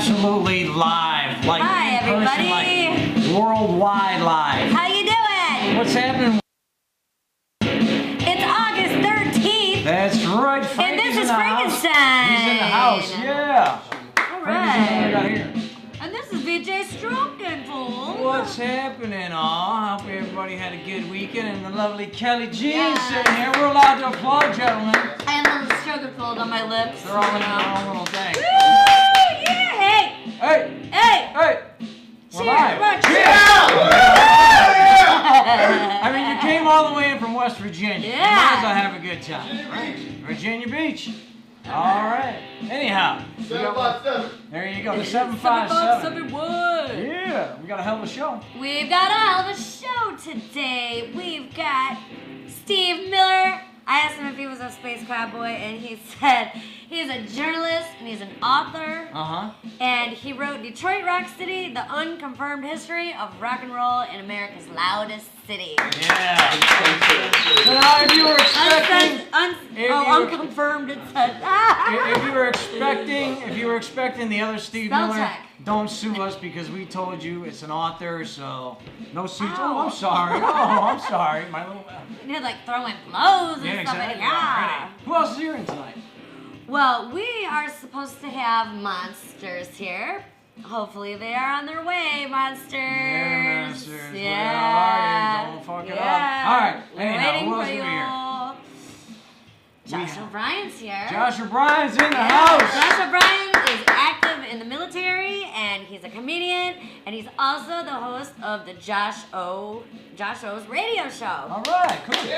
absolutely live, like Hi, in person, everybody. like worldwide live. How you doing? What's happening? It's August 13th. That's right, And Frankie's this is in the house. Frankenstein. He's in the house, yeah. All Frankie's in the right. here. And this is VJ Stroking, fool. What's happening, all? Hope everybody had a good weekend, and the lovely Kelly G Yeah. is sitting here. We're allowed to applaud, gentlemen. I have a little stroking fold on my lips. They're all in their own little thing. Woo! Yeah! Hey! Hey! Hey! Hey! We're Cheers! live. Come on, Cheers! cheers! I mean, you came all the way in from West Virginia. Yeah. You might as well have a good time. Virginia Beach. All right. Anyhow. 757. There you go. The 757. 757. Yeah. We got a hell of a show. We've got a hell of a show today. We've got Steve Miller. I asked him if he was a space cowboy, and he said he's a journalist and he's an author. Uh-huh. And he wrote Detroit Rock City, the unconfirmed history of rock and roll in America's loudest city. Yeah. So now if you were expecting... Unconfirmed, it said. If you were expecting the other Steve Spell Miller, check. don't sue us because we told you it's an author, so no suits. Ow. Oh, I'm sorry. Oh, I'm sorry. My little... You're like throwing blows and Yeah, stuff. exactly. Yeah. Alrighty. Who else is here tonight? Well, we are supposed to have monsters here. Hopefully they are on their way, monsters. Yeah, monsters. Yeah. Where are you? Don't fuck it Yeah. up. All right. We're Anyhow, waiting who for else you. are we here? Josh O'Brien's here. Josh O'Brien's in the Yeah, house. Josh O'Brien is active in the military, and he's a comedian, and he's also the host of the Josh O's radio show. All right, cool. Yeah.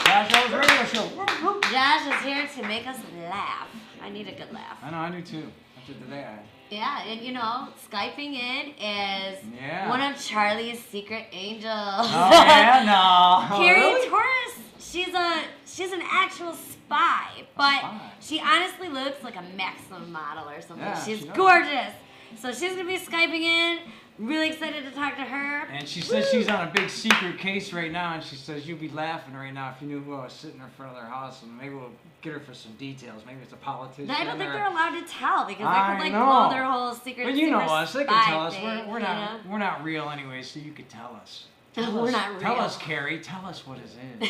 Josh O's radio show. Josh is here to make us laugh. I need a good laugh. I know, I do too. After today, Yeah, and you know, Skyping in is Yeah. one of Charlie's secret angels. Oh, yeah? No. Carrie Really? Torres, she's an actual spy, but Spy. she honestly looks like a Maxim model or something. Yeah, She's she does. gorgeous. So she's gonna be Skyping in. Really excited to talk to her. And she says she's on a big secret case right now, and she says you'd be laughing right now if you knew who I was sitting in front of their house, and maybe we'll get her for some details. Maybe it's a politician. I don't think or- they're allowed to tell because I they could know. blow their whole secret. But you know secret us, they spy can tell us. thing, We're you we're not real anyway, so you could tell us. We're not Tell real. us, Carrie. Tell us what is in.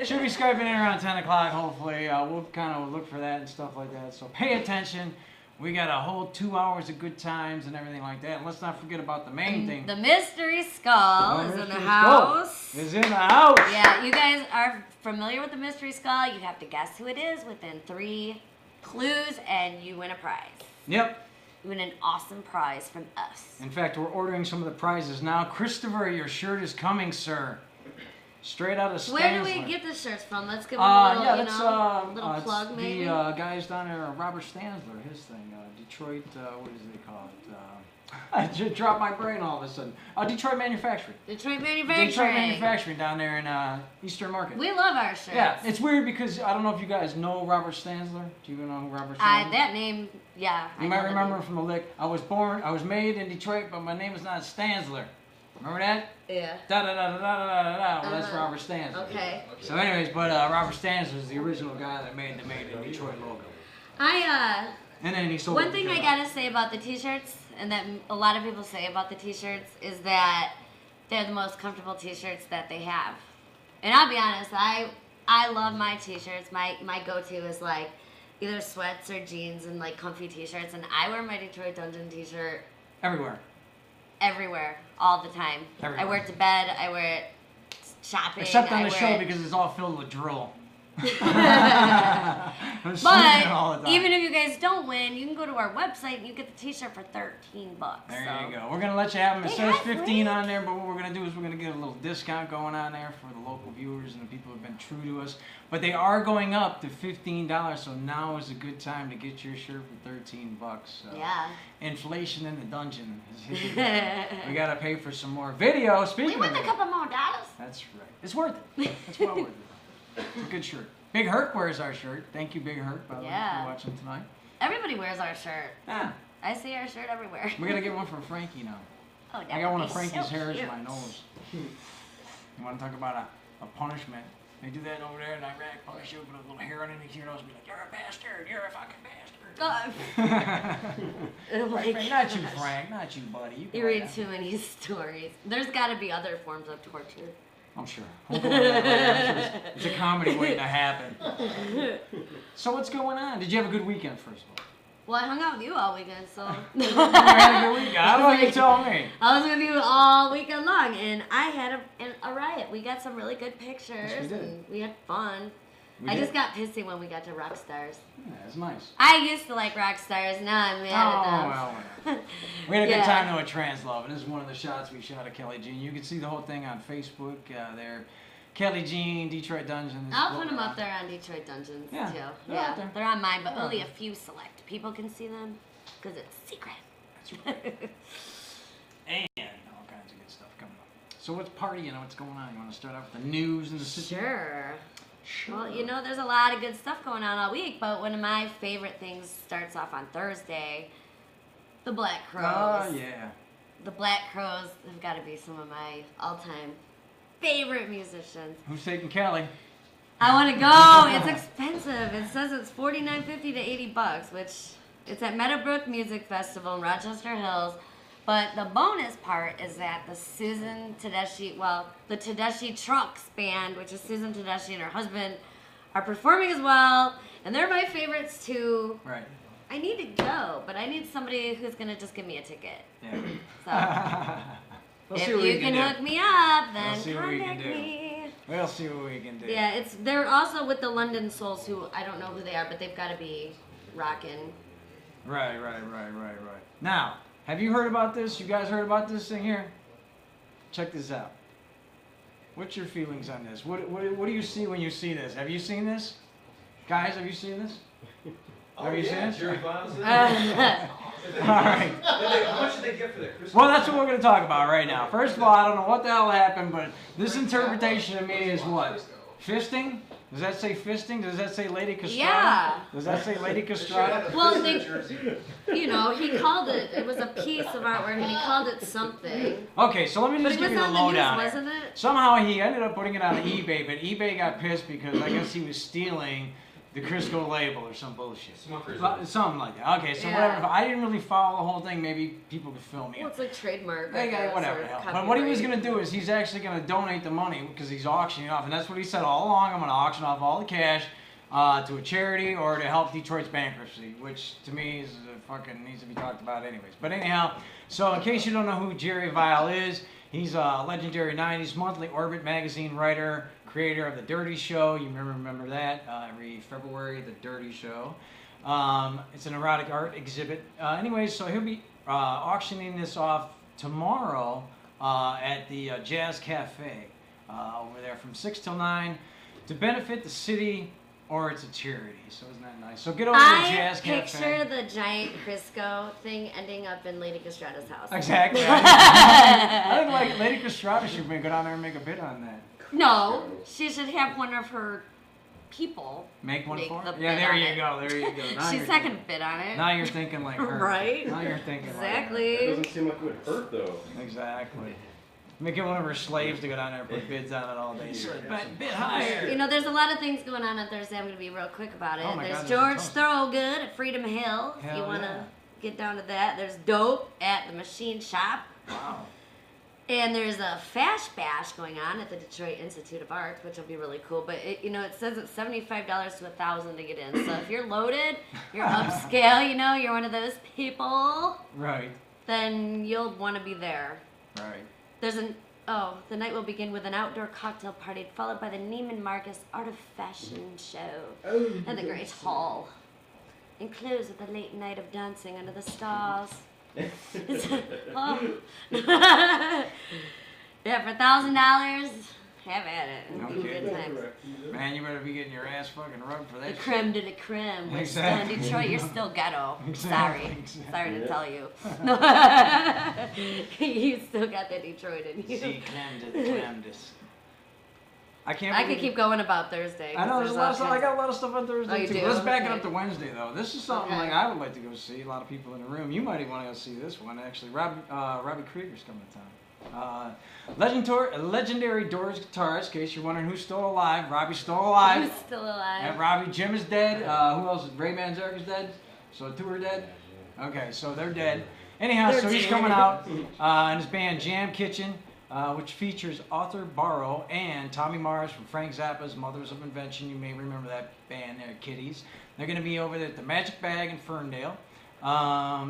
Should be Skyping in around 10 o'clock, hopefully. We'll kind of look for that and stuff like that. So pay attention. We got a whole 2 hours of good times and everything like that. And let's not forget about the main thing. The Mystery Skull is in the Mystery house. Skull is in the house. Yeah, you guys are familiar with the Mystery Skull. You have to guess who it is within 3 clues, and you win a prize. Yep. You win an awesome prize from us. In fact, we're ordering some of the prizes now. Christopher, your shirt is coming, sir. Straight out of Stansler. Where do we get the shirts from? Let's give them a little, Yeah, you that's know, little it's plug maybe. The guys down there, Robert Stansler, his thing, Detroit. What is they call it? I just dropped my brain all of a sudden. Detroit Manufacturing. Detroit Manufacturing. Detroit Manufacturing down there in Eastern Market. We love our shirts. Yeah, it's weird because I don't know if you guys know Robert Stansler. Do you know who Robert Stansler? That name, yeah. You might remember him from the lick. I was made in Detroit, but my name is not Stansler. Remember that? Yeah. Da da da da da da da da. Well, that's Robert Stansler. Okay. So, anyways, but Robert Stansler is the original guy that made the Made in Detroit logo. And then he sold. One it to thing I Kellogg. gotta say about the t-shirts, and that a lot of people say about the t-shirts, is that they're the most comfortable t-shirts that they have. And I'll be honest, I love my t-shirts. My go-to is like either sweats or jeans and like comfy t-shirts, and I wear my Detroit Dungeon t-shirt Everywhere. everywhere, all the time. Everywhere. I wear it to bed, I wear it shopping. Except on I the wear show it- because it's all filled with drool. I'm sweating all the But time. even if you guys don't win, you can go to our website and you get the t-shirt for $13. There you go. We're gonna let you have them. It Hey, says guys, 15 wait. on there, but what we're gonna do is we're gonna get a little discount going on there for the local viewers and the people who've been true to us. But they are going up to $15, so now is a good time to get your shirt for $13. So Yeah. inflation in the dungeon is hitting. We gotta pay for some more video. We Speaking want of a it, couple more dollars. that's right. It's worth it. It's well worth it. It's a good shirt. Big Herc wears our shirt. Thank you, Big Herc, by the way, Yeah. for watching tonight. Everybody wears our shirt. Yeah. I see our shirt everywhere. We gotta get one for Frankie now. Oh, that I got would one of be Frankie's so hairs in cute. my nose. You want to talk about a punishment? They do that over there in Iraq, punish you with a little hair underneath your nose and be like, you're a bastard, you're a fucking bastard. God. Oh my Frank, not you, gosh. Frank. Not you, buddy. You, You go read ahead. too many stories. There's got to be other forms of torture. I'm sure. We'll go into that later. I'm sure it's a comedy waiting to happen. So what's going on? Did you have a good weekend, first of all? Well, I hung out with you all weekend, so. I had a good weekend. I don't know what you tell me. I was with you all weekend long, and I had a riot. We got some really good pictures, Yes, we did. and we had fun. We I did? just got pissy when we got to rock stars. Yeah, it's nice. I used to like rock stars. Now I'm mad at them. Well. We had a good Yeah. time though at Translove, and this is one of the shots we shot of Kelly Jean. You can see the whole thing on Facebook there. Kelly Jean, Detroit Dungeons. I'll put them up there on Detroit Dungeons Yeah, too. they're out there. They're on mine, but They're only a out there. few select people can see them because it's secret. That's right. And all kinds of good stuff coming up. So what's partying and what's going on? You want to start off with the news and the city? Sure. Sure. Well, you know, there's a lot of good stuff going on all week, but one of my favorite things starts off on Thursday. The Black Crows. Oh, yeah. The Black Crows have got to be some of my all-time favorite musicians. Who's taking Kelly? I want to go. It's expensive. It says it's $49.50 to $80, which it's at Meadowbrook Music Festival in Rochester Hills. But the bonus part is that the Susan Tedeschi, the Tedeschi Trucks Band, which is Susan Tedeschi and her husband, are performing as well, and they're my favorites too. Right. I need to go, but I need somebody who's gonna just give me a ticket. Yeah. So We'll if see what you we can do. hook me up, then We'll see what we can contact do. me. We'll see what we can do. Yeah, they're also with the London Souls, who I don't know who they are, but they've got to be rocking. Right. Now, have you heard about this? You guys heard about this thing here? Check this out. What's your feelings on this? What do you see when you see this? Have you seen this? Guys, have you seen this? Have you seen it? Jerry Viles. All right. How much did they get for that? Chris? Well, that's what we're going to talk about right now. First of all, I don't know what the hell happened, but this interpretation of me is what? Fisting? Does that say fisting? Does that say Lady Castrata? Yeah. Does that say Lady Castrata? Well, he called it. It was a piece of artwork, and he called it something. Okay, so let me But just it give was you the on the news, lowdown. here. wasn't it? Somehow he ended up putting it on eBay, but eBay got pissed because I guess he was stealing the Crisco label or some bullshit. Smuckers. Something like that. Okay, so Yeah. whatever. I didn't really follow the whole thing. Maybe people could fill me Well, in. it's like trademark. I Hey, guess, whatever or the hell. But what he was copyright. going to do is he's actually going to donate the money because he's auctioning off. And that's what he said all along. I'm going to auction off all the cash to a charity or to help Detroit's bankruptcy, which to me is fucking needs to be talked about anyways. But anyhow, so in case you don't know who Jerry Vile is, he's a legendary 90s Monthly Orbit magazine writer, creator of The Dirty Show. You remember that every February, The Dirty Show. It's an erotic art exhibit. Anyways, so he'll be auctioning this off tomorrow at the Jazz Cafe over there from 6 till 9 to benefit the city or it's a charity. So isn't that nice? So get over to the I Jazz picture Cafe. the giant Crisco thing ending up in Lady Castrata's house. Exactly. I think like Lady Castrata should go down there and make a bid on that. No, she should have one of her people. Make one Make for the her? Yeah, bid there on you it. go. There you go. Now She's you're second bid on it. Now you're thinking like her. Right? Now you're thinking That Exactly. doesn't seem like it would hurt though. like her. Exactly. Make it one of her slaves to go down there and put bids on it all day. So, bid higher. You know, there's a lot of things going on Thursday. I'm going to be real quick about it. Oh my There's God, George there's a Thorogood at Freedom Hill, if Hell you want to yeah. get down to that. There's Dope at the Machine Shop. Wow. And there's a Fash Bash going on at the Detroit Institute of Arts, which will be really cool. But it says it's $75 to $1,000 to get in. So if you're loaded, you're upscale, you're one of those people, Right. then you'll want to be there. Right. The night will begin with an outdoor cocktail party, followed by the Neiman Marcus Art of Fashion show at the Great Hall, and close with a late night of dancing under the stars. Oh. Yeah, for $1,000, have at it. It'll be Okay. good times. Man, you better be getting your ass fucking rubbed for The that. creme de la creme. Which Exactly. in Detroit, you're still ghetto. Exactly, Sorry to exactly. tell you. You still got the Detroit in you. See, clammed this. I can't. I could believe- keep going about Thursday. I know there's a lot of stuff. I all got a lot of stuff on Thursday Oh, you too. do? Let's back it Okay. up to Wednesday though. This is something Okay. like I would like to go see. A lot of people in the room. You might even want to go see this one actually. Robbie Krieger's coming to town. Legendary Doors guitarist. In case you're wondering who's still alive, Robbie's still alive. Who's still alive? And Robbie, Jim is dead. Who else? Ray Manzarek is dead. So two are dead? Okay, so they're dead. Anyhow, They're so he's dead. coming out in his band Jam Kitchen, which features Arthur Barrow and Tommy Mars from Frank Zappa's Mothers of Invention. You may remember that band there, Kiddies. They're going to be over there at the Magic Bag in Ferndale.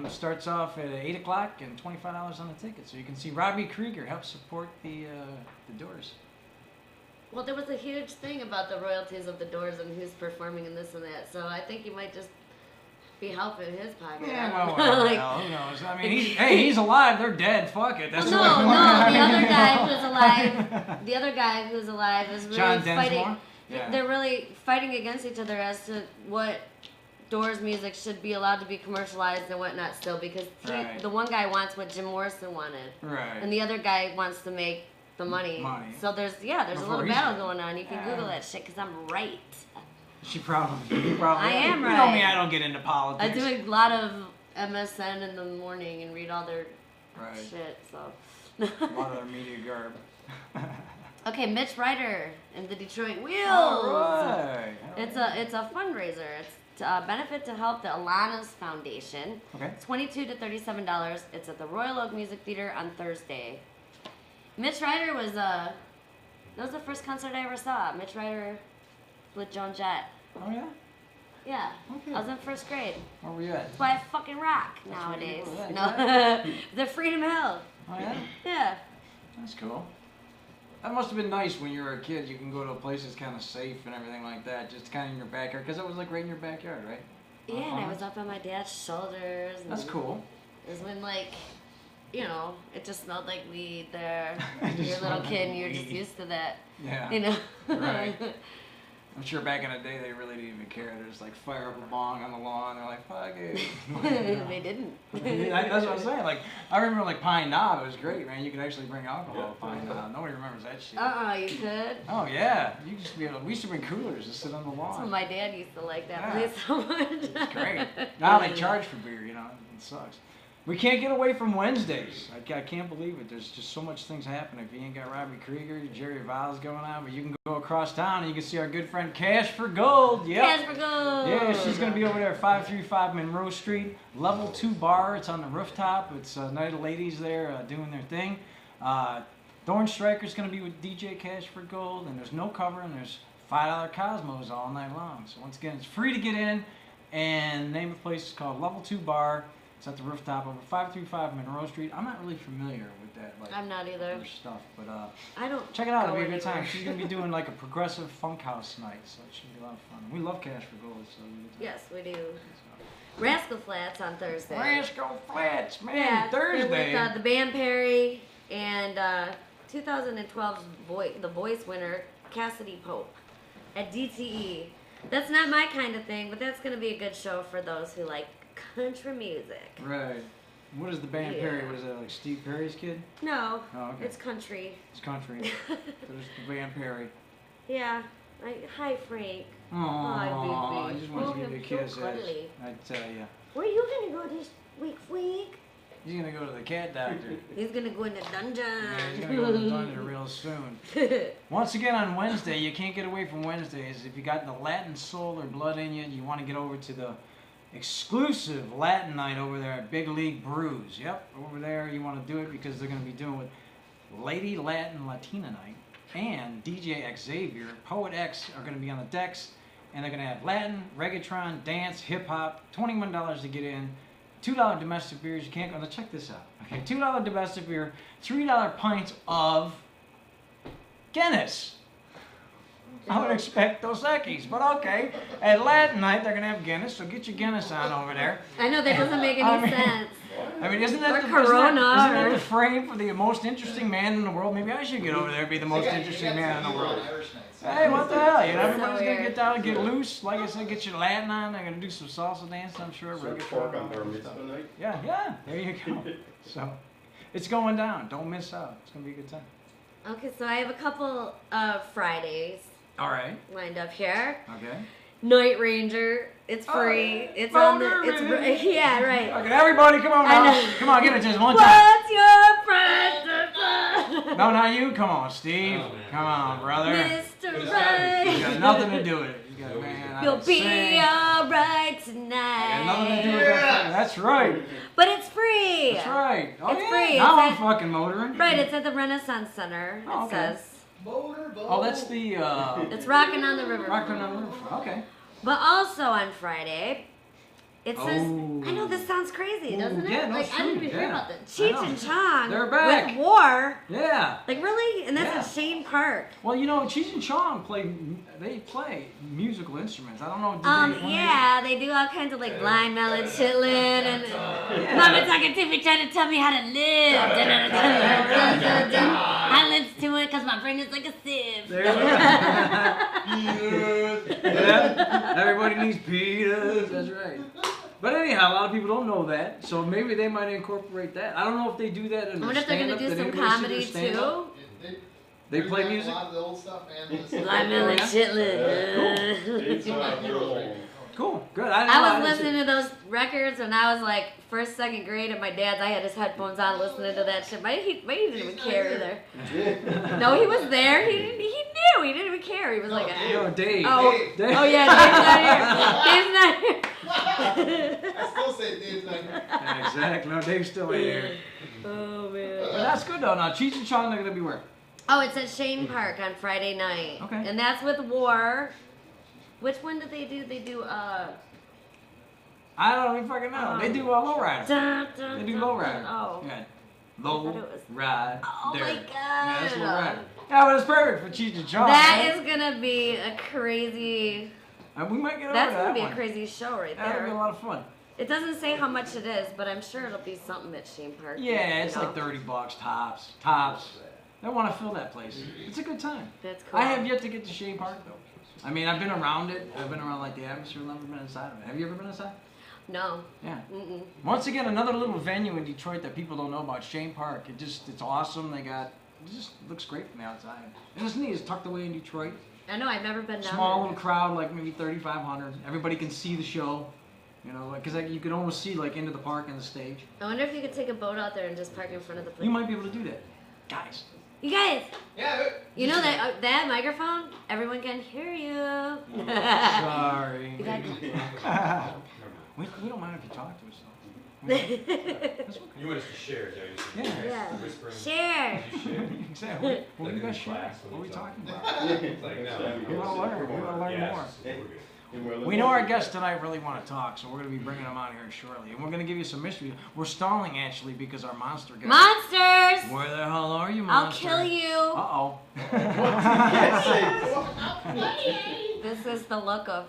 Starts off at 8 o'clock and $25 on the ticket. So you can see Robbie Krieger help support the Doors. Well, there was a huge thing about the royalties of the Doors and who's performing and this and that. So I think you might just be helping his pocket. Yeah, out. well, whatever, Like- hell, who knows? I mean, he's alive. They're dead. Fuck it. That's Well, what no, I the mean, other you guy know? who's alive. The other guy who's alive is really John fighting. Densmore? Yeah. They're really fighting against each other as to what Doors music should be allowed to be commercialized and whatnot still, because Right. the one guy wants what Jim Morrison wanted, Right. and the other guy wants to make the money. So there's a Before little he's battle dead. going on. You can Yeah. Google that shit because I'm right. She probably. I am You know right. me, I don't get into I politics. do a lot of MSN in the morning and read all their Right. shit. So. A lot of their media garb. Okay, Mitch Ryder and the Detroit Wheels. All right. It's a fundraiser. It's to benefit to help the Alanis Foundation. Okay. It's $22 to $37. It's at the Royal Oak Music Theater on Thursday. Mitch Ryder was that was the first concert I ever saw. Mitch Ryder with Joan Jett. Oh yeah. Yeah, Okay. I was in first grade. Where were you at? That's why I fucking rock That's where you nowadays. were, No, the Freedom Hill. Oh yeah. Yeah. That's cool. That must have been nice when you were a kid. You can go to a place that's kind of safe and everything like that, just kind of in your backyard, because it was like right in your backyard, right? Yeah, and I was up on my dad's shoulders. And That's cool. It was when, like, you know, it just smelled like weed there. It just You're a little smelled kid like and you're just weed. used to that. Yeah. You know? Right. I'm sure back in the day they really didn't even care. They just like fire up a bong on the lawn. They're like, fuck it. They didn't. That's what I'm saying. Like, I remember like Pine Knob. It was great, man. You could actually bring alcohol to Pine Knob. Nobody remembers that shit. You could? Oh yeah, you used to be able. We used to bring coolers to sit on the So lawn. my dad used to like that Yeah. place so much. It's great. Now they charge for beer. You know, it sucks. We can't get away from Wednesdays. I can't believe it. There's just so much things happening. If you ain't got Robbie Krieger, Jerry Viles going on, but you can go across town and you can see our good friend Cash for Gold. Yep. Cash for Gold. Yeah, she's going to be over there at 535 Monroe Street, level 2 bar. It's on the rooftop. It's a night of ladies there doing their thing. Thorn Striker's going to be with DJ Cash for Gold, and there's no cover, and there's $5 Cosmos all night long. So once again, it's free to get in, and the name of the place is called Level 2 Bar. It's at the rooftop over 535 Monroe Street. I'm not really familiar with that, like, I'm not either. other stuff, but I don't. check it out. go It'll be a good time. anywhere. She's going to be doing like a progressive funk house night, so it should be a lot of fun. We love Cash for Gold, so it'll be a good time. Yes, we do. Rascal Flats on Thursday. Rascal Flats, man, Yeah, Thursday. With the band Perry and 2012's The Voice winner, Cassidy Pope, at DTE. That's not my kind of thing, but that's going to be a good show for those who like country music. Right. What is the band Yeah. Perry? What is that, like Steve Perry's kid? No, Oh, okay. it's country. It's country. There's the band Perry. Yeah. Hi, Frank. Oh, Hi, I baby. just want to Oh, give you a you're kiss. so cuddly. I tell you. Where are you going to go this week? He's going to go to the cat doctor. He's going to go in the dungeon. Yeah, he's going to go to the dungeon real soon. Once again on Wednesday, you can't get away from Wednesdays. If you got the Latin soul or blood in you, you want to get over to the exclusive Latin night over there at Big League Brews. Yep, over there you want to do it because they're going to be doing with Lady Latin Latina night and DJ Xavier, Poet X are going to be on the decks, and they're going to have Latin, reggaeton, dance, hip hop. $21 to get in. $2 domestic beers. You can't go. Now check this out. Okay, $2 domestic beer, $3 pints of Guinness. I would expect Dos Equis, but okay. At Latin night, they're gonna have Guinness, so get your Guinness on over there. I know that doesn't make any I mean- sense. I mean, isn't that, Or the, Corona, isn't that or- the frame for the most interesting man in the world? Maybe I should get over there and be the most interesting man in the world. Hey, what the hell? You know, That's so everybody's gonna weird. get down and get loose. Like I said, get your Latin on. They're gonna do some salsa dance, I'm sure. Serve reggaeton, pork all on that bar stuff. mitzvah night. Yeah, there you go. So, it's going down. Don't miss out. It's gonna be a good time. Okay, so I have a couple of Fridays All right. lined up here. Okay. Night Ranger, it's free. Oh, It's on the. Boulder It's Ranger. yeah, right. Okay, everybody, come on I now. know. Come on, give it to us one time. What's your friend? No, not you. Come on, Steve. Oh, man. Come on, brother. Mr. Good You Right. got nothing to do with it. You got man. I You'll can be sing. alright I got nothing to do with tonight. that. That's right. But it's free. That's right. Oh, It's yeah. free. Now I'm It's fucking motoring. Right, it's at the Renaissance Center. Oh, It okay. says. Oh, that's the It's Rockin' on the River. Rockin' on the Roof. Okay. But also on Friday, it says, Oh. I know this sounds crazy, doesn't it? yeah, no, like, it's I didn't true, even hear yeah. about that. I Cheech know. and Chong They're back. with War. Yeah. Like, really? And that's Yeah. at Shane Park. Well, you know, Cheech and Chong play musical instruments. I don't know. Did they, Yeah, they do all kinds of like blind melon chitlin and Mama talking to me, trying to tell me how to live. I live to it because my brain is like a sieve. There yeah. Everybody needs pitas. That's right. But anyhow, a lot of people don't know that, so maybe they might incorporate that. I don't know if they do that in I wonder if they're stand-up. gonna do Did some anybody see comedy their stand-up? too. They play music? A lot of the old stuff and this. Blind melon Yeah. chitlin. Cool. Good. I I was listening to those records when I was like first, second grade at my dad's. I had his headphones on listening to that shit. He didn't even care either. No, he was there. He knew. He didn't even care. He was like, Yo, Dave. oh, Dave. oh yeah, Dave's not here. Dave's not here. I still say Dave's not here. Yeah, exactly. No, Dave's still in here. Oh man. But that's good though. Now, Cheech and Chong are gonna be where? Oh, it's at Shane Park on Friday night. Okay. And that's with War. Which one did they do? They do I don't even fucking know. They do Lowrider. dun, dun, They do dun, Lowrider. dun. Oh. Yeah. thought it was- Ride. Oh there. my Yeah, that's God. Lowrider. Yeah, but it's perfect for Cheech and Chong. That right? is gonna be a crazy. And we might get over That's to gonna that be one. a crazy show right That'll be a there. lot of fun. It doesn't say how much it is, but I'm sure it'll be something at Shane Park. Yeah, it's you know? like $30 tops. Tops. They want to fill that place. It's a good time. That's cool. I have yet to get to Shea Park though. I mean, I've been around it. I've been around like the atmosphere. I've never been inside of it. Have you ever been inside? No. Yeah. Mm-mm. Once again, another little venue in Detroit that people don't know about, Shane Park. It's awesome. It just looks great from the outside. And it's neat. It's tucked away in Detroit. I know. I've never been down Small there. little crowd, like maybe 3,500. Everybody can see the show. You know, because you can almost see like into the park and the stage. I wonder if you could take a boat out there and just park in front of the place. You might be able to do that, guys. You guys, Yeah. you know that microphone? Everyone can hear you. Sorry. You got- we don't mind if you talk to us though. That's okay. You want us to share, don't you? Yeah. Yeah. Whispering. Share. Exactly. What Like you in guys share? class What are we when talking you about? It's like, no. We wanna learn. We wanna learn more. Yes. We know our guests tonight really want to talk, so we're going to be bringing them on here shortly. And we're going to give you some mystery. We're stalling, actually, because our monster guy... Monsters! Where the hell are you, I'll monster? kill you. Uh-oh. This is the look of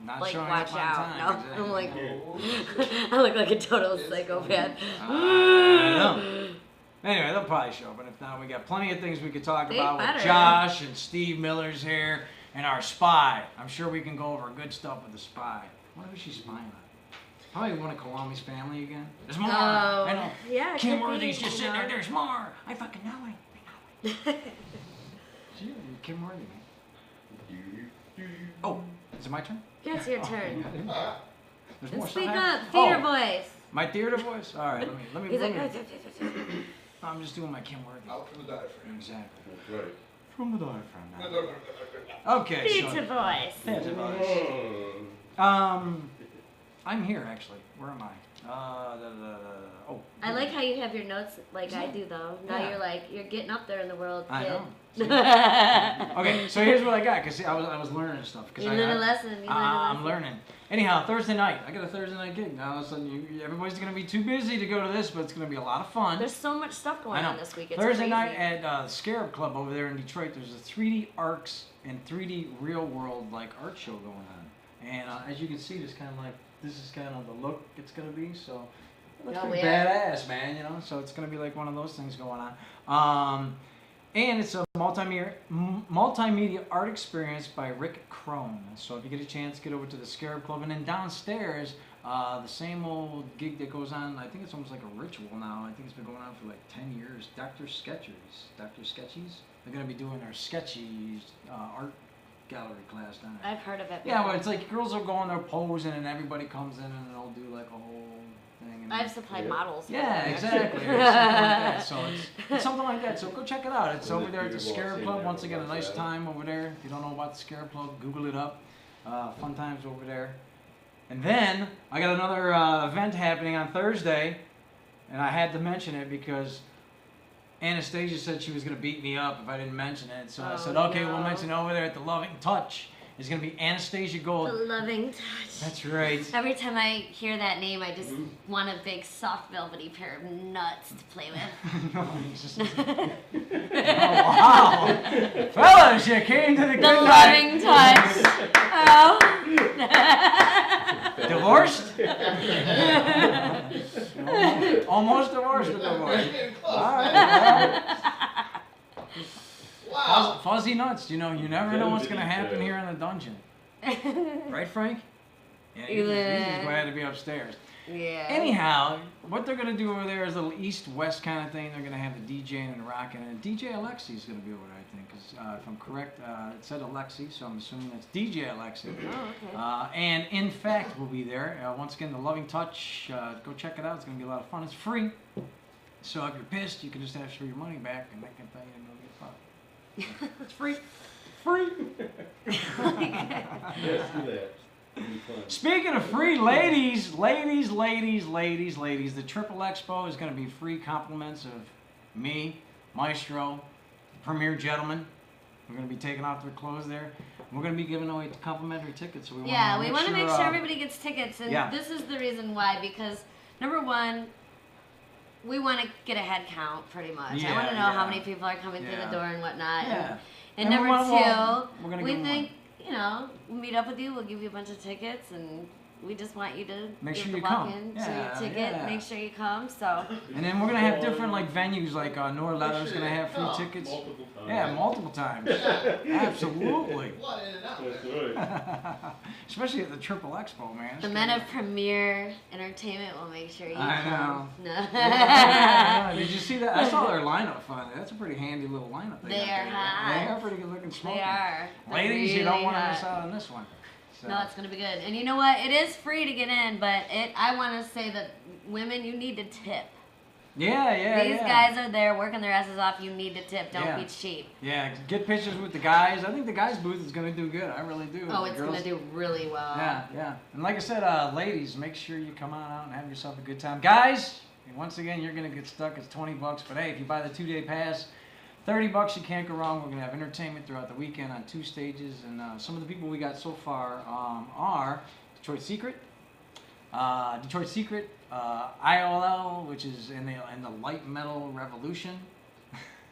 Not like showing watch up on out. time. No, exactly. I'm like I look like a total psychopath. I know. Anyway, they'll probably show, but if not, we got plenty of things we could talk They about with better. Josh and Steve Miller's here and our spy. I'm sure we can go over good stuff with the spy. What is she spying on? Probably one of Kalami's family again. There's more. Oh, I know. yeah, it Kim could Worthy's be, just you sitting there. know. There's more. I fucking know it. I know it. Gee, Kim Worthy, man. Oh, is it my turn? Yeah, it's your Oh, turn. yeah. There's more Speak stuff up, happening? theater Oh, voice. my theater voice? All right, let me. He's let like, me- I'm just doing my Kim Worthy. Out from the diaphragm. Exactly. Right. From the diaphragm. Okay, theater so voice. theater voice. I'm here actually. Where am I? Oh. I like how you have your notes like I do though. Now Yeah. you're like you're getting up there in the world, I kid. know. Okay, so here's what I got. Cause see, I was learning stuff. Cause You I learned a got- lesson. You learned a I'm lesson. learning. Anyhow, Thursday night. I got a Thursday night gig. Now all of a sudden, everybody's gonna be too busy to go to this, but it's gonna be a lot of fun. There's so much stuff going I know. on this week. It's Thursday crazy. night at the Scarab Club over there in Detroit. There's a 3D arcs and 3D real world like art show going on. And as you can see, this is kind of the look it's gonna be. So it looks Oh, pretty yeah. badass, man. You know, so it's gonna be like one of those things going on. And it's a multimedia art experience by Rick Crone. So if you get a chance, get over to the Scarab Club. And then downstairs, the same old gig that goes on, I think it's almost like a ritual now. I think it's been going on for like 10 years. Dr. Sketchies. They're going to be doing their Sketchies art gallery class down there. I've heard of it. Yeah, before. well, it's like girls are going there posing and everybody comes in and they'll do like a whole thing. And I've supplied models. for Yeah, that, exactly. actually. It's something like that. So it's something like that. So go check it out. It's over there at the Scarab Club. Once again, a nice time over there. If you don't know about the Scarab Club, Google it up. Fun times over there. And then I got another event happening on Thursday, and I had to mention it because Anastasia said she was going to beat me up if I didn't mention it. So I said, okay, we'll mention it over there at the Loving Touch. It's going to be Anastasia The Gold. Loving Touch. That's right. Every time I hear that name, I just want a big, soft, velvety pair of nuts to play with. No, it's just- oh, wow. Fellas, you came to the good The night. Loving Touch. Oh. Divorced? Almost divorced with divorce. Alright, Wow. fuzzy nuts, you know, you never know what's gonna happen here in the dungeon. Right, Frank? Yeah, he's just glad to be upstairs. Yeah. Anyhow, what they're gonna do over there is a little east-west kind of thing. They're gonna have the DJing and rocking, and DJ Alexi's gonna be over there, I think. Cause if I'm correct, it said Alexi, so I'm assuming that's DJ Alexi. Oh, okay. And in fact, we'll be there. Once again, the Loving Touch. Go check it out. It's gonna be a lot of fun. It's free, so if you're pissed, you can just ask for your money back, and they can pay you to go get fucked. It's free. Free. Yes, do that. It'll be fun. Speaking of free, ladies, the Triple Expo is going to be free compliments of me, Maestro, Premier Gentlemen. We're going to be taking off their clothes there. We're going to be giving away complimentary tickets. So we want to make sure everybody gets tickets, and yeah. this is the reason why. Because number one, we want to get a head count, pretty much. I want to know how many people are coming through the door and whatnot. Yeah. And And number we're gonna two, give we them think, we'll meet up with you. We'll give you a bunch of tickets, and we just want you to Make give sure the you walk come. in, Yeah, show your ticket, yeah. make sure you come. So And then we're going to have different like venues, like Nora Leather's going to have free tickets. Multiple times. Yeah, multiple times. Absolutely. Blood in and out. That's right. Especially at the Triple Expo, man. It's the gonna men be- of Premier Entertainment will make sure you I come. Yeah, did you see that? I saw their lineup finally. That's a pretty handy little lineup. They are got there. hot. They are pretty good looking smoking. They are. They're Ladies, you don't really want to hot. miss out on this one. So. No, it's gonna be good. And you know what? It is free to get in, but I want to say that women, you need to tip. Yeah. These guys are there working their asses off. You need to tip. Don't Yeah. be cheap. Yeah, get pictures with the guys. I think the guys booth is gonna do good. I really do. Oh, The it's girls- gonna do really well. Yeah. And like I said, ladies, make sure you come on out and have yourself a good time. Guys, once again, you're gonna get stuck. It's $20, but hey, if you buy the 2-day pass, $30, you can't go wrong. We're gonna have entertainment throughout the weekend on 2 stages, and some of the people we got so far are Detroit Secret, IOL, which is in the light metal revolution,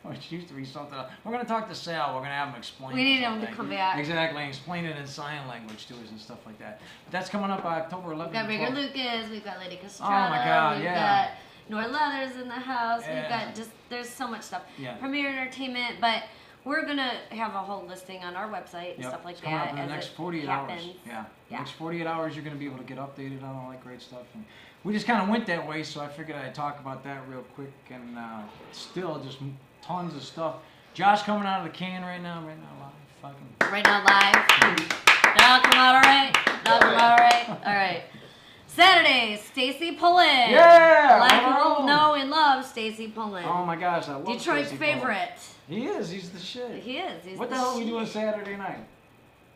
which used to be something else. We're gonna talk to Sal. We're gonna have him explain. We need him to something. come back. Exactly, and explain it in sign language to us and stuff like that. But that's coming up October 11th. We've got and Rigger 12th. Lucas. We've got Lady Castrata. Oh my God, We've yeah. got Nora Leathers in the house. Yeah. We've got there's so much stuff. Yeah. Premier Entertainment, but we're gonna have a whole listing on our website and Yep, stuff like it's coming up that in the as next it 48 happens. hours. Yeah. Yeah. Next 48 hours, you're going to be able to get updated on all that great stuff. And we just kind of went that way, so I figured I'd talk about that real quick. And still, just tons of stuff. Josh coming out of the can right now live. Fucking. Right now live. That'll come out all right. That'll come out all right. All right. Saturday, Stacy Pullen. Yeah, A lot of on our people own. know and love Stacy Pullen. Oh my gosh, I love Detroit's Stacey Pullen. favorite. He is. He's the shit. He is. He's What the hell are we shit. doing Saturday night?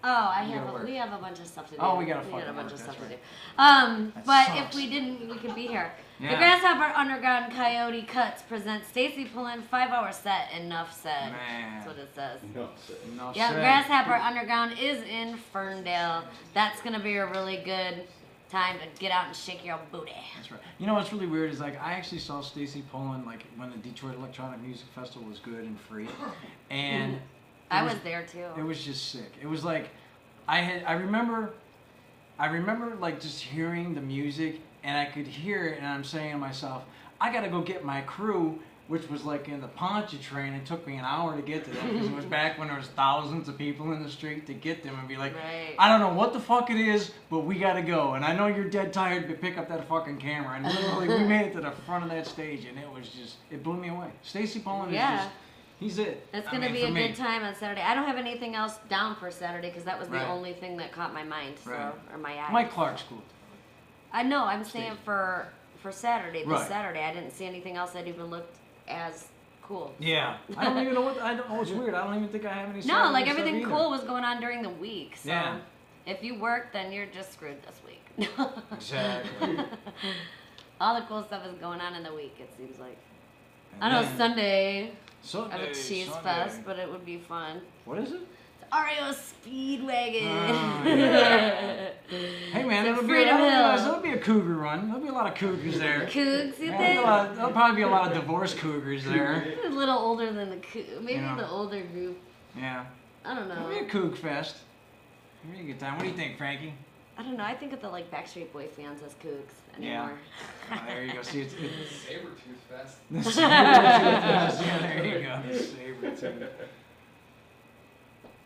Oh, You gotta work. we have a bunch of stuff to do. Oh, we gotta got fucking a bunch work, of stuff that's to do. right. That But sucks. if we didn't, we could be here. Yeah. The Grasshopper Underground Coyote Cuts presents Stacy Pullen 5-hour set. Enough said. Man. That's what it says. No, sir. Enough Yeah, said. Grasshopper Underground is in Ferndale. That's gonna be a really good time to get out and shake your booty. That's right. You know what's really weird is like I actually saw Stacy Pullen like when the Detroit Electronic Music Festival was good and free, and I was there too. it was just sick. It was like I remember like just hearing the music and I could hear it and I'm saying to myself, I gotta go get my crew, which was like in the Pontchartrain. It took me an hour to get to them because it was back when there was thousands of people in the street to get them and be like, Right. I don't know what the fuck it is, but we gotta go. And I know you're dead tired, but pick up that fucking camera. And literally, we made it to the front of that stage, and it was just, it blew me away. Stacy Pullen is Yeah. just, he's it. It's I gonna mean, be for a me. good time on Saturday. I don't have anything else down for Saturday because that was the Right. only thing that caught my mind, so Right. or my eye. Mike Clark's cool. I know. I'm saying for for Saturday, this Right. Saturday. I didn't see anything else that even looked as cool. Yeah. I don't even know what. It's weird. I don't even think I have any. No, Saturday like stuff everything either. cool was going on during the week. So Yeah. if you work, then you're just screwed this week. Exactly. All the cool stuff is going on in the week, it seems like. And I know then- Sunday, I Sunday, have a cheese Sunday. fest, but it would be fun. What is it? Oreo Speedwagon. Oh, yeah. Hey man, It's it'll a be, Freedom Hill. it'll be a cougar run. There'll be a lot of cougars there. Cougs, you Yeah, think? there'll probably be a lot of divorced cougars there. A little older than the Coug. Maybe Yeah. the older group. Yeah. I don't It'll be a know. coug fest. It'll be a good time. What do you think, Frankie? I don't know. I think of the like Backstreet Boy fans as Cougs anymore. There you go. See, it's Sabertooth Fest. the Sabertooth. Yeah, there you go. The Sabertooth.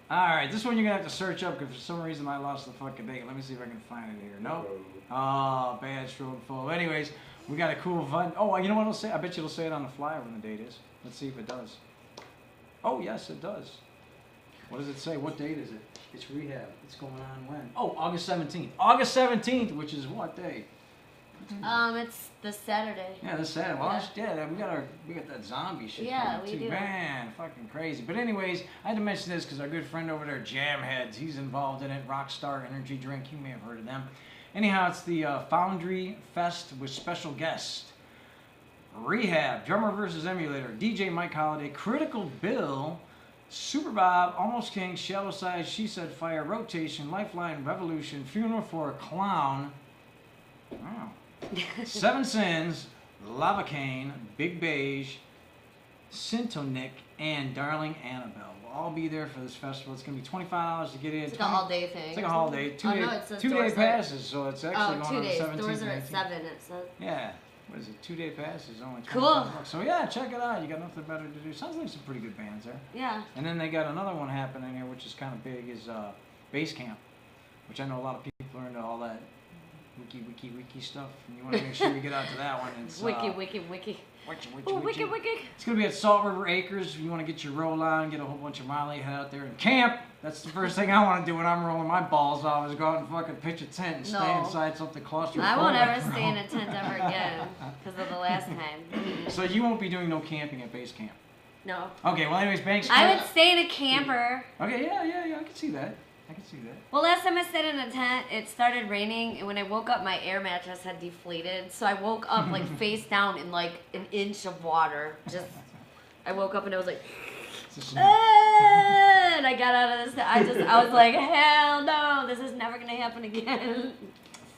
Alright, this one you're gonna have to search up because for some reason I lost the fucking date. Let me see if I can find it here. Nope. Oh, bad stroke full. Anyways, we got a cool fun. Oh, you know what it'll say? I bet you it'll say it on the flyer when the date is. Let's see if it does. Oh, yes, it does. What does it say? What date is it? It's rehab. It's going on when? Oh, August 17th. August 17th, which is what day? It's this Saturday. Yeah, this Saturday. Well, we got that zombie shit. Yeah, coming we too. do. Man, fucking crazy. But anyways, I had to mention this because our good friend over there, Jamheads, he's involved in it. Rockstar Energy Drink. You may have heard of them. Anyhow, it's the Foundry Fest with special guests. Rehab, Drummer vs. Emulator, DJ Mike Holiday, Critical Bill, Super Bob, Almost King, Shallow Side, She Said Fire, Rotation, Lifeline, Revolution, Funeral for a Clown. Wow. Seven Sins, Lava Cane, Big Beige, Syntonic, and Darling Annabelle will all be there for this festival. It's going to be $25 to get in. It's like a all-day thing. It's like a holiday. Oh, no, it says Two-day doors are- passes, so it's actually Oh, going 2 on the days. 17th. Doors are and at 18th. 7. It says. Yeah. What is it? 2-day passes, only $25. Cool. So yeah, check it out. You got nothing better to do. Sounds like some pretty good bands there. Yeah. And then they got another one happening here, which is kind of big, is Base Camp, which I know a lot of people are into all that wiki stuff. And you want to make sure you get out to that one. It's, Wiki. wiki. Oh, wiki. It's going to be at Salt River Acres. If you want to get your roll on, get a whole bunch of Molly, head out there and camp. That's the first thing I want to do when I'm rolling my balls off is go out and fucking pitch a tent and stay No. inside something claustrophobic. I won't ever stay in a tent ever again because of the last time. So you won't be doing no camping at base camp. No. Okay, well anyways, Banks. I would stay in a camper. Okay, yeah, I can see that. Well, last time I stayed in a tent, it started raining, and when I woke up, my air mattress had deflated. So I woke up like face down in like an inch of water. I woke up and it was like, and I got out of this. I was like, hell no, this is never gonna happen again.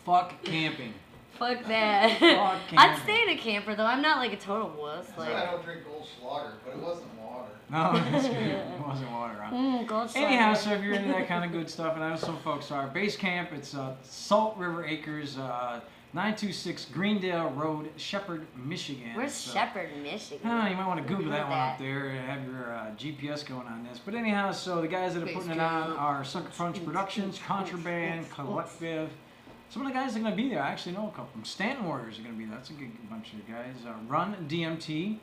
Fuck camping. Fuck that. Fuck I'd camping. stay in a camper though. I'm not like a total wuss. That's why I don't drink Goldschlager, but it wasn't water. No, that's good. It wasn't water, huh? Gold Anyhow, Slugger. so if you're into that kind of good stuff, and I know some folks are, base camp, it's Salt River Acres, 926 Greendale Road, Shepherd, Michigan. Where's So- Shepherd, Michigan? You might want to Google that Heard one up that. there and have your GPS going on this. But anyhow, so the guys that are Base putting it on camp. are Sucker Punch Productions, Contraband, Collective. Some of the guys that are going to be there, I actually know a couple of them. Stanton Warriors are going to be there. That's a good bunch of guys. Run DMT,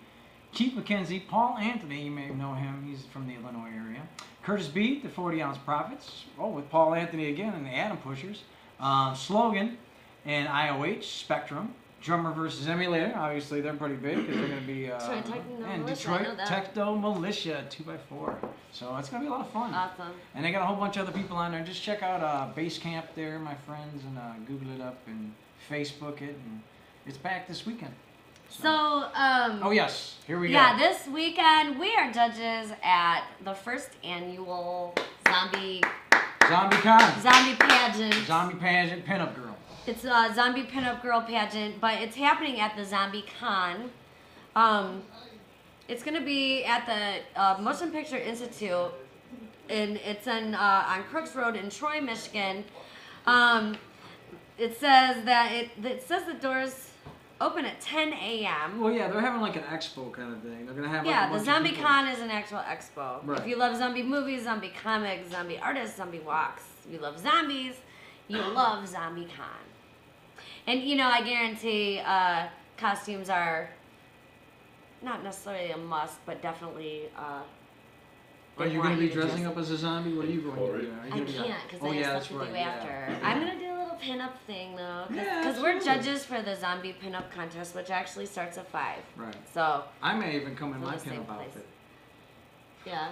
Keith McKenzie, Paul Anthony, you may know him. He's from the Illinois area. Curtis Beat, the 40 Ounce Prophets. Oh, with Paul Anthony again and the Atom Pushers. Slogan and IOH, Spectrum. Drummer versus Emulator. Obviously, they're pretty big because they're going to be. Detroit Techno and Militia, I Detroit know that. Techno Militia 2x4. So it's going to be a lot of fun. Awesome. And they got a whole bunch of other people on there. Just check out Base Camp there, my friends, and Google it up and Facebook it. And it's back this weekend. So, Oh, yes. Here we yeah, go. this weekend we are judges at the first annual Zombie Zombie Con. pageant. Zombie Pageant Pinup Girl. It's a Zombie Pinup Girl pageant, but it's happening at the Zombie Con. It's going to be at the Motion Picture Institute, and it's on Crooks Road in Troy, Michigan. It says that it says the doors open at 10 a.m. Well, yeah, they're having like an expo kind of thing. They're going to have like a Yeah, the bunch of Zombie people. Con is an actual expo. Right. If you love zombie movies, zombie comics, zombie artists, zombie walks, you love zombies, you love Zombie Con. And, you know, I guarantee costumes are not necessarily a must, but definitely Are you going to be dressing up as a zombie? What are you going to do? Are you I gonna be can't because oh, I yeah, have that's stuff to right. do Yeah. after. I'm going to do a little pinup thing though, Yeah, because we're absolutely. judges for the zombie pinup contest, which actually starts at 5. Right. So I may even come in We're my the same pinup place. outfit. yeah,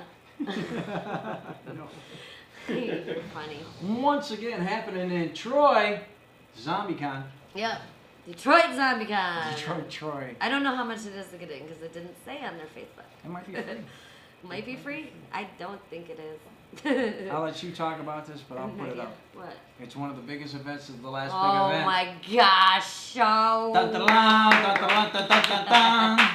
No. you're funny. Once again, happening in Troy, ZombieCon. Yep, Detroit Zombie Con. Detroit, Troy. I don't know how much it is to get in because it didn't say on their Facebook. It might be free. Might be free. I don't think it is. I'll let you talk about this, but I'll put it up. What? It's one of the biggest events of the last Oh big event. my gosh! So Dun, dun, dun, dun, dun, dun, dun, dun, dun.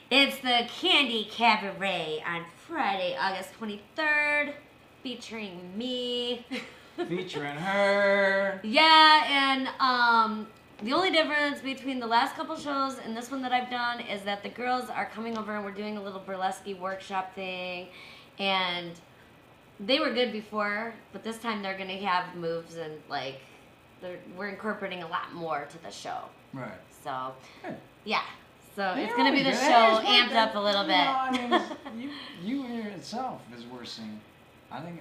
it's the Candy Cabaret on Friday, August 23rd, featuring me. Featuring her. Yeah, and the only difference between the last couple shows and this one that I've done is that the girls are coming over and we're doing a little burlesque workshop thing, and they were good before, but this time they're gonna have moves and like we're incorporating a lot more to the show. Right. So Good. yeah, so Yeah, it's gonna be the good. show It's amped up a little you bit. know, I mean, you in itself is worth seeing. I think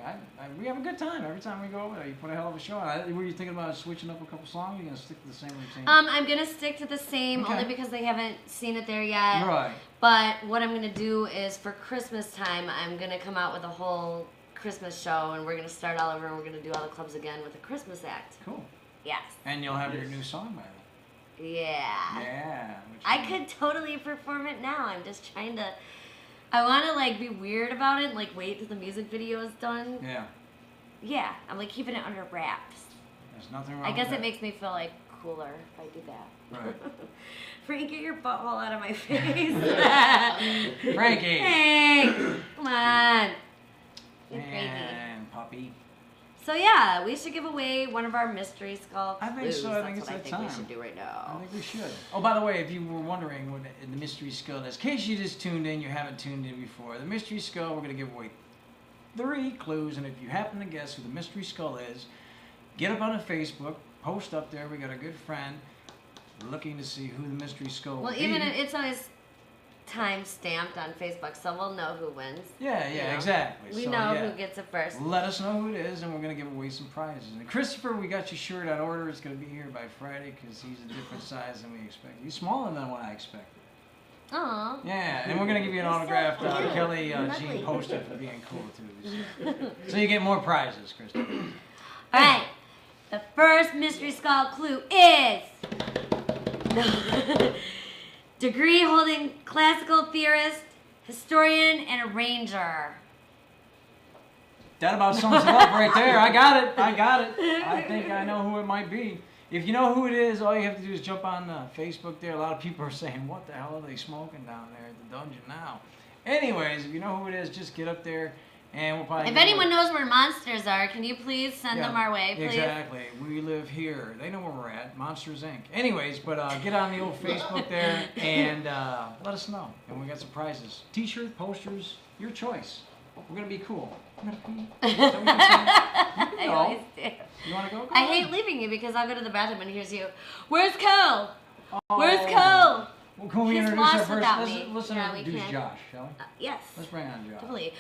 we have a good time every time we go over there. You put a hell of a show on. Were you thinking about switching up a couple songs? Or you gonna stick to the same routine? I'm gonna stick to the same Okay. only because they haven't seen it there yet. Right. But what I'm gonna do is for Christmas time, I'm gonna come out with a whole Christmas show, and we're gonna start all over, and we're gonna do all the clubs again with a Christmas act. Cool. Yes. And you'll have your new song by then. Yeah. Yeah. which I is- could totally perform it now. I'm just trying to. I want to like be weird about it, and, like wait till the music video is done. Yeah. Yeah, I'm like keeping it under wraps. There's nothing wrong. I guess with it makes me feel like cooler if I do that. Right. Frank, get your butthole out of my face. Frankie. Hey, come on. You're Frankie. And Puppy. So yeah, we should give away one of our mystery skull I think clues. so. I think it's That's what that I think time. we should do right I now. think we should. Oh, by the way, if you were wondering what the mystery skull is, in case you just tuned in, you haven't tuned in before, the mystery skull, we're going to give away 3 clues, and if you happen to guess who the mystery skull is, get up on the Facebook, post up there. We got a good friend looking to see who the mystery skull Well, will even be. it's always time stamped on Facebook, so we'll know who wins. Yeah, you yeah, know. exactly. We So, know yeah. who gets it first. Let us know who it is, and we're going to give away some prizes. And Christopher, we got your shirt on order. It's going to be here by Friday because he's a different size than we expected. He's smaller than what I expected. Aw. Yeah, and we're going to give you an You're so autographed cute. Kelly You're Jean lovely. poster for being cool, too. So you get more prizes, Christopher. All right. The first mystery skull clue is degree holding classical theorist, historian, and arranger. That about sums it up right there. I got it. I think I know who it might be. If you know who it is, all you have to do is jump on Facebook there. A lot of people are saying, what the hell are they smoking down there at the dungeon now? Anyways, if you know who it is, just get up there and we'll probably... If anyone knows where monsters are, can you please send Yeah, them our way, please? Exactly. We live here. They know where we're at. Monsters Inc. Anyways, but get on the old Facebook there and let us know. And we got some prizes. T-shirt, posters, your choice. We're going to be cool. I'm going to pee. Is that what you're saying? You can I go. always do. You want to go? Go I ahead. hate leaving you because I'll go to the bathroom and here's you. Where's Cole? Oh. Where's Cole? Well, can we He's introduce our lost first? without Let's me. listen Yeah, to we introduce can. Josh, shall we? Yes. Let's bring on Josh. Totally.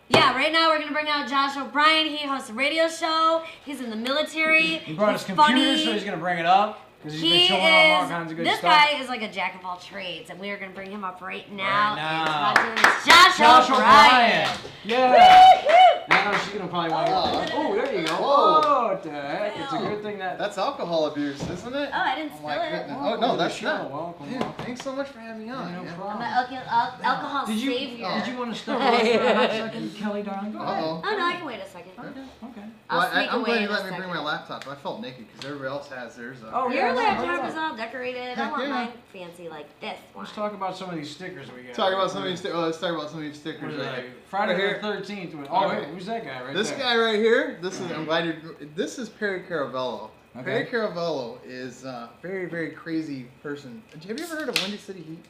Yeah, right now we're gonna bring out Josh O'Brien. He hosts a radio show. He's in the military. He brought he's his computer, funny. so he's going to bring it up. Because he's He been showing off all is. kinds of good This stuff. guy is like a jack of all trades, and we are gonna bring him up right now. Right And now. talk to him. It's Josh, Josh O'Brien. Yeah. Woo-hoo! Now she's going to probably want to... Oh, there you go. Whoa. Oh, what the heck? It's a good thing that... That's alcohol abuse, isn't it? Oh, I didn't Oh spill my it. goodness. Welcome Oh, to no, the that's show. not. Welcome, Dude, welcome. thanks so much for having me on. No man. I'm problem. the alcohol Did you, savior. did you want to step away for a hot second, Kelly, darling? Go ahead. Uh-oh. Oh no, I can wait a second. Okay, okay. I'll Well, sneak I'm away glad in you a let me second. bring my laptop. I felt naked because everybody else has theirs. Oh, Your yeah, laptop yeah. is all decorated. I Heck want yeah. mine fancy like this one. Let's talk about some of these stickers we got. Talk about some of these. Let's talk about some of these What stickers is right that? here. Friday Right the here. 13th. Oh, All wait, right. who's that guy right This there? guy right here. This is. I'm glad you're. This is Perry Caravello. Okay. Perry Caravello is a very, very crazy person. Have you ever heard of Windy City Heat?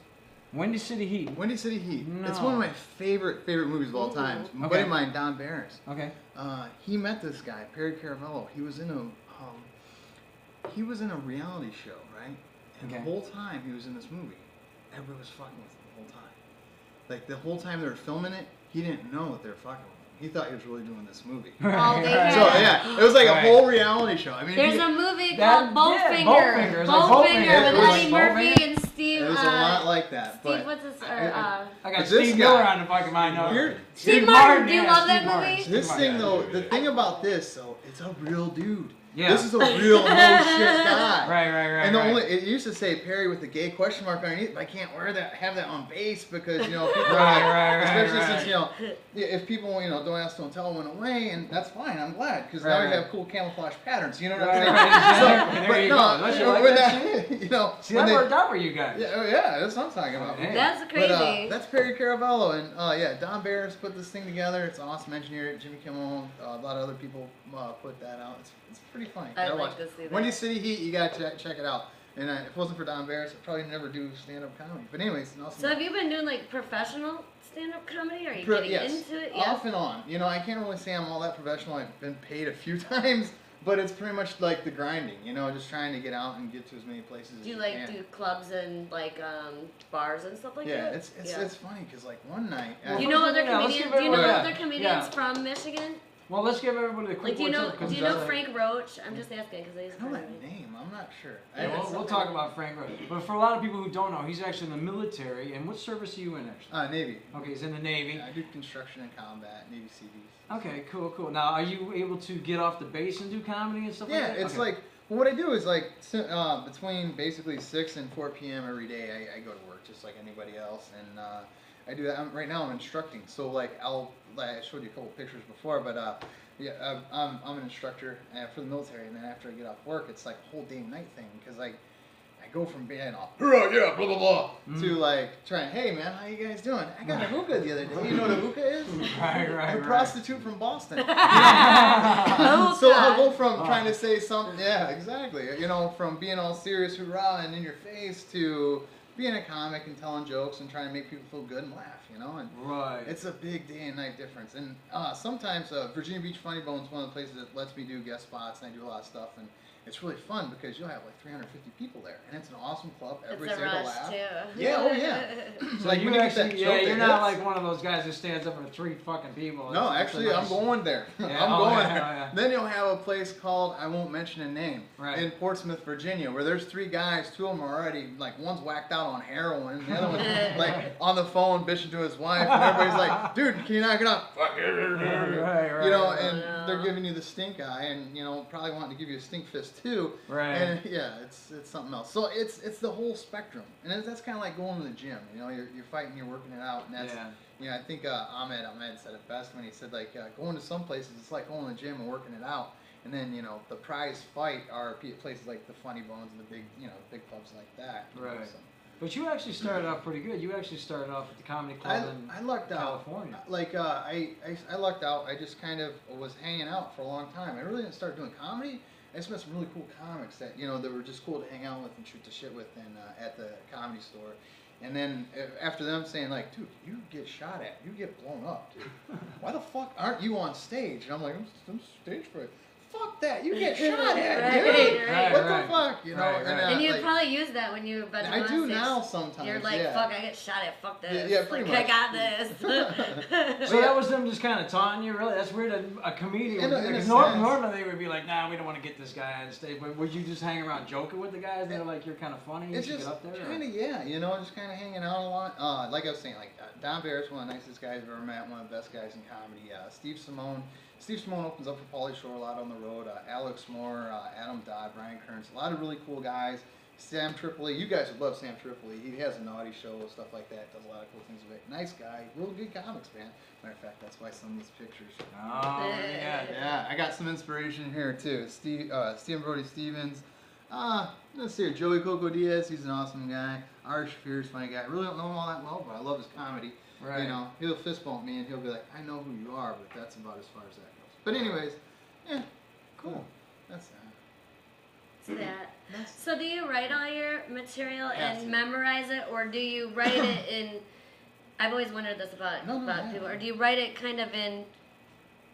Windy City Heat. Windy City Heat. It's No. one of my favorite movies of all time. My Okay. buddy of mine, Don Barris. Okay. He met this guy, Perry Caravello. He was in a reality show, right? And Okay. the whole time he was in this movie, everybody was fucking with him the whole time. Like the whole time they were filming it, he didn't know that they were fucking with him. he thought he was really doing this movie. Oh, they So had- yeah, it was like Right. a whole reality show. I mean, There's he- a movie That- called yeah, Bowfinger. Bowfinger. It's like Bowfinger. Bowfinger It with was Eddie like Murphy Bowfinger. and Steve. it was a lot like that. Steve, but what's his? I got But this Steve guy- Miller on the fucking mind. No, Here- Steve Martin. Do you yeah, love that Steve Martin. movie? Steve this Martin. thing though, the thing about this though, it's a real dude. Yeah. This is a real no shit guy. Right. And the right. only it used to say Perry with the gay question mark underneath, but I can't have that on base because people Right, especially right. since if people don't ask don't tell went away, and that's fine. I'm glad because now Right. we have cool camouflage patterns. You know what Right, I'm saying? right, exactly. There but you no, go. Don't you like when that See, when that they- worked out for you guys. yeah, that's what I'm talking about. Hey. That's But, crazy. that's Perry Caravello, and yeah, Don Barris put this thing together. It's awesome. Engineered it. Jimmy Kimmel, a lot of other people put that out. It's pretty funny. I'd Gotta like watch to it. see that. Windy City Heat, you gotta check it out. And if it wasn't for Don Barris, I'd probably never do stand-up comedy. But anyways, an awesome. So have you been doing like professional stand-up comedy? Or are you Pro- getting yes. into it? Off and on. I can't really say I'm all that professional. I've been paid a few times, but it's pretty much like the grinding. Just trying to get out and get to as many places as Do you you like can. do clubs and like bars and stuff like Yeah, that? it's funny because like one night. Do you know other Yeah, let's comedians? give Do you know everyone- other comedians yeah. from Michigan? Well, let's give everybody the quick Like, do you know what's up, 'cause do you know that's Frank Roach? I'm just asking because he's I know from that name. I'm not sure. Yeah, we'll talk about Frank Roach. But for a lot of people who don't know, he's actually in the military. And what service are you in, actually? Navy. Okay, he's in the Navy. Yeah, I do construction and combat, Navy CDs. Okay, cool. Now, are you able to get off the base and do comedy and stuff Yeah, like that? it's Okay. like what I do is like between basically 6 and 4 p.m. every day. I go to work just like anybody else, and I do that. Right now I'm instructing, so like I showed you a couple pictures before, but yeah, I'm an instructor for the military, and then after I get off work, it's like a whole day and night thing because I go from being all hurrah, yeah, blah blah blah to like trying, hey man, how you guys doing? I got a hookah the other day. You know what a hookah is? Right. I'm a prostitute from Boston. Oh, So I'll go God. from trying to say something, yeah, exactly. From being all serious, hoorah, and in your face to being a comic and telling jokes and trying to make people feel good and laugh, and Right. it's a big day and night difference. And sometimes Virginia Beach Funny Bone is one of the places that lets me do guest spots, and I do a lot of stuff, and it's really fun because you'll have like 350 people there, and it's an awesome club. It's Everybody's a there to rush laugh. too. Yeah, oh yeah. So Like, you when you get actually, that yeah, joke you're that not hits- like one of those guys who stands up for 3 fucking people. No, It's actually, a I'm nice- going there. Yeah, I'm oh, going yeah, there. oh, yeah. Then you'll have a place called, I won't mention a name, Right. in Portsmouth, Virginia, where there's 3 guys, 2 of them are already, like, one's whacked out on heroin, the other one's, like, on the phone bitching to his wife, and everybody's like, dude, can you knock it off? Right. And Yeah. they're giving you the stink eye, and, probably wanting to give you a stink fist, too. Right. And, yeah, it's something else. So it's the whole spectrum. And that's kind of like going to the gym, you're fighting, you're working it out, and that's... Yeah. I think Ahmed said it best when he said going to some places it's like going to the gym and working it out, and then the prize fight are places like the Funny Bones and the big big clubs like that. Right. So But you actually started off pretty good. You actually started off at the comedy club in I lucked out. California. Like I lucked out. I just kind of was hanging out for a long time. I really didn't start doing comedy. I just met some really cool comics that that were just cool to hang out with and shoot the shit with at the comedy store. And then after them saying like, dude, you get shot at, you get blown up, dude. Why the fuck aren't you on stage? And I'm like, I'm stage fright. Fuck that, you get shot at, Right, dude. right. What Right. the fuck, Right. And you like, probably use that when you're about to I go on do stage. now sometimes. You're like, yeah. fuck, I get shot at, fuck this. Yeah, pretty like, much. I got this. So that was them just kind of taunting you, really? That's weird. A comedian In would a- do in that. a 'Cause sense. normally they would be like, nah, we don't want to get this guy on stage. But would you just hang around joking with the guys? They're like, you're kind of funny. It's you should just get up there. kind of just kind of hanging out a lot. Like I was saying, like Don Barris, one of the nicest guys I've ever met, one of the best guys in comedy. Steve Simone opens up for Pauly Shore a lot on the road. Alex Moore, Adam Dodd, Brian Kearns, a lot of really cool guys. Sam Tripoli, you guys would love Sam Tripoli. He has a naughty show, stuff like that. Does a lot of cool things with it. Nice guy, real good comics, man. Matter of fact, that's why some of these pictures. Oh, yeah. Yeah, I got some inspiration here too. Stephen Brody Stevens. Let's see here. Joey Coco Diaz, he's an awesome guy. Ari Shafir's a funny guy. I really don't know him all that well, but I love his comedy. Right. He'll fist bump me and he'll be like, I know who you are, but that's about as far as that goes. But anyways, yeah, cool. That's It's that. That's- So do you write all your material Yes. and memorize it, or do you write it in? I've always wondered this about No, yeah. people. Or do you write it kind of in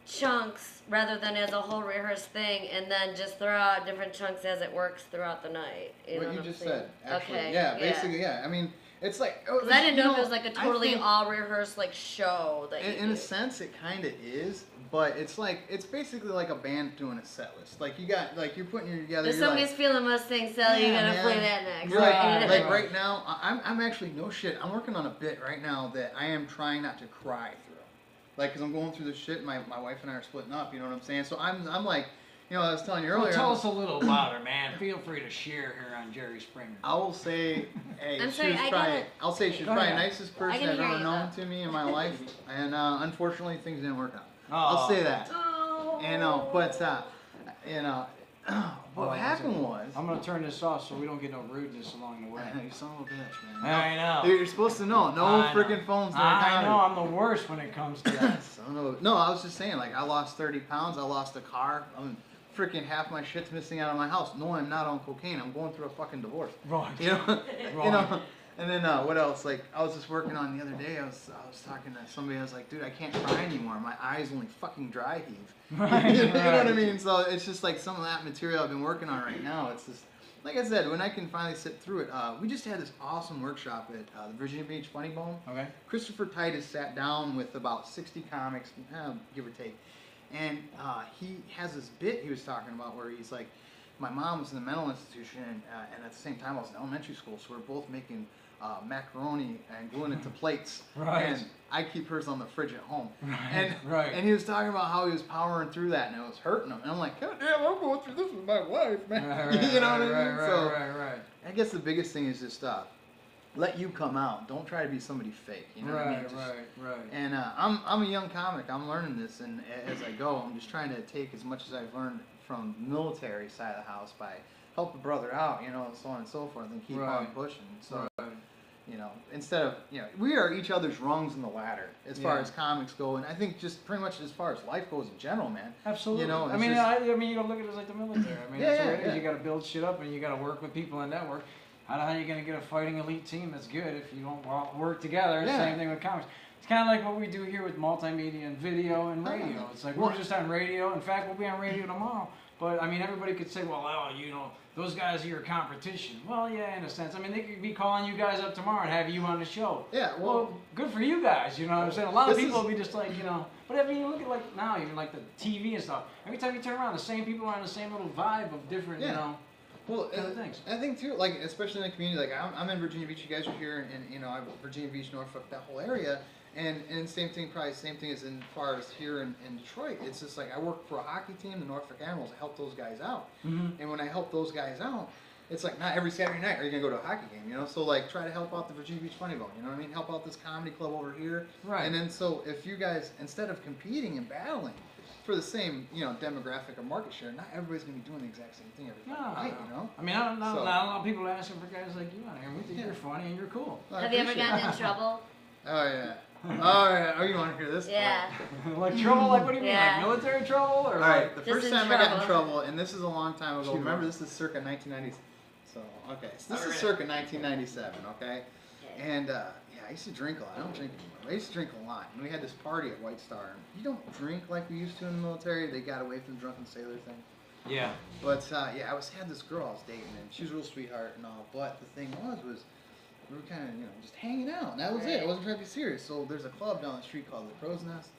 chunks rather than as a whole rehearsed thing, and then just throw out different chunks as it works throughout the night? You know what you I'm just saying? said, actually. Okay. Yeah, basically, yeah. I mean, It's like, 'Cause I didn't you know if it was like a I totally think- all rehearsed like show that In you a do. sense, it kind of is, but it's like it's basically like a band doing a set list. Like you got like you're putting it together. If you're somebody's like, feeling Mustang Sally, you Yeah, gotta man. play that next. You're like, Right, like right. right now, I'm actually no shit. I'm working on a bit right now that I am trying not to cry through. Like, cause I'm going through this shit. My wife and I are splitting up. You know what I'm saying? So I'm like, you know, I was telling you Well, earlier. tell us a little about her, man. Feel free to share here on Jerry Springer. I will say, hey, I'm she sorry, was I probably, gotta- I'll say she's Go probably the ahead. nicest I person can I've hear ever you, known though. to me in my life, and unfortunately things didn't work out. Oh. I'll say that. Oh. You know, but you know, what Oh, happened was. I'm gonna turn this off so we don't get no rudeness along the way. You son of a bitch, man. I know. Dude, you're supposed to know. No I know. freaking phones during I comedy. know. I'm the worst when it comes to that. Son of a... No, I was just saying, like, I lost 30 pounds. I lost a car. I'm freaking half my shit's missing out of my house. No, I'm not on cocaine. I'm going through a fucking divorce. Right. You know, Right. you know. And then what else? Like I was just working on the other day. I was talking to somebody. I was like, dude, I can't cry anymore. My eyes only fucking dry heave. Right, You know what I right. mean? So it's just like some of that material I've been working on right now. It's just like I said, when I can finally sit through it. We just had this awesome workshop at the Virginia Beach Funny Bone. Okay. Christopher Titus sat down with about 60 comics, give or take, and he has this bit he was talking about where he's like, my mom was in the mental institution, and at the same time I was in elementary school, so we're both making macaroni and gluing it to plates, Right. and I keep hers on the fridge at home. Right, And, right. and he was talking about how he was powering through that, and it was hurting him. And I'm like, God damn, I'm going through this with my wife, man. Right, You know what I right, mean? right, So right, right. I guess the biggest thing is just let you come out. Don't try to be somebody fake. You know what I mean? Right, Just- right, right. And I'm a young comic. I'm learning this, and as I go, I'm just trying to take as much as I've learned from the military side of the house by help a brother out, you know, and so on and so forth, and keep on Right. pushing. So, Right. you know, instead of, you know, we are each other's rungs in the ladder as far Yeah. as comics go, and I think just pretty much as far as life goes in general, man. Absolutely. You know, I it's mean, just- I mean, you gotta look at it as like the military. I mean, Yeah, that's yeah, what it is. yeah. You gotta build shit up, and you gotta work with people and network. How the hell are you gonna get a fighting elite team that's good if you don't work together? Yeah. Same thing with comics. It's kind of like what we do here with multimedia and video and radio. It's like we're Well- just on radio. In fact, we'll be on radio tomorrow. But I mean, everybody could say, well, you know, those guys are your competition. Well, yeah, in a sense. I mean, they could be calling you guys up tomorrow and have you on the show. Yeah, Well, good for you guys, you know what I'm saying? A lot of This people is- will be just like, you know, but I mean, you look at like now, even like the TV and stuff. Every time you turn around, the same people are on the same little vibe of different, you Yeah. know. Well, Kind of things. I think too, like especially in the community, like I'm in Virginia Beach. You guys are here, and you know, I'm Virginia Beach, Norfolk, that whole area, and same thing, probably same thing as in far as here in Detroit. It's just like I work for a hockey team, the Norfolk Admirals. I help those guys out, Mm-hmm. and when I help those guys out, it's like not every Saturday night are you gonna go to a hockey game, you know? So like try to help out the Virginia Beach Funny Bone, you know what I mean? Help out this comedy club over here, Right. And then so if you guys instead of competing and battling for the same, you know, demographic or market share, not everybody's gonna be doing the exact same thing every No, night, you know? I mean, I don't know. So- Not a lot of people are asking for guys like you on here. We think Yeah. you're funny and you're cool. Well, I Have you ever appreciate gotten it. in trouble? Oh yeah. Oh yeah. Oh, you want to hear this? Yeah. Like trouble? Like what do you mean? Yeah. Like military trouble or All right. The Just first in time I got in trouble. trouble, and this is a long time ago. Shoot. Remember, this is circa 1990. So okay, so this All is right. circa 1997. Okay. Okay. And yeah, I used to drink a lot. I don't drink anymore. I used to drink a lot. And we had this party at White Star. And you don't drink like we used to in the military. They got away from the drunken sailor thing. Yeah. But yeah, had this girl I was dating, and she was a real sweetheart and all. But the thing was we were kind of, you know, just hanging out. And that was it. I wasn't trying to be serious. So there's a club down the street called the Crow's Nest,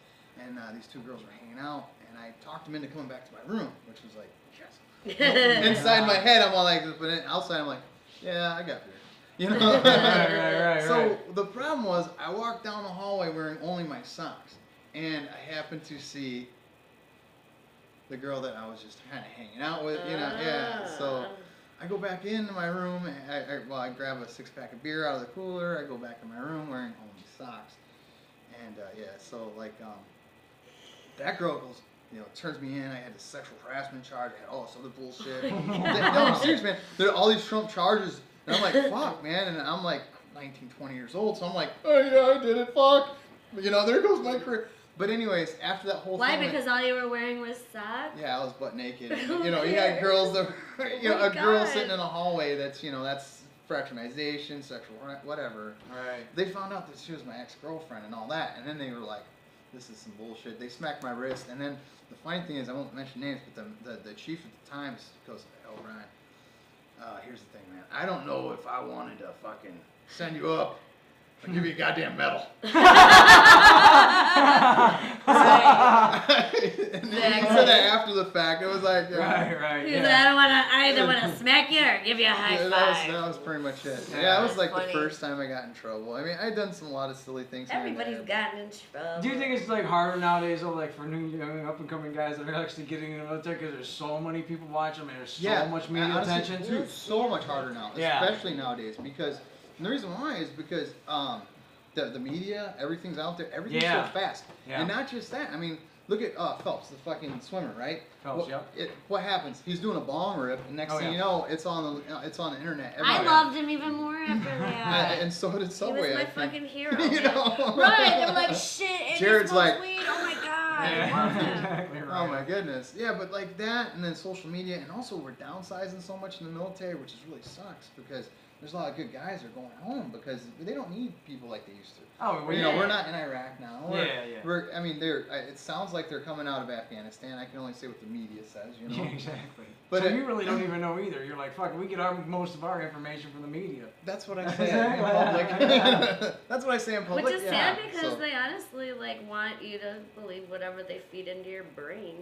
and these two girls were hanging out, and I talked them into coming back to my room, which was like, yes. Inside my head, I'm all like, but outside, I'm like, yeah, I got beer. You know? right, So right. the problem was, I walked down the hallway wearing only my socks, and I happened to see the girl that I was just kind of hanging out with, you know, yeah. So I go back into my room, and I grab a 6-pack of beer out of the cooler, I go back in my room wearing only socks, and yeah, so like, that girl goes, you know, turns me in, I had this sexual harassment charge, I had all this other bullshit. No, I'm serious, man, there are all these Trump charges, and I'm like, fuck, man, and I'm like 19, 20 years old, so I'm like, oh yeah, I did it, fuck. You know, there goes my career. But anyways, after that whole Why? thing. Because all you were wearing was socks? Yeah, I was butt naked. Who You know, you had cares? girls that, you know, my a girl God. sitting in a hallway that's, you know, that's fraternization, sexual, whatever. Right. They found out that she was my ex-girlfriend and all that, and then they were like, this is some bullshit. They smacked my wrist, and then the funny thing is, I won't mention names, but the chief at the time goes, oh, Brian, here's the thing, man. I don't know if I wanted to fucking send you up. I'll give you a goddamn medal. And he said that after the fact. It was like, Right. He's like, Yeah. I either want to smack you or give you a high yeah, five. that was pretty much it. Yeah, Yeah, it was that's like funny. the first time I got in trouble. I mean, I'd done a lot of silly things. here and Everybody's there. gotten in trouble. Do you think it's like harder nowadays, though, like for new young up and coming guys that are actually getting in the military because there's so many people watching them and there's so much media honestly, attention? dude, it's so much harder now, Yeah. especially nowadays. Because and the reason why is because the media, everything's out there, everything's Yeah. so fast, Yeah. and not just that. I mean, look at Phelps, the fucking swimmer, right? Phelps, What happens? He's doing a bomb rip, and next Oh, thing yeah. you know, it's on the internet. I everywhere. loved him even more after that. And so did He was Subway. my I think. fucking hero. You man. know? Right, they were like, shit, and Jared's he smokes like- weed. Oh my god. Yeah, I love him. exactly right. Oh my goodness. Yeah, but like that, and then social media, and also we're downsizing so much in the military, which is really sucks because there's a lot of good guys that are going home because they don't need people like they used to. Oh, well, You know, Yeah. we're not in Iraq now. Yeah. I mean, it sounds like they're coming out of Afghanistan. I can only say what the media says, you know. Yeah, exactly. But so it- you really don't even know either. You're like, fuck, we get most of our information from the media. That's what I say in public. That's what I say in public. Which is sad yeah. because So- they honestly like want you to believe whatever they feed into your brain.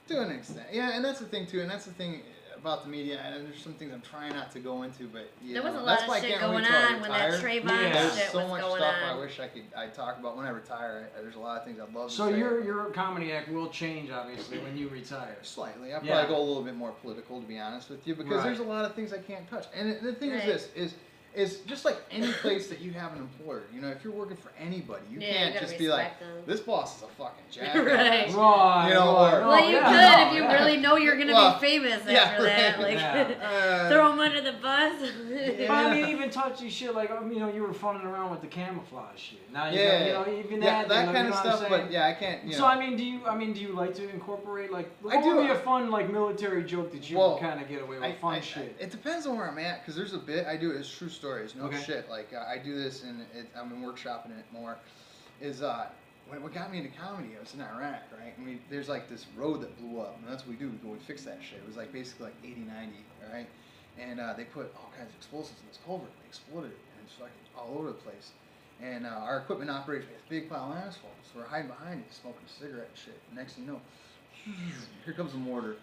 To an extent, yeah, and that's the thing too, and that's the thing about the media. And there's some things I'm trying not to go into, but There was a lot that's of why I shit can't going wait till I on when that retire. Trayvon Yeah. There's shit so was much going stuff on. I wish I'd talk about when I retire. There's a lot of things I'd love to So say. your comedy act will change, obviously, when you retire. Slightly. I'll Yeah. probably go a little bit more political, to be honest with you, because Right. there's a lot of things I can't touch. And the thing Right. is this, is just like any place that you have an employer, you know, if you're working for anybody, you Yeah, you can't gotta just be like, respect them. this boss is a fucking jackass. Right. Right. You know, right. or- Oh, Well, you yeah, could no, if you yeah. really know you're gonna Well, be famous yeah, after that. right. Like, Yeah. throw him under the bus. But I mean, even touchy shit like you were funning around with the camouflage shit. Now you Yeah, got, even yeah, that, that you kind know of what I'm stuff, saying? but yeah, I can't, you know. So I mean, do you like to incorporate like what I do. would be a fun like military joke that you Well, would kind of get away with fun shit? It depends on where I'm at, because there's a bit I do. It's true stories, no Okay. shit. Like I do this, and I've been workshopping it more. Is what got me into comedy? I was in Iraq, right? And there's like this road that blew up, and that's what we do. We go and fix that shit. It was like basically like 80, 90, right? And they put all kinds of explosives in this culvert. They exploded it, and it's fucking all over the place. And our equipment operates with a big pile of asphalt, so we're hiding behind it, smoking a cigarette and shit. Next thing you know, here comes a mortar.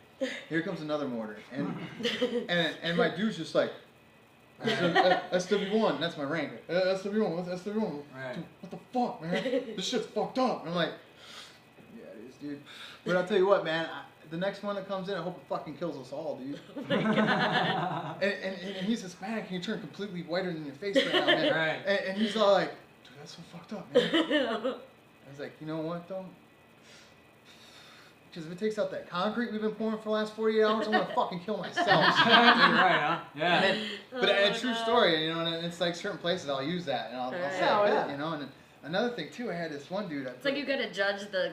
Here comes another mortar, and my dude's just like, SW1, that's my rank. SW1, what's SW1? Right. Dude, what the fuck, man? This shit's fucked up. And I'm like, yeah, it is, dude. But I'll tell you what, man. The next one that comes in, I hope it fucking kills us all, dude. Oh my god. And he's Hispanic, and he turned completely whiter than your face right now, man. Right. And he's all like, dude, that's so fucked up, man. I was like, you know what, though? Because if it takes out that concrete we've been pouring for the last 48 hours, I'm gonna fucking kill myself. Exactly right, huh? Yeah. And then, but Oh a my true God. story, you know, and it's like certain places I'll use that, and I'll say Oh, a bit, yeah. you know. And then another thing too, I had this one dude. It's like you gotta judge the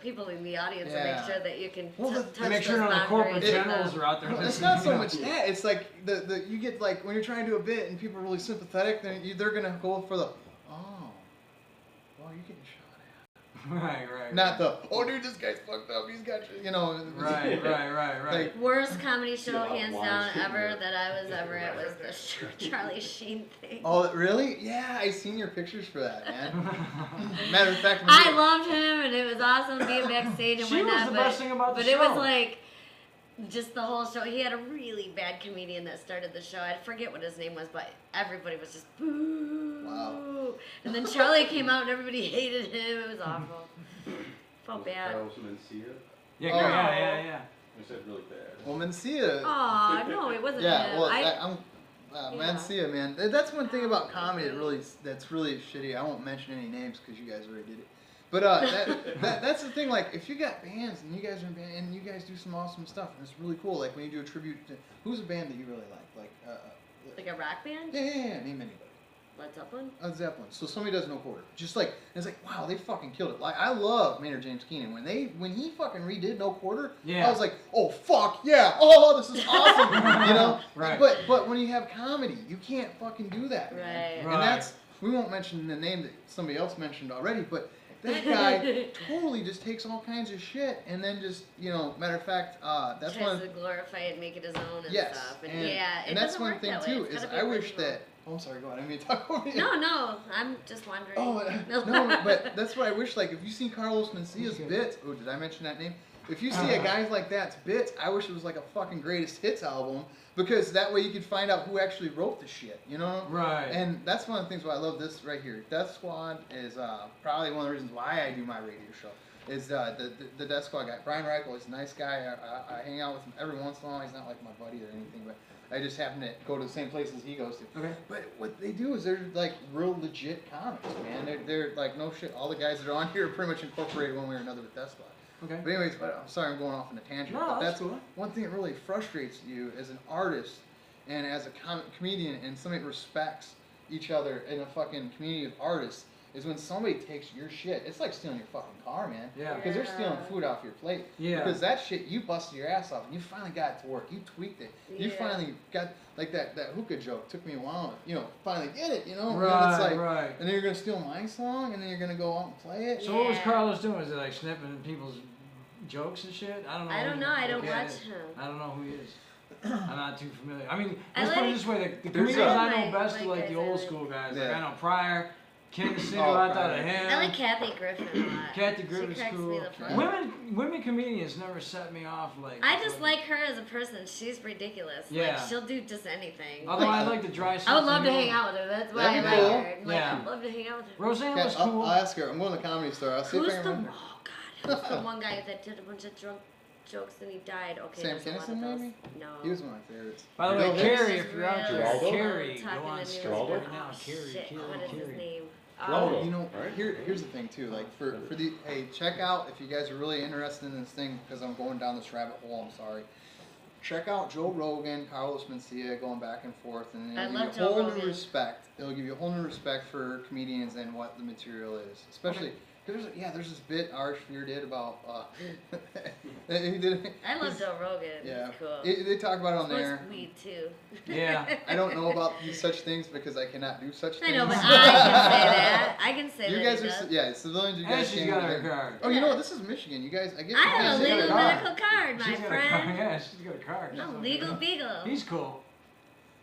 people in the audience and Yeah. make sure that you can Well, touch Make sure those none of the corporate boundaries with generals them. are out there. Well, it's listening, not so you know? much that. It's like the you get like when you're trying to do a bit and people are really sympathetic, then they're gonna go for the well, you're getting shot Right. at. Not the dude, this guy's fucked up. He's got you know. Right. Like, Worst comedy show Yeah, hands why down is it ever there? that I was ever at was the Charlie Sheen thing. oh, really? Yeah, I seen your pictures for that, man. Matter of fact, when I you- loved him and it was awesome being backstage and She was whatnot. the but best thing about the but it was show. like just the whole show. He had a really bad comedian that started the show. I forget what his name was, but everybody was just boo. Wow. And then Charlie came out and everybody hated him. It was awful. Felt bad. Carlos Mencia. Yeah. Oh. Yeah. I said really bad. Well, Mencia. Aw, no, it wasn't Yeah, him. well, I, I'm Yeah. Mencia, man. That's one thing about comedy that's really shitty. I won't mention any names because you guys already did it. But that's the thing. Like, if you got bands and you guys are in band and you guys do some awesome stuff, and it's really cool. Like when you do a tribute to who's a band that you really like? like a rock band? Yeah. Name anybody. Led Zeppelin? Zeppelin. So somebody does No Quarter. Just like it's like wow, they fucking killed it. Like I love Maynard James Keenan when he fucking redid No Quarter. Yeah. I was like, oh fuck yeah, oh this is awesome, you know. Right. But when you have comedy, you can't fucking do that, man. Right. Right. And that's we won't mention the name that somebody else mentioned already, but that guy totally just takes all kinds of shit and then just matter of fact, that's Tries one. to glorify it, make it his own and Yes, stuff. and yeah, it that's doesn't one work thing that way. too It's is gotta be I wish original. that Oh, I'm sorry. Go on. I didn't mean to talk over you. No, I'm just wondering. Oh, no, but that's what I wish. Like, if you see Carlos Mencia's bits, oh, did I mention that name? If you see a guy like that's bits, I wish it was like a fucking greatest hits album, because that way you could find out who actually wrote the shit, you know? Right. And that's one of the things why I love this right here. Death Squad is probably one of the reasons why I do my radio show. Is the Death Squad guy. Brian Reichel is a nice guy. I hang out with him every once in a while. He's not like my buddy or anything, but I just happen to go to the same places he goes to. Okay. But what they do is they're like real legit comics, man. They're like no shit. All the guys that are on here are pretty much incorporated one way or another with Death Squad. Okay. But anyways, I'm sorry I'm going off on a tangent. No, but that's cool. one thing that really frustrates you as an artist and as a comedian and somebody that respects each other in a fucking community of artists is when somebody takes your shit. It's like stealing your fucking car, man. Yeah. Because they're stealing food off your plate. Yeah. Because that shit, you busted your ass off and you finally got it to work. You tweaked it. You Yeah. finally got, like that hookah joke took me a while, finally get it, And Right, it's like, right. and then you're going to steal my song and then you're going to go out and play it. So what was Yeah. Carlos doing? Was it like snipping people's jokes and shit? I don't know. I don't know. I don't who that watch is. him. I don't know who he is. I'm not too familiar. I mean, I let's put it like- this way: the There's comedians a- I know Like best are like guys the I old like. school guys. Yeah. Like I know Pryor, King Single Oh, out Pryor. of him. I like Kathy Griffin a lot. Kathy She Griffin's cracks cool. me the fuck up. Women comedians never set me off like. I just like her as a person. She's ridiculous. Yeah. Like, she'll do just anything. Although I like the dry. I would love to hang out with her. That's why I That'd like be cool. her. Like, Yeah. I'd love to hang out with her. Roseanne Okay, was cool. I'll ask her. I'm going to the Comedy Store. I'll see Who's if I the? can remember. Oh God, who's the one guy that did a bunch of drunk jokes and he died? Okay, Sam there's a lot Kinison, of those. maybe? No. He was one of my favorites. By the way, Bill Hicks? Carrie, if you're out there, Geraldo? Carrie, go Talking on to stage Geraldo? right now. Oh, Carrie, shit. Carrie, What is his Carrie. name? Geraldo. Oh, here's the thing too. Like for the hey, check out if you guys are really interested in this thing because I'm going down this rabbit hole. I'm sorry. Check out Joe Rogan, Carlos Mencia, going back and forth, and I it'll love give you a Joe whole Rogan. new respect. It'll give you a whole new respect for comedians and what the material is, especially. There's this bit Ari Shaffir did about he did. I love Joe Rogan. Yeah, He's cool. They talk about it on Smokes there. weed too. Yeah. I don't know about such things because I cannot do such things. I know, but I can say that. I can say You that. guys he are does. civilians. You And guys she's can't got do her that. card. Oh, you know what? This is Michigan. You guys, I guess. I you have guys a got legal car. medical card, my She's got a friend. card. Yeah, she's got a card. I'm legal beagle. He's cool.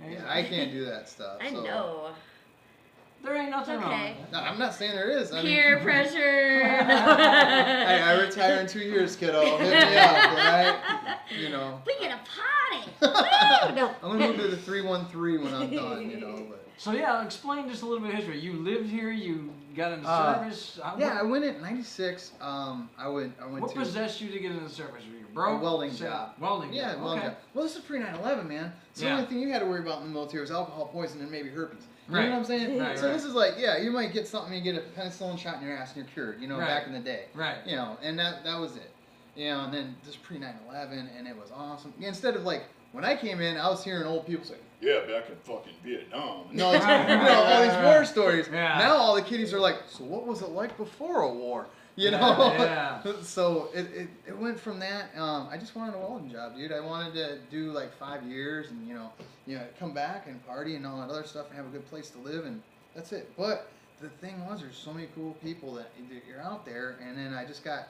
Yeah, I can't do that stuff. I so. know. There ain't nothing wrong Okay. with No, I'm not saying there is. I mean, Peer pressure. hey, I retire in 2 years, kiddo. Hit me up, right? You know. We get a party. Woo! No. I'm gonna move to the 313 when I'm done. You know. But. So yeah, explain just a little bit of history. You lived here. You got into service. Yeah, I went in '96. I went What to possessed you to get into the service? Were you a broke? welding Say- job. Welding. Yeah, job. welding Okay. job. Well, this is pre 9/11, man. So Yeah. the only thing you had to worry about in the military was alcohol poisoning and maybe herpes. You Right. know what I'm saying? Right, so right. this is like, yeah, you might get something, you get a penicillin shot in your ass and you're cured. You know, Right. back in the day. Right. You know, and that was it. You know, and then this pre 9/11, and it was awesome. Instead of like when I came in, I was hearing old people say, "Yeah, back in fucking Vietnam." No, it's, all these war stories. Yeah. Now all the kiddies are like, "So what was it like before a war?" You know. Yeah. So it went from that. I just wanted a welding job, dude. I wanted to do like 5 years and you know come back and party and all that other stuff and have a good place to live and that's it. But the thing was, there's so many cool people that you're out there. And then I just got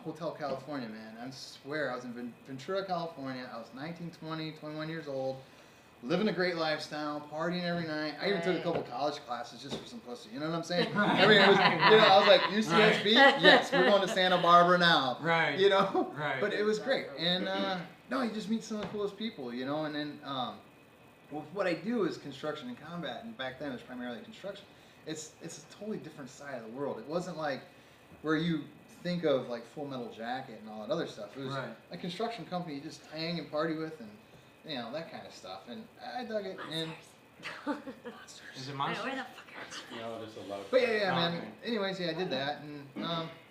Hotel California, man. I swear, I was in Ventura, California. I was 19, 20, 21 years old. Living a great lifestyle, partying every night. I even took a Right. couple college classes just for some pussy. You know what I'm saying? I mean, it was, I was like, UCSB? Yes, we're going to Santa Barbara now. Right. You know? Right. But it was great. And, no, you just meet some of the coolest people, you know? And then, well, what I do is construction and combat. And back then, it was primarily construction. It's a totally different side of the world. It wasn't like where you think of, like, Full Metal Jacket and all that other stuff. It was Right. a construction company you just hang and party with and, you know, that kind of stuff. And I dug it. And Is it Wait, monster? where the fuck are You know, there's a lot of. But yeah, Oh, man. okay. Anyways, yeah, I did that, and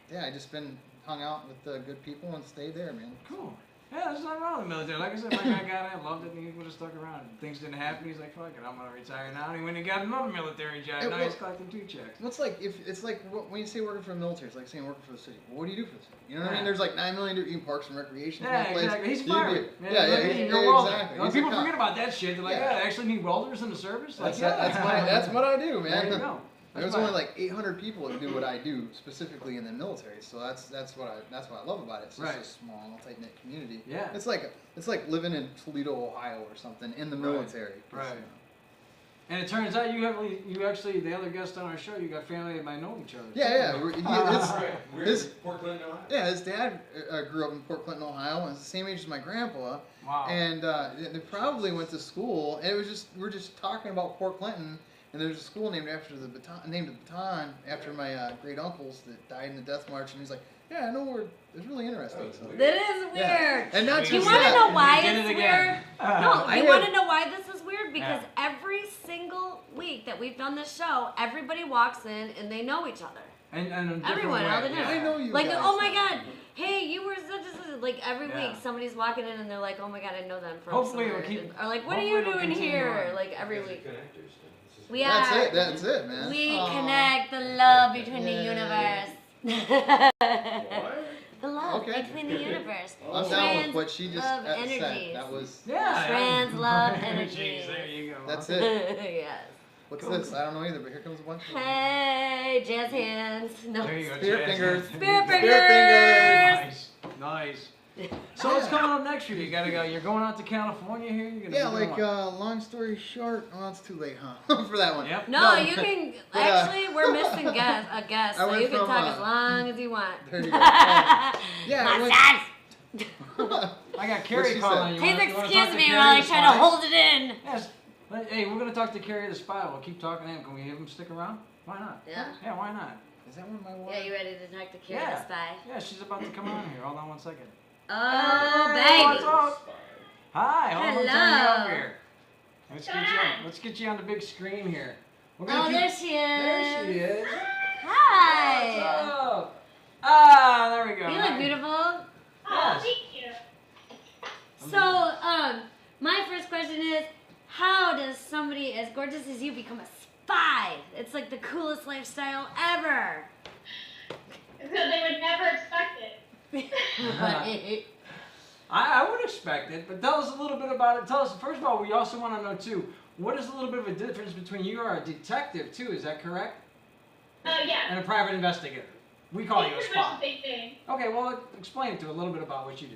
yeah, I just been hung out with good people and stayed there, man. Cool. Yeah, there's nothing wrong with the military. Like I said, my guy got in, loved it, and he would have stuck around. Things didn't happen. He's like, fuck it, I'm gonna retire now. And he went and got another military job. It Now was- he's collecting 2 checks. It's like it's like when you say working for the military, it's like saying working for the city. Well, what do you do for the city? You know what I Yeah. mean? There's like 9 million different parks and recreation. Yeah, place. exactly. He's You do- fired. Yeah, you're welder. exactly. When He's a people cop. forget about that shit, they're like, Yeah. yeah, I actually need welders in the service. Like, That's what I do, man. There you go. There's That's only fine. like 800 people that do what I do specifically in the military, so that's what I love about it. It's just Right. a small, tight knit community. Yeah. It's like living in Toledo, Ohio, or something in the Right. military. 'cause, Right. you know, And it turns out you actually, the other guest on our show, you got family that might know each other. Yeah. We're his- in Port Clinton, Ohio. Yeah, his dad grew up in Port Clinton, Ohio, and was the same age as my grandpa. Wow. And they probably went to school, and it was just we're just talking about Port Clinton, and there's a school named after the Baton after my great uncles that died in the Death March, and he's like, yeah, I know where. It's really interesting. So. That is weird. Yeah. And not You just want to that. know why Did it's it weird? again. No, I you had- want to know why this is weird? Because Yeah. every single week that we've done this show, everybody walks in and they know each other. And in a different Everyone, way, all the time. yeah. I know you Like, guys. oh my God, hey, you were such and such. Like every Yeah. week, somebody's walking in and they're like, oh my God, I know them from Hopefully somewhere. it'll keep- Or like, what are hopefully you it'll doing continue here? on. Like every You guys are week. connectors, then. This is We That's are. it. That's it, man. We Aw. connect the love between the Yeah. universe. What? The love Okay. between the universe. I'm down Trans with what she just love said. energies. That was. Yeah. Trans love energies. energies. There you go. That's it. Yes. What's this? I don't know either, but here comes a bunch of them. Hey, jazz hands. No. There you go. Spirit Jazz. fingers. Spirit Spirit fingers. Nice. So what's coming up next for you? You gotta go. You're going out to California here. You're gonna Yeah, be doing like what? long story short, well, it's too late, huh? For that one. Yep. No, you can. But, Actually, we're missing a guest, I so went you can from, talk as long as you want. There you go. Yeah, I went- Massage. I got Carrie she calling. You Please wanna talk excuse to me Carrie while I the try spy? to hold it in. Yes. Hey, we're gonna talk to Carrie the spy. We'll keep talking to him. Can we have him stick around? Why not? Yeah. Yeah, why not? Is that one of my wife? Yeah, you ready to talk to Carrie Yeah. the spy? Yeah, she's about to come on here. Hold on one second. Oh, Hey, what's baby. up? Hi, hold on, I'm turning you Hello. up here. Let's get you on the big screen here. We're gonna Oh, keep- there she is. There she is. Hi. What's up? Ah, there we go. You look beautiful. Yes. So, my first question is, how does somebody as gorgeous as you become a spy? It's like the coolest lifestyle ever. Because they would never expect it. Right. I would expect it, but tell us a little bit about it. Tell us, first of all, we also want to know, too, what is a little bit of a difference between you are a detective, too, is that correct? Yeah. And a private investigator. We call you a It's pretty much spy. the same thing. Okay, well, explain to a little bit about what you do.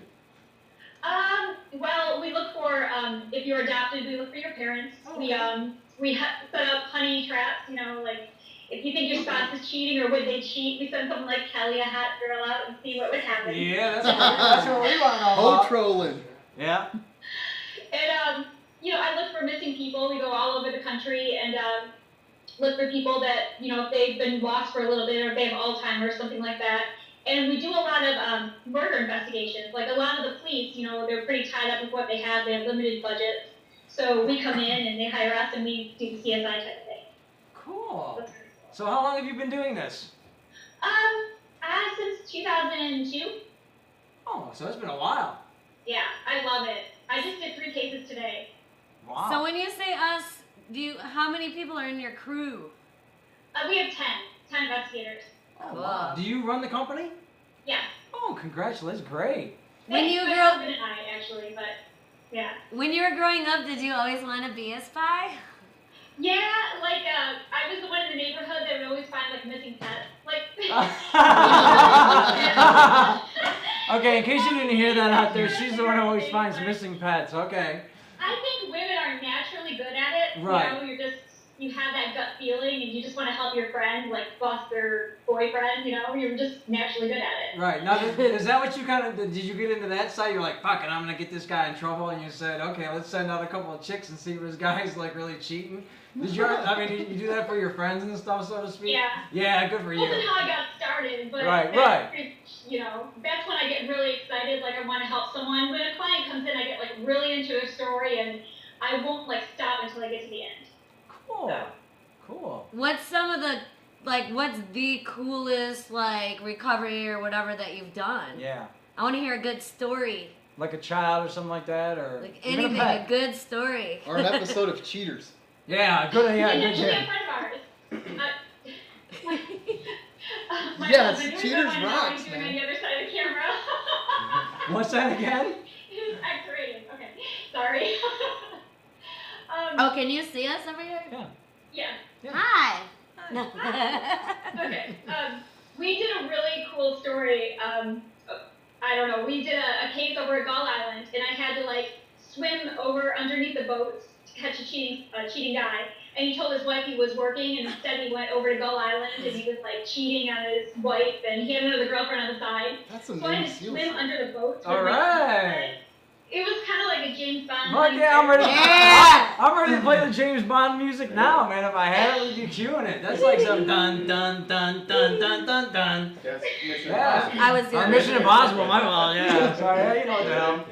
Well, we look for, if you're adopted, we look for your parents. Okay. We set up honey traps, you know, like, if you think your spouse is cheating or would they cheat, we send someone like Kelly, a hot girl, out and see what would happen. Yeah, that's what we want to know Oh, about. trolling. Yeah. And, you know, I look for missing people. We go all over the country and look for people that, you know, if they've been lost for a little bit or if they have Alzheimer's, something like that. And we do a lot of murder investigations. Like a lot of the police, you know, they're pretty tied up with what they have limited budgets. So we come in and they hire us and we do the CSI type of thing. Cool. That's pretty cool. So how long have you been doing this? Since 2002. Oh, so it's been a while. Yeah, I love it. I just did 3 cases today. Wow. So when you say us, how many people are in your crew? We have 10 investigators. Oh, wow. Do you run the company? Yeah. Oh, congratulations. Great. When you my grow- husband and I, actually, but yeah. When you were growing up, did you always want to be a spy? Yeah, like, I was the one in the neighborhood that would always find, like, missing pets. Like, Okay, in case you didn't hear that out there, she's the one who always finds missing pets. Okay. I think women are naturally good at it. Right. You know, you have that gut feeling and you just want to help your friend, like, bust their boyfriend, you know? You're just naturally good at it. Right. Now, is that what you kind of, did you get into that side? You're like, fuck it, I'm going to get this guy in trouble. And you said, okay, let's send out a couple of chicks and see if this guy's, like, really cheating. Did you do that for your friends and stuff, so to speak? Yeah. Yeah, good for you. Wasn't how I got started, but Right, that's right. pretty- you know, that's when I get really excited, like I want to help someone. When a client comes in, I get, like, really into a story and I won't, like, stop until I get to the end. Cool. Cool. What's some of the, what's the coolest, recovery or whatever that you've done? Yeah. I want to hear a good story. Like a child or something like that, or Like even anything, a a pet. good story. Or an episode of Cheaters. Yeah, good. Yeah, And good. then she's a Yeah. friend of ours. My Yes, husband, Cheaters I know rocks, he's doing man. on the other side of the camera. What's that again? It's X-rated. Okay, sorry. Oh, can you see us over here? Yeah. Hi. No. Okay. We did a really cool story. I don't know. We did a case over at Gull Island, and I had to, like, swim over underneath the boats to catch a cheating guy. and he told his wife he was working, and instead he went over to Gull Island, and he was like cheating on his wife, and he had another girlfriend on the side. That's some So I Navy had to SEAL swim shit. under the boat. All right. It was kind of like a James Bond. Fuck thing. yeah, I'm ready. Yeah. I'm ready to play the James Bond music now, man. If I had it, we'd be cueing it. That's like some dun dun dun dun dun dun dun. That's Mission Yeah. Impossible. I was doing Mission Impossible, my fault. Yeah, sorry. Yeah, you know what the hell.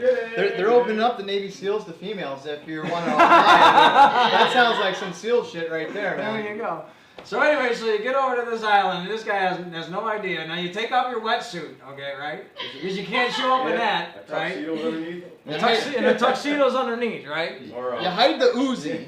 They're opening up the Navy SEAls to females if you're wanting to apply. That sounds like some SEAL shit right there, There man. you go. So anyway, so you get over to this island, and this guy has no idea. Now you take off your wetsuit, okay, right? Because you can't show up in that, A right? tuxedo underneath. And the tuxedo's underneath, right? Or, You hide the Uzi.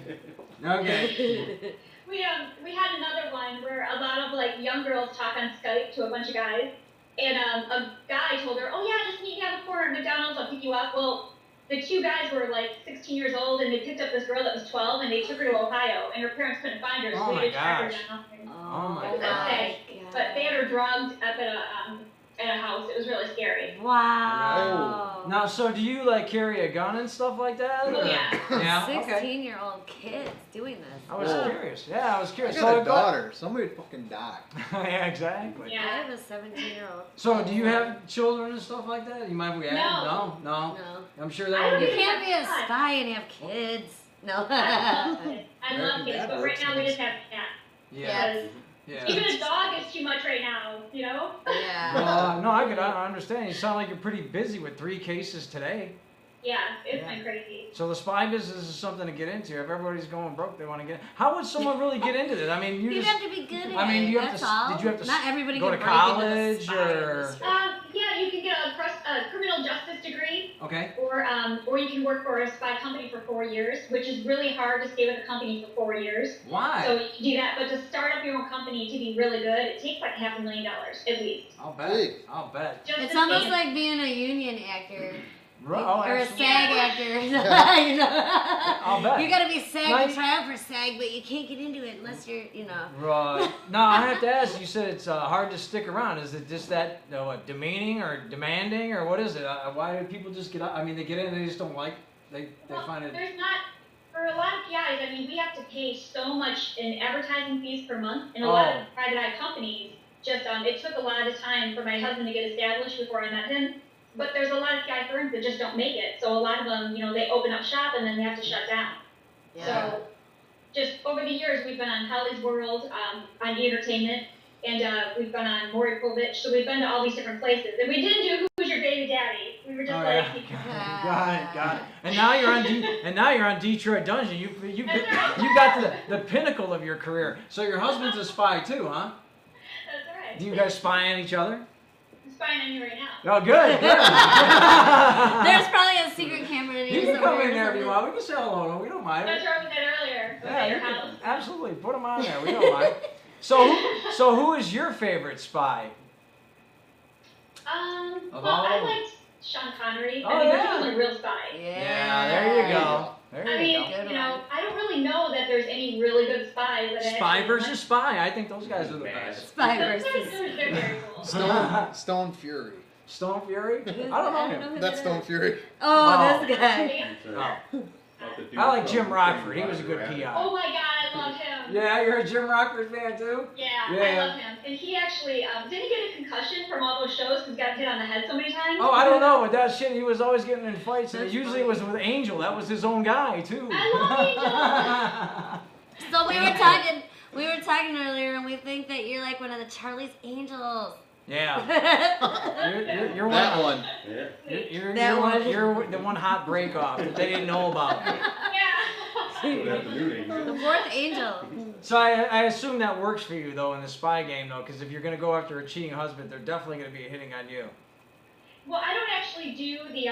Okay. We had another one where a lot of like young girls talk on Skype to a bunch of guys, and a guy told her, "Oh yeah, just meet me at the corner at McDonald's. I'll pick you up." Well, the two guys were like 16 years old, and they picked up this girl that was 12, and they took her to Ohio, and her parents couldn't find her, so Oh they my just tracked her gosh. down. Oh my That's gosh. okay. But they had her drugged up at a house. It was really scary. Wow. Now, so do you like carry a gun and stuff like that? Oh, or- yeah. Yeah. Okay. 16-year-old kids doing this. I was Whoa. curious. Yeah, I was I curious. got a go- daughter. Somebody would fucking die. yeah, exactly. I Yeah. have a 17-year-old. So, do you have children and stuff like that? You might be No. No. No. I'm sure I that would don't You be. can't be a spy and have kids. No. I love kids. I love American kids, Dad but right works now we on just have cats. Yeah. Because Yeah. even a dog is too much right now, you know? Yeah. No, I understand. You sound like you're pretty busy with 3 cases today. Yeah, it's Yeah. been crazy. So the spy business is something to get into. If everybody's going broke, they want to get. How would someone really get into this? I mean, you You just. have to be good at I mean, it. you have That's to- all. did you have to Not everybody go can to break into the college, spy or- industry. Yeah, you can get a criminal justice degree, Okay. or you can work for a spy company for 4 years, which is really hard to stay with a company for 4 years. Why? So you can do that, but to start up your own company to be really good, it takes like $500,000 at least. I'll bet. Big. I'll bet. Just It's to almost stay- like being a union actor. Oh, or a absolutely. SAG actor. Yeah. You know? I'll bet. You gotta be SAG Nice. to try out for SAG, but you can't get into it unless you're, you know. Right. Now I have to ask. You said it's hard to stick around. Is it just that what, demeaning or demanding or what is it? Why do people just get out? I mean, they get in and they just don't like. They Well, find it. there's not, for a lot of PIs, I mean, we have to pay so much in advertising fees per month, and a lot Oh. of private eye companies just, it took a lot of time for my husband to get established before I met him. But there's a lot of PI firms that just don't make it. So a lot of them, you know, they open up shop and then they have to shut down. Yeah. So just over the years, we've been on Holly's World, on E! Entertainment, and we've been on Maury Povich. So we've been to all these different places. And we didn't do Who's Your Baby Daddy. We were just Oh, like, yeah. Got it. And now you're on Detroit Dungeon. You got the pinnacle of your career. So your husband's a spy too, huh? that's all right. Do you guys spy on each other? I'm spying on you right now. Oh, good. There's probably a secret camera in You here can come somewhere in there or if you something. want. We can say hello. We don't mind. That's where we said earlier. Yeah, at you your can, house. absolutely. Put them on there. We don't mind. So who is your favorite spy? Of Well, I all- liked Sean Connery. Oh, I mean, yeah. he was a real spy. Yeah. There you go. There I you mean, go. Good you know, one. I don't really know that there's any really good spies. That I Spy actually versus spy. I think those guys are the best. Spy like. versus. They're very cool. Stone Fury. Stone Fury? I Who's don't that? know him. who That's that Stone is. Fury. Oh, Oh. this guy. Yeah. Oh. I like Jim Rockford. He was a good Oh PI. my God, I love him. Yeah, you're a Jim Rockford fan too? Yeah, Yeah. I love him. And he actually didn't he get a concussion from all those shows because he got hit on the head so many times. Oh, I don't know, but that shit, he was always getting in fights, and it That's usually funny. was with Angel. That was his own guy too. I So we were talking earlier, and we think that you're like one of the Charlie's Angels. Yeah. You're That one. one. Yeah. You're the one hot break off that they didn't know about. Yeah. Would have the new name. The fourth angel. So I assume that works for you though in the spy game though, because if you're gonna go after a cheating husband, they're definitely gonna be hitting on you. Well, I don't actually do the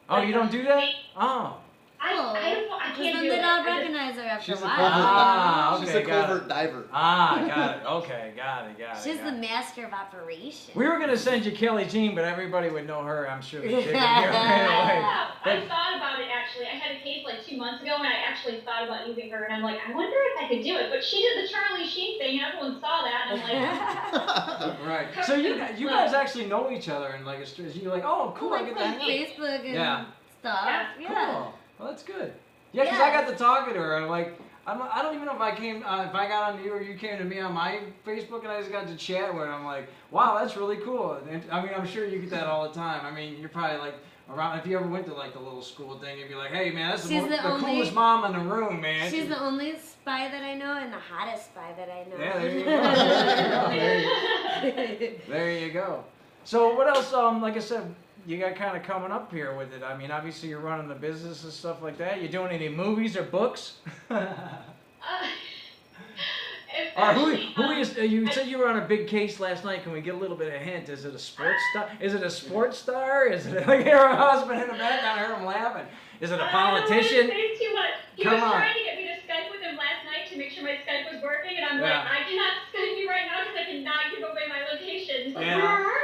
Oh, you don't do that? Oh. I don't know. I Because can't then do they it. don't I just- recognize her after She's a a while. Ah, She's okay, a got covert it. diver. Ah, got it. Okay, got it. She's got the it. master of operations. We were gonna send you Kelly Jean, but everybody would know her. I'm sure. They did. Right I away. I thought about it actually. I had a case like 2 months ago, and I actually thought about using her, and I'm like, I wonder if I could do it. But she did the Charlie Sheen thing, and everyone saw that, and I'm like, Right. So you guys actually know each other, and like you're like, oh, cool, I Like get from that. Facebook and Yeah. stuff. Yeah. Yeah. Cool. Well, that's good. Yeah, because I got to talking to her. I'm like, I don't even know if if I got on you or you came to me on my Facebook and I just got to chat with. I'm like, wow, that's really cool. And I mean, I'm sure you get that all the time. I mean, you're probably like around. If you ever went to like the little school thing, you'd be like, hey man, that's the coolest mom in the room, man. She's the only spy that I know and the hottest spy that I know. Yeah, there you go. There you go. So what else? Like I said, you got kind of coming up here with it. I mean, obviously you're running the business and stuff like that. You doing any movies or books? Or who is? You said you were on a big case last night. Can we get a little bit of a hint? Is it a sports star? Is it a sports star? Is it like your husband in the back? I heard him laughing. Is it a politician? I don't want to say too much. He Come was on. trying to get me to Skype with him last night to make sure my Skype was working, and I'm like, Yeah. I cannot Skype you right now because I cannot give away my location. He's like, Yeah. where are you?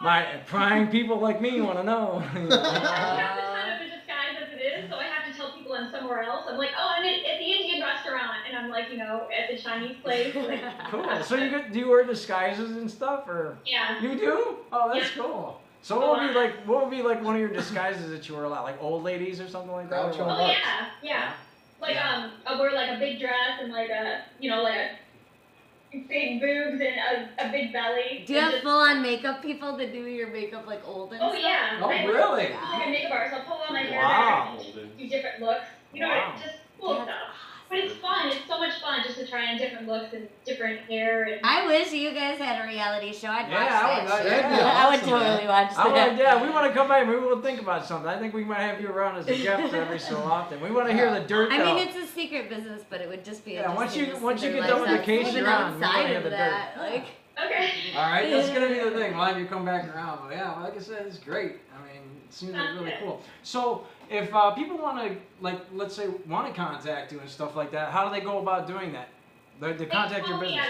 My prying people like me want to know. I have the time of a disguise as it is, so I have to tell people I'm somewhere else. I'm like, oh, I'm at the Indian restaurant, and I'm like, at the Chinese place. Like, Cool. So do you wear disguises and stuff, or yeah. you do? Oh, that's Yeah. cool. So what would be like one of your disguises that you wear a lot, like old ladies or something like that? or Groucho what? Oh Marx. yeah. Like Yeah. I wear like a big dress and like a big boobs and a big belly. Do you And have just- full-on makeup people that do your makeup like old and Oh stuff? yeah. Oh, I- really? It's like a makeup artist. I'll pull on my hair Wow. back and do different looks. Wow. Just cool That's stuff. But it's fun. It's so much fun just to try on different looks and different hair and. I wish you guys had a reality show. I'd watch Yeah, I would- that. that'd shit. be I would awesome, totally man. watch that. Yeah, we want to come back. Maybe we'll think about something. I think we might have you around as a guest every so often. We want to hear the dirt. I though. mean, it's a secret business, but it would just be Yeah, once you- interesting to once see you their get done with the lives case, even you're on. We outside wanna hear of the dirt. that. Like, Okay. All right, that's gonna be the thing. We'll have you come back around. But yeah, like I said, it's great. I mean, it seems like really cool. So if people want to, like, let's say, want to contact you and stuff like that, how do they go about doing that? To contact your business.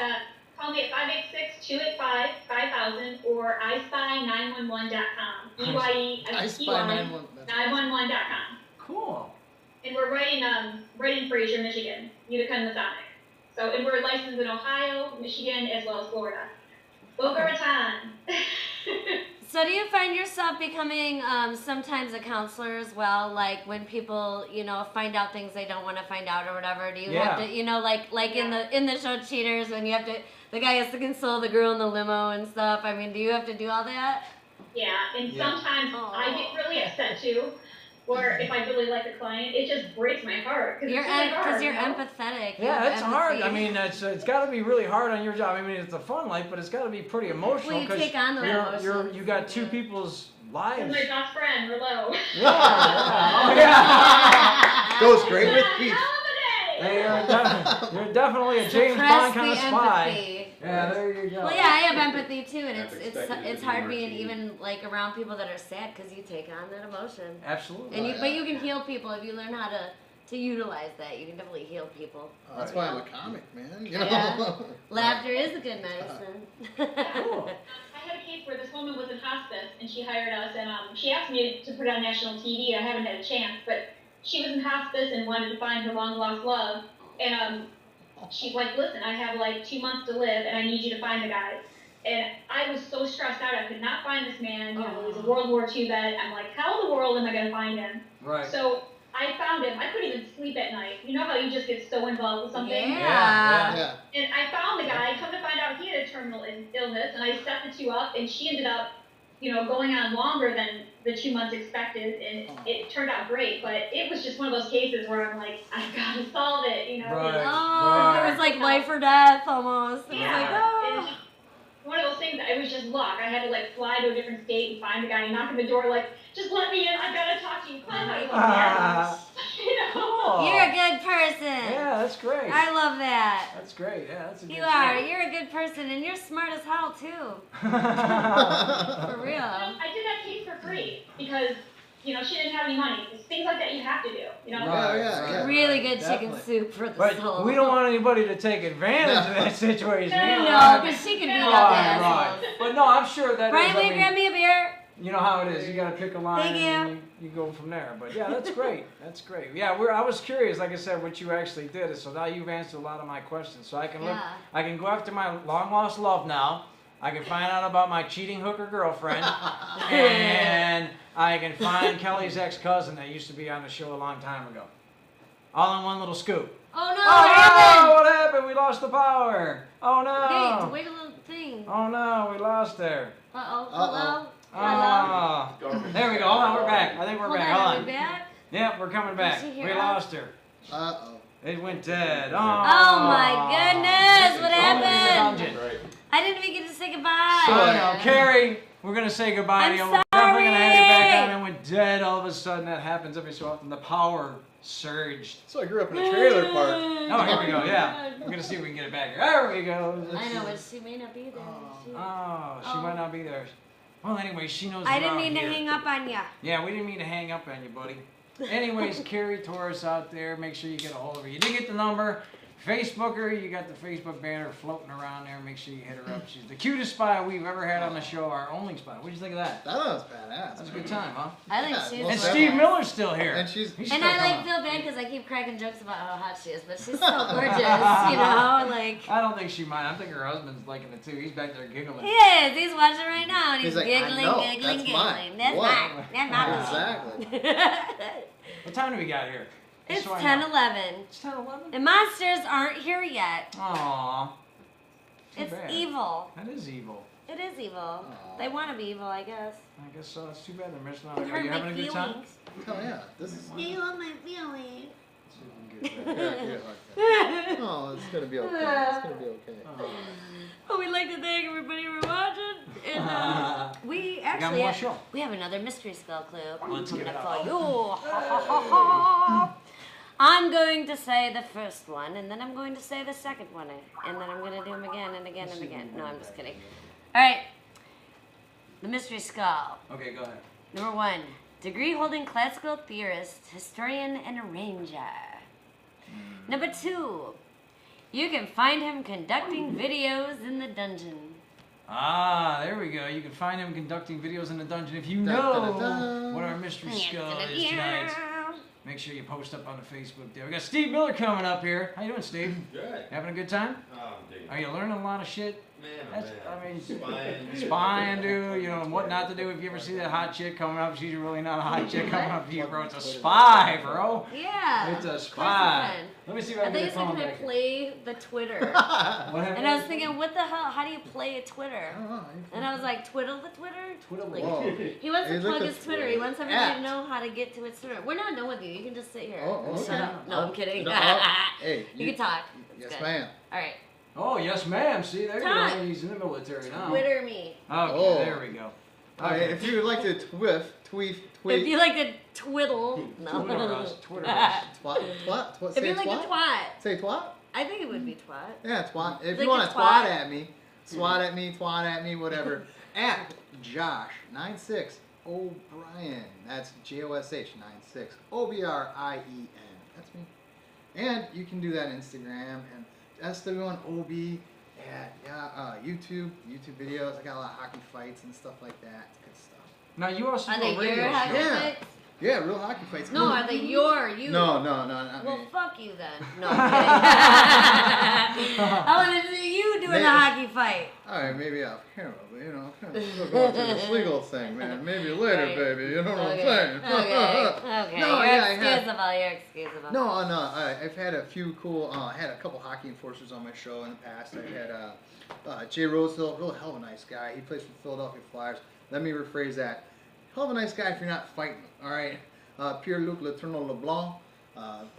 Call me at 586-285-5000 or ispy911.com. I spy 911. That's 911.com. Cool. And we're right in Fraser, Michigan, Utica and Masonic. So, and we're licensed in Ohio, Michigan, as well as Florida. Boca Raton. so do you find yourself becoming sometimes a counselor as well? Like when people, find out things they don't want to find out or whatever. Do you have to, like in the show Cheaters, when you have to, the guy has to console the girl in the limo and stuff. I mean, do you have to do all that? Yeah, and Yeah. sometimes I get really upset too. Or if I really like a client, it just breaks my heart. Because You're it's really hard, you're you know? empathetic. You Yeah, have it's hard. empathy. I mean, it's got to be really hard on your job. I mean, it's a fun life, but it's got to be pretty emotional Well, you take on those emotions. you got two people's This lives. is my best friend, Merlot. Oh yeah. Goes great with Hell peace. of a day! Hey, you're definitely a James Suppress Bond kind the of spy. empathy. Yeah, there you go. Well, yeah, I have empathy too, and That's it's expected hard to be being Martine. even like around people that are sad because you take on that emotion, Absolutely. and Oh, but yeah. you can heal people if you learn how to utilize that. You can definitely heal people. That's why I'm a comic, man. You know? Yeah. Laughter is a good medicine. Cool. I had a case where this woman was in hospice and she hired us and she asked me to put on national TV. I haven't had a chance, but she was in hospice and wanted to find her long lost love. And she's like, listen, I have like 2 months to live and I need you to find the guy. And I was so stressed out. I could not find this man. He was a World War II vet. I'm like, how in the world am I going to find him? Right. So I found him. I couldn't even sleep at night. You know how you just get so involved with something? Yeah. Yeah. And I found the guy. Come to find out, he had a terminal illness, and I set the two up, and she ended up, going on longer than the 2 months expected, and it turned out great. But it was just one of those cases where I'm like, I've got to solve it, Right. Oh, it was like life or death almost. It was like, It was oh. just one of those things. It was just luck. I had to like fly to a different state and find the guy, and knock on the door, like, just let me in. I've got to talk to you. Climb out. Ah, cool. You're a good person. Yeah, that's great. I love that. That's great. Yeah, that's a good You are. story. You're a good person, and you're smart as hell too. For real. I did that case for free because, she didn't have any money. It's things like that you have to do, Right. Yeah. Really good Definitely. chicken soup for the But soul. we don't want anybody to take advantage of that situation. No, either. No, because she can beat Right, up the Right, assholes. But no, I'm sure that Brian, is, will you grab me a beer? you know how it is. You got to pick a line Thank and you go from there. But yeah, that's great. That's great. Yeah, I was curious, like I said, what you actually did. So now you've answered a lot of my questions. So I can look. Yeah. I can go after my long lost love now. I can find out about my cheating hooker girlfriend, and I can find Kelly's ex-cousin that used to be on the show a long time ago. All in one little scoop. Oh no, Oh what no! happened? What happened? We lost the power. Oh Hey, no! wait a little thing. Oh no! We lost her. Uh-oh. Uh-oh. Hello? Hello? Oh. There we go. Hold on. We're back. I think we're Hold back. on, Hold are on. we back? Yep, we're coming back. she hear We us? lost her. Uh-oh. It went dead. Oh, Oh my goodness, what Only in the happened? dungeon. Right. I didn't even get to say goodbye. So, Carrie, we're going to say goodbye to I'm you. We're definitely going to have you back sorry. on. It went dead all of a sudden. That happens every so often. The power surged. So I grew up in a trailer park. Oh, here we go. Yeah. We're going to see if we can get it back here. There we go. I know, but she may not be there. She- Oh, she might not be there. Well, anyway, she knows I we're didn't out mean to here. hang up on ya. Yeah, we didn't mean to hang up on you, buddy. Anyways, Carrie Torres out there, make sure you get a hold of her. You did get the number. Facebook her. You got the Facebook banner floating around there. Make sure you hit her up. She's the cutest spy we've ever had on the show, our only spy. What'd you think of that? That was badass. That's a good time, huh? I think Yeah, she's well, And Well, Steve that- Miller's still here. And she's He's And still I like coming. feel bad because I keep cracking jokes about how hot she is, but she's so gorgeous, you know, like. I don't think she might. I think her husband's liking it too. He's back there giggling. He is. He's watching right now, and he's, He's like, I giggling, know, giggling, that's giggling. mine. That's What? mine. That's mine. Exactly. What time do we got here? It's Just so I 10:11. know. It's 10:11. The monsters aren't here yet. Aww. Too It's bad. evil. That is evil. It is evil. Aw. They want to be evil, I guess. I guess so. It's too bad they're missing out. It Are hurt you my having a good time? feelings. Oh yeah, this is. You hurt my feelings. See if we can get that. Oh, it's gonna be okay. It's gonna be okay. Well, we'd like to thank everybody for watching. And we actually more show. we have another mystery skull clue Let's coming give it up up. for you. I'm going to say the first one, and then I'm going to say the second one, and then I'm going to do them again and again and again. No, I'm just kidding. All right. The mystery skull. Okay, go ahead. Number 1, degree-holding classical theorist, historian, and arranger. Number 2, you can find him conducting videos in the dungeon. Ah, there we go. You can find him conducting videos in the dungeon. If you Dun, know dun, dun, dun. what our mystery skull is tonight, make sure you post up on the Facebook there. We got Steve Miller coming up here. How you doing, Steve? Good. Having a good time? Oh, dude. Are you learning a lot of shit? Man, That's, I mean, spying. spying, dude, you know, and what not to do. If you ever see that hot chick coming up, she's really not a hot chick coming up to you, bro. It's a spy, bro. Yeah. It's a of course spy. you can. Let me see if I I can think get it's a like, phone can I back here. play the Twitter? What happened? And I was thinking, what the hell? How do you play a Twitter? I don't know. And I was like, twiddle the Twitter? Twiddle Like, Whoa. he wants Hey, to look plug at his Twitter. He wants everybody at. to know how to get to his Twitter. We're not done with you. You can just sit here. Oh, Shut okay. up. No, I'm kidding. No, hey, you can talk. It's Yes, good. ma'am. All right. Oh, yes, ma'am. See, there you Time. go. He's in the military now. Twitter me. Okay, Oh. there we go. All right, if you would like to tweet, If you like to twiddle, no. Twitter us. Twitter us. twat, If say you like twat. to twat, Say twat. I think it would be twat. Yeah, twat. If Like you want a to twat. twat at me, whatever. At Josh96 O'Brien. That's JOSH 96 OBRIEN. That's me. And you can do that on Instagram and SW1OB at YouTube videos. I got a lot of hockey fights and stuff like that. It's good stuff. Now, you also Are do they a radio your show. hockey Yeah. fights? Yeah, real hockey fights. No, are they you? No, not Well, me. fuck you then. No, I'm kidding. I want to see you doing Maybe. a hockey fight. All right, maybe I'll, still going through this legal thing, man. Maybe later, Right. baby. You know what I'm Okay. saying? Okay. No, You're yeah, I have. excusable. You're excusable. No, I've had a few cool. I had a couple hockey enforcers on my show in the past. I had Jay Rosehill, real hell of a nice guy. He plays for Philadelphia Flyers. Let me rephrase that. Hell of a nice guy if you're not fighting. All right. Pierre-Luc Letourneau LeBlanc,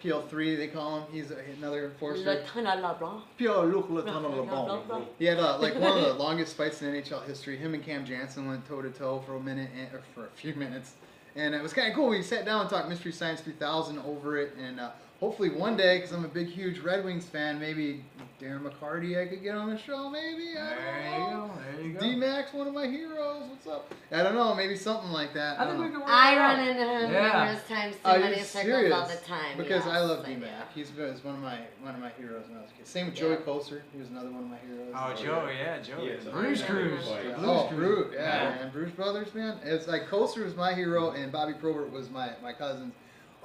PL3 they call him. He's another enforcer. Lieutenant LeBlanc. Pierre-Luc Letourneau LeBlanc. LeBlanc. He had like one of the longest fights in NHL history. Him and Cam Jansen went toe to toe for a minute, or for a few minutes, and it was kind of cool. We sat down and talked Mystery Science 3000 over it, and hopefully one day, because I'm a big, huge Red Wings fan, maybe Darren McCarty I could get on the show. Maybe I don't know. There you go. D-Max, one of my heroes. What's up? I don't know. Maybe something like that. I think we don't can know. work I it run out. into him Yeah. numerous times Are through you many circles serious? all the time. Because yes, I love do. D-Mac. He's one of my heroes when I was a kid. Same with Joey Yeah. Koser. He was another one of my heroes. Oh, Joe, yeah, Joe. Yes, Bruce I Cruz. remember The fight. Blues Oh, Cruise. Bruce, yeah, man. Bruce Brothers, man. It's like Koser was my hero, and Bobby Probert was my cousin.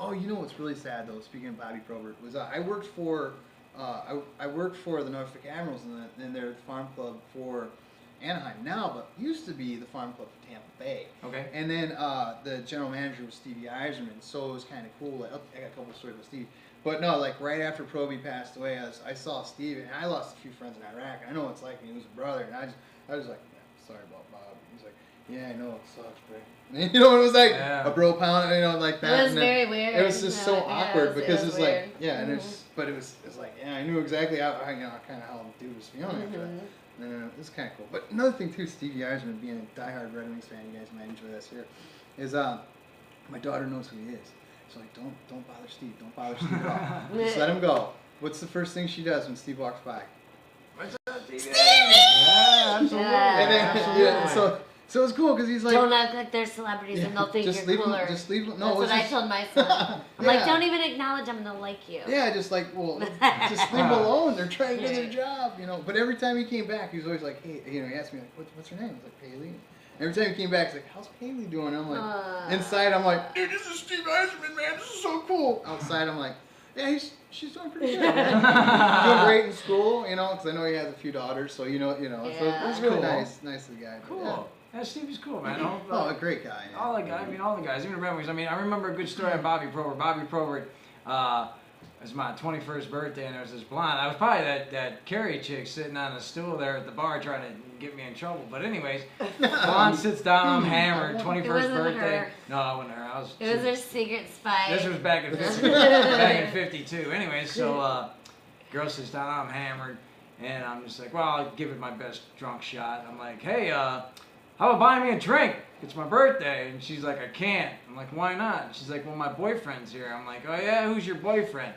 Oh, you know what's really sad though? Speaking of Bobby Probert, was I worked for I worked for the Norfolk Admirals in their farm club for Anaheim now, but used to be the Farm Club for Tampa Bay. Okay. And then the general manager was Stevie Eiserman, so it was kind of cool. Like, I got a couple stories with Steve. But no, like right after Proby passed away, I saw Steve, and I lost a few friends in Iraq. I know what it's like when you lose a brother, and I was like, sorry about Bob. He's like, yeah, I know it sucks, bro. You know, it was like a bro pound, you know, like that. It was and then very weird. it was just so awkward because it's weird. like, yeah, and but it was like, yeah, I knew exactly how, you know, kind of how the dude was feeling after that. And it was kind of cool. But another thing too, Stevie Eiserman, being a diehard Red Wings fan, you guys might enjoy this here, is my daughter knows who he is. She's like, don't bother Steve, don't bother Steve at all. Just let him go. What's the first thing she does when Steve walks by? What's up, Stevie? Yeah, absolutely. And then, Absolutely. yeah, so it's cool because he's like, Don't act like they're celebrities and they'll think just you're leave cooler. him, just leave him. No, That's what it's I just, told my son. I'm like, Yeah. don't even acknowledge them and they'll like you. Yeah, just like, well, just leave them alone. They're trying to do their job, you know. But every time he came back, he was always like, hey, you know, he asked me like, what's her name? I was like, Paley. Every time he came back, he's like, how's Paley doing? I'm like, inside, I'm like, dude, this is Steve Eiserman, man. This is so cool. Outside, I'm like, yeah, she's doing pretty good. Man. Doing great in school, you know, because I know he has a few daughters, so you know. So Yeah. it's really Cool. nice of the guy. But, Cool. Yeah, Stevie's cool, man. Oh, a great guy. Yeah. All the guys, all the guys, even the Red Wings. I mean, I remember a good story on Bobby Probert. Bobby Probert, it was my 21st birthday, and there was this blonde. I was probably that Carrie chick sitting on the stool there at the bar trying to get me in trouble. But anyways, blonde sits down, I'm hammered, 21st It wasn't birthday. her. No, it wasn't her. I was. It was their secret spy. This was back in 52. Anyways, so girl sits down, I'm hammered, and I'm just like, well, I'll give it my best drunk shot. I'm like, hey, how about buying me a drink? It's my birthday. And she's like, I can't. I'm like, why not? And she's like, well, my boyfriend's here. I'm like, oh yeah, who's your boyfriend?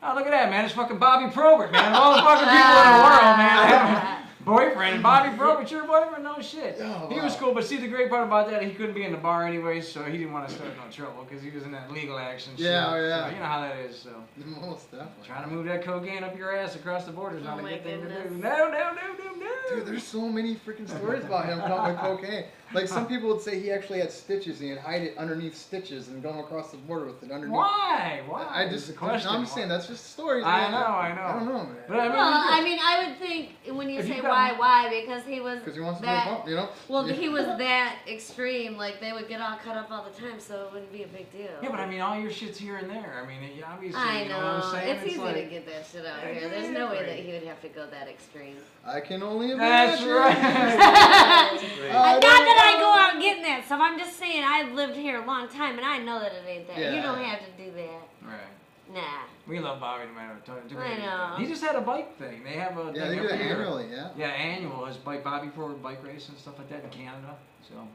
Oh, look at that, man. It's fucking Bobby Probert, man. Of all the fucking people in the world, man. I have a boyfriend. And Bobby Probert, your boyfriend? No shit. Oh, He was wow. cool, but see, the great part about that, he couldn't be in the bar anyway, so he didn't want to start no trouble because he was in that legal action shit. Yeah, oh, yeah. So you know how that is, so. Most definitely. Trying to move that cocaine up your ass across the border is not Oh a my good thing to do. goodness. No. Dude, there's so many freaking stories about him caught with cocaine. Like some people would say he actually had stitches and he'd hide it underneath stitches and go across the border with it underneath. Why? I just, It's a question. I'm just saying that's just stories. I man. know. I don't know, man. But I mean, Well, I mean, I would think when you If say you got- why, because he was Because he wants to that. move up, you know. Well, Yeah. he was that extreme. Like they would get all cut up all the time, so it wouldn't be a big deal. yeah, but I mean, all your shit's here and there. I mean, obviously, I you know what I'm saying? It's easy like, to get that shit out here. There's no way that he would have to go that extreme. I can only That's imagine. right. Not that I go out getting that stuff. I'm just saying I've lived here a long time and I know that it ain't that. You Yeah. don't have to do that. Right. Nah. We love Bobby no matter what. I know. He just had a bike thing. They have a Yeah, thing they do up it here. annually, yeah. Yeah, annual is Bobby Probert bike race and stuff like that in Canada. So,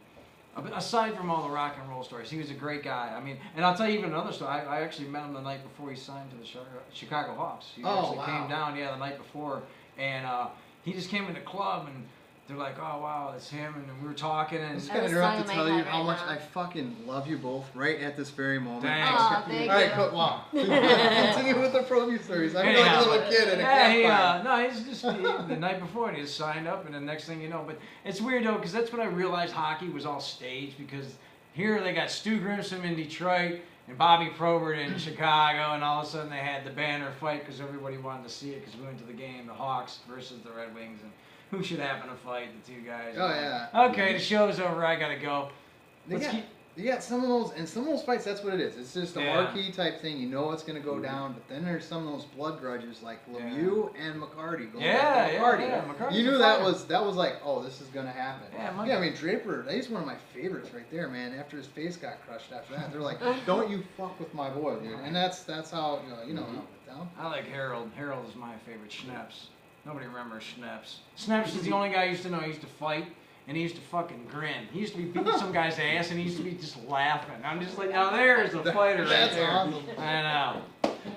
aside from all the rock and roll stories, he was a great guy. I mean, and I'll tell you even another story. I actually met him the night before he signed to the Chicago Hawks. He Oh, actually wow. came down, the night before, and he just came in the club and they're like, oh wow, it's him, and we were talking I'm and. just I gonna have a interrupt song to in tell my you head how right much now. I fucking love you both right at this very moment. Thanks. Aw, thank All right, you. cool. Wow. Continue with the Proby stories. I'm like a little kid at a campfire. No, he's just the night before and he signed up, and the next thing you know, but it's weird though, because that's when I realized hockey was all staged, because here they got Stu Grimson in Detroit and Bobby Probert in Chicago, and all of a sudden they had the banner fight because everybody wanted to see it because we went to the game, the Hawks versus the Red Wings, and who should happen to fight, the two guys. Oh, yeah. Okay, the show's over, I gotta go. Let's keep. You got some of those, and some of those fights, that's what it is. It's just a Yeah. marquee type thing. You know what's going to go down, but then there's some of those blood grudges like Lemieux and McCarty. Going back to McCarty. McCarty's You a knew that fighter. was like, oh, this is going to happen. Yeah, I mean, Draper, he's one of my favorites right there, man. After his face got crushed after that, they're like, don't you fuck with my boy, dude. And that's how, you know how it went down. I like Harold. Harold is my favorite. Schnaps. Nobody remembers Schnaps. Schnaps is the only guy I used to know. He used to fight, and he used to fucking grin. He used to be beating some guy's ass, and he used to be just laughing. I'm just like, now there's a fighter right That's there. awesome. I know.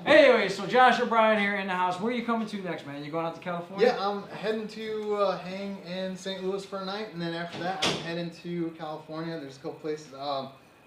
Anyway, so Josh O'Brien here in the house. Where are you coming to next, man? You going out to California? Yeah, I'm heading to hang in St. Louis for a night, and then after that, I'm heading to California. There's a couple places.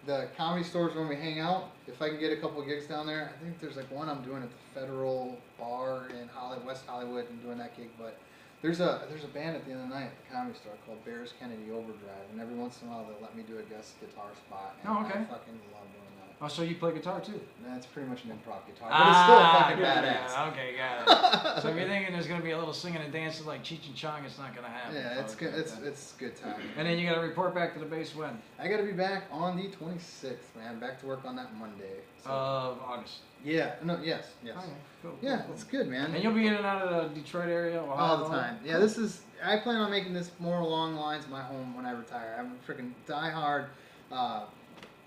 The comedy stores when we hang out. If I can get a couple of gigs down there, I think there's like one I'm doing at the Federal Bar in West Hollywood. I'm doing that gig, but there's a band at the end of the night at the comedy store called Bears Kennedy Overdrive, and every once in a while they'll let me do a guest guitar spot. And Oh, okay. I fucking love doing that. Oh, so you play guitar too? That's pretty much an improv guitar, but it's still fucking yeah, badass. Okay, got it. So if you're thinking there's gonna be a little singing and dancing like Cheech and Chong, it's not gonna happen. Yeah, it's Okay, good. It's okay. good time. And then you gotta report back to the base when? I gotta be back on the 26th, man. Back to work on that Monday. So. Of August. Yeah. No. Yes. Yes. Okay, cool. Yeah, cool. it's good, man. And you'll be in and out of the Detroit area all the time. Yeah, this is. I plan on making this more along the lines of my home when I retire. I'm a freaking diehard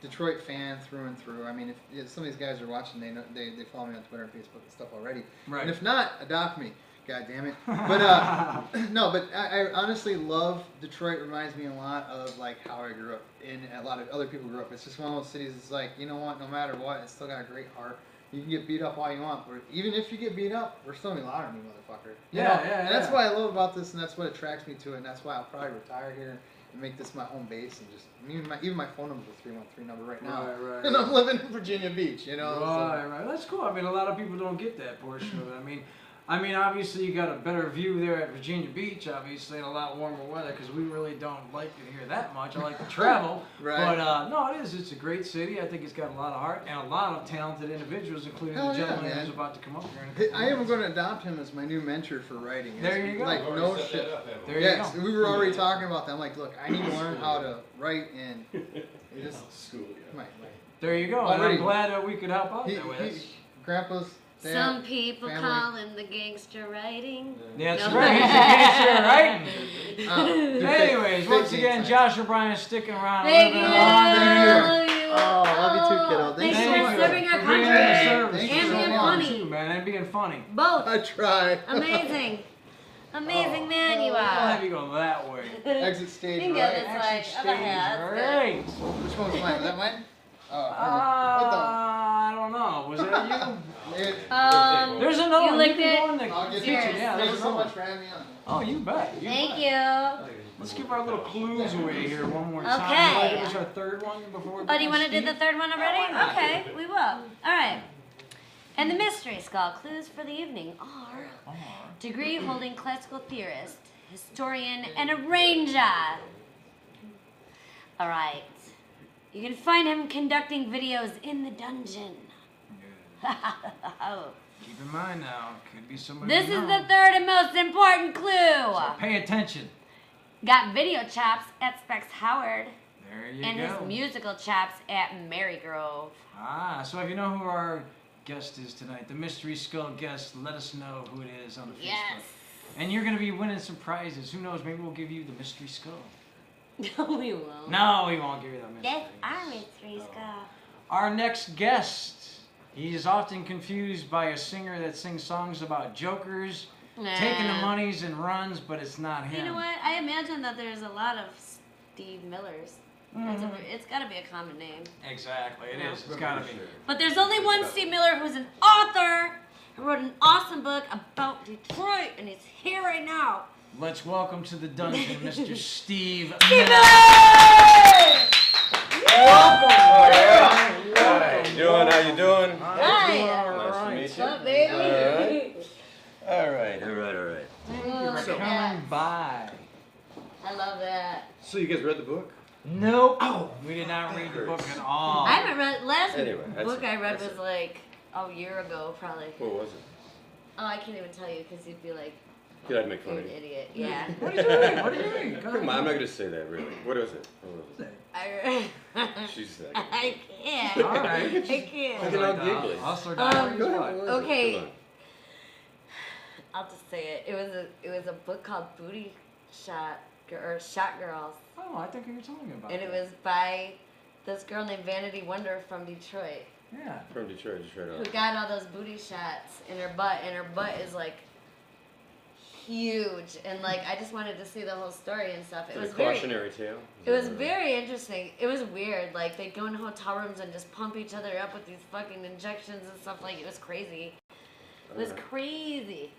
Detroit fan through and through. I mean, if some of these guys are watching, they know they follow me on Twitter and Facebook and stuff already. Right. And if not, adopt me. God damn it. But no, but I honestly love Detroit. Reminds me a lot of like how I grew up and a lot of other people grew up. It's just one of those cities. It's like, you know what? No matter what, it's still got a great heart. You can get beat up all you want, but even if you get beat up, we're still gonna be louder than you, motherfucker. You Yeah, know? yeah, And that's yeah. what I love about this, and that's what attracts me to it, and that's why I'll probably retire here and make this my home base, and just even my phone number's a 313 number right now, Right. and I'm living in Virginia Beach, you know. Right, right. That's cool. I mean, a lot of people don't get that portion of it. I mean, obviously you got a better view there at Virginia Beach, obviously, and a lot warmer weather because we really don't like it here that much. I like to travel, Right. but no, it is. It's a great city. I think it's got a lot of heart and a lot of talented individuals, including Hell the yeah, gentleman man. who's about to come up here. In a couple I am minutes. going to adopt him as my new mentor for writing. It's There you go. Like, I've no already set shit. that up, haven't we? There you Yes, go. we were already talking about that. I'm like, look, I need to learn how to write, and it just School, yeah. There you go. And I'm Already. glad that we could help out he, that way. That's- Grandpa's dad. Some people family. call him the gangster writing. Yeah, that's No. right. He's a gangster, right? Dude, Anyways, fake once name again, sign. Josh O'Brien sticking around. Thank you. living a long you. You. Oh, love you too, kiddo. Thanks Thank for you. serving our For being in the country service Thank for you and so being much. funny. too, man, and being funny. Both. I try. Amazing. Amazing man you I'll have are. you go that way. Exit stage You right. get it. It's like, Exit oh, stage yeah, that's good. right. Which one was mine? Was that mine? Oh, I don't know. Was that you? There's another You one. licked You can it? go in the I'll get kitchen. Cheers. Yeah, Thank you there's so another much for having me on. Oh, you bet. You Thank bet. you. Let's give our little clues away here one more time. Okay. What was our third one before? Oh, do you want to do Steve? the third one already? why not? Okay, we will. All right. And the mystery skull clues for the evening are degree holding classical theorist, historian, and arranger. All right. You can find him conducting videos in the dungeon. Keep in mind now, could be somebody. This we is know. the third and most important clue. So pay attention. Got video chops at Specs Howard There you and go. his musical chops at Marygrove. Ah, so if you know who our guest is tonight, the mystery skull guest, let us know who it is on the Facebook. Yes. And you're gonna be winning some prizes. Who knows? Maybe we'll give you the mystery skull. No, we won't. No, we won't give you that mystery. That's our mystery skull. Our next guest. He is often confused by a singer that sings songs about jokers taking the monies and runs, but it's not him. You know what? I imagine that there's a lot of Steve Millers. Mhm. It's got to be a common name. Exactly, it No. is. It's gotta be. But there's only one Steve Miller who's an author who wrote an awesome book about Detroit, and he's here right now. Let's welcome to the dungeon, Mr. Steve Steve Miller. Miller! How you doing? How you doing? Hi. Nice to meet What's you. up, baby? All right. All right. Thank Oh, you look for at coming that. by. I love that. So you guys read the book? Nope. Oh, we did not read the book at all. I haven't read, last Anyway, that's book it. I read That's was it. like a year ago, probably. What was it? Oh, I can't even tell you because you'd be like, Did I make fun you're of an you? idiot. Yeah. What did you read? What did you read? Go Come on, I'm ahead. not gonna say that really. What was it? What was it? She's like. I can't. All right. I can't. Look at how giggly. Hustler Um, Diaries. Go ahead, what? what was it? Okay. Come on. I'll just say it. It was a book called Booty Shot or Shot Girls, Oh, I think you were telling me about and it that. was by this girl named Vanity Wonder from Detroit, Yeah. From Detroit, who off. got all those booty shots in her butt, and her butt is like huge, and like I just wanted to see the whole story and stuff. It Is was a very. cautionary tale. It was very interesting. It was weird. Like they'd go in hotel rooms and just pump each other up with these fucking injections and stuff. Like it was crazy. It was Alright. crazy.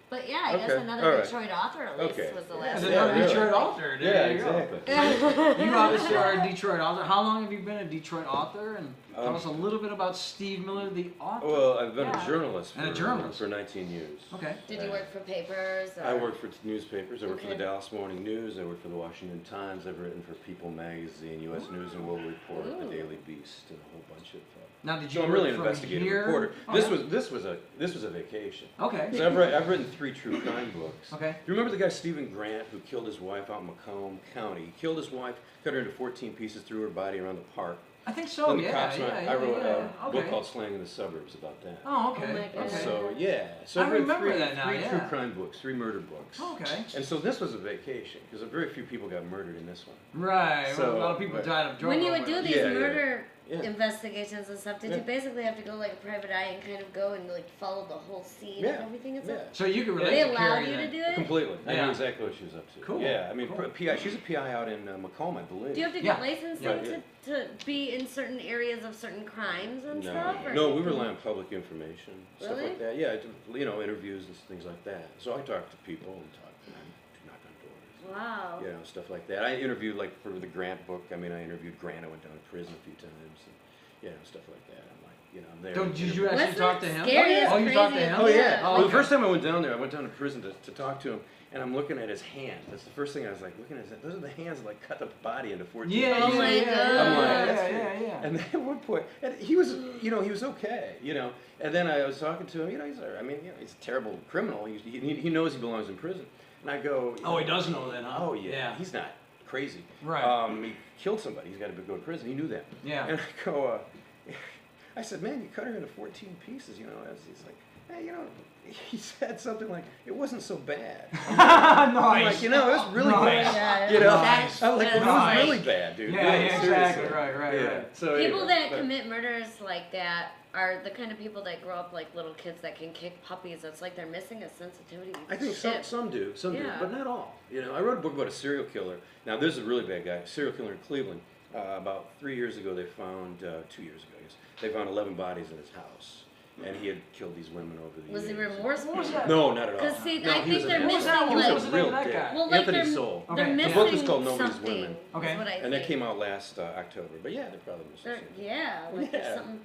But yeah, I guess Okay, another all right. Detroit author at least Okay. was the As last another one. really. Detroit author. Yeah, There you go. exactly. You obviously are a Detroit author. How long have you been a Detroit author? And tell Um, us a little bit about Steve Miller, the author. Well, I've been Yeah. a journalist And a journalist. for 19 years. Okay. Did you work for papers? Or? I worked for newspapers. I worked for the Okay. Dallas Morning News. I worked for the Washington Times. I've written for People Magazine, U.S. News and World Report, The Ooh. Daily Beast, and a whole bunch of. Now, did you So I'm really work an from investigative here? reporter. Okay. This was a vacation. Okay. So I've written 3 true crime books. Okay. Do you remember the guy Stephen Grant who killed his wife out in Macomb County? He killed his wife, cut her into 14 pieces, threw her body around the park. I think so. Then the Yeah. cops Yeah. went- Yeah. I wrote yeah. a Okay. book called Slang in the Suburbs about that. Oh, okay. Oh my God. Okay. So yeah, so I I've read remember three, that now, three yeah. true crime books, 3 murder books. Okay. And so this was a vacation because very few people got murdered in this one. Right. So, well, a lot of people but- died of drug When you would do overdose. these Yeah, yeah. murder Yeah. investigations and stuff, did Yeah. you basically have to go like a private eye and kind of go and like follow the whole scene Yeah. and everything and Yeah. stuff? So you could relate They to allowed Carrie you to then. do it? Completely. I Yeah. knew exactly what she was up to. Cool. Yeah, I mean, Cool. PI. She's a PI out in Macomb, I believe. Do you have to Yeah. get licensing Yeah, to be in certain areas of certain crimes and No, stuff? Or no, we rely on public information, stuff Really? like that. Yeah, interviews and things like that. So I talk to people and knock on doors. Wow. You know, stuff like that. I interviewed, like, for the Grant book. I mean, I interviewed Grant. I went down to prison a few times, and stuff like that. I'm like, I'm there. Did you actually Wasn't talk it to him? scary Oh, as you talked to crazy? him? Oh yeah. Oh, Well, the okay. first time I went down there, I went down to prison to talk to him, and I'm looking at his hand. That's the first thing I was like looking at. His hand. Those are the hands that like cut the body into 14 Yeah, Oh pieces. my yeah, God. I'm like, yeah, that's yeah, yeah. And then at one point, and he was, he was okay, And then I was talking to him, he's, I mean, he's a terrible criminal. He knows he belongs in prison. And I go, Oh, he does know that, huh? Oh yeah, he's not crazy. Right. He killed somebody. He's got to go to prison. He knew that. Yeah. And I go, I said, man, you cut her into 14 pieces, He's like, hey, he said something like, it wasn't so bad. I'm Nice. like, it was really Nice. bad. Yeah, Nice. I'm like, well, it Nice. was really bad, dude. Yeah, Really, yeah, seriously. exactly. Right. Yeah. So People anyway, that but- commit murders like that are the kind of people that grow up like little kids that can kick puppies. It's like they're missing a sensitivity. to I think shit. some do, Yeah. but not all. I wrote a book about a serial killer. Now, this is a really bad guy, serial killer in Cleveland. About 3 years ago, they found, 2 years ago, I guess, they found 11 bodies in his house. And he had killed these women over the Was years. he remorseful? What was that? No, not at all. 'Cause see, no, I he think was a they're real- What was that? missing, What like- was the name of that dick. guy? Well, like Anthony they're, Soul. they're Okay. The missing book is called Nobody's something. Women. Okay. Is what I And that think. came out last October. But yeah, they're probably missing They're- something. yeah, like Yeah. there's something.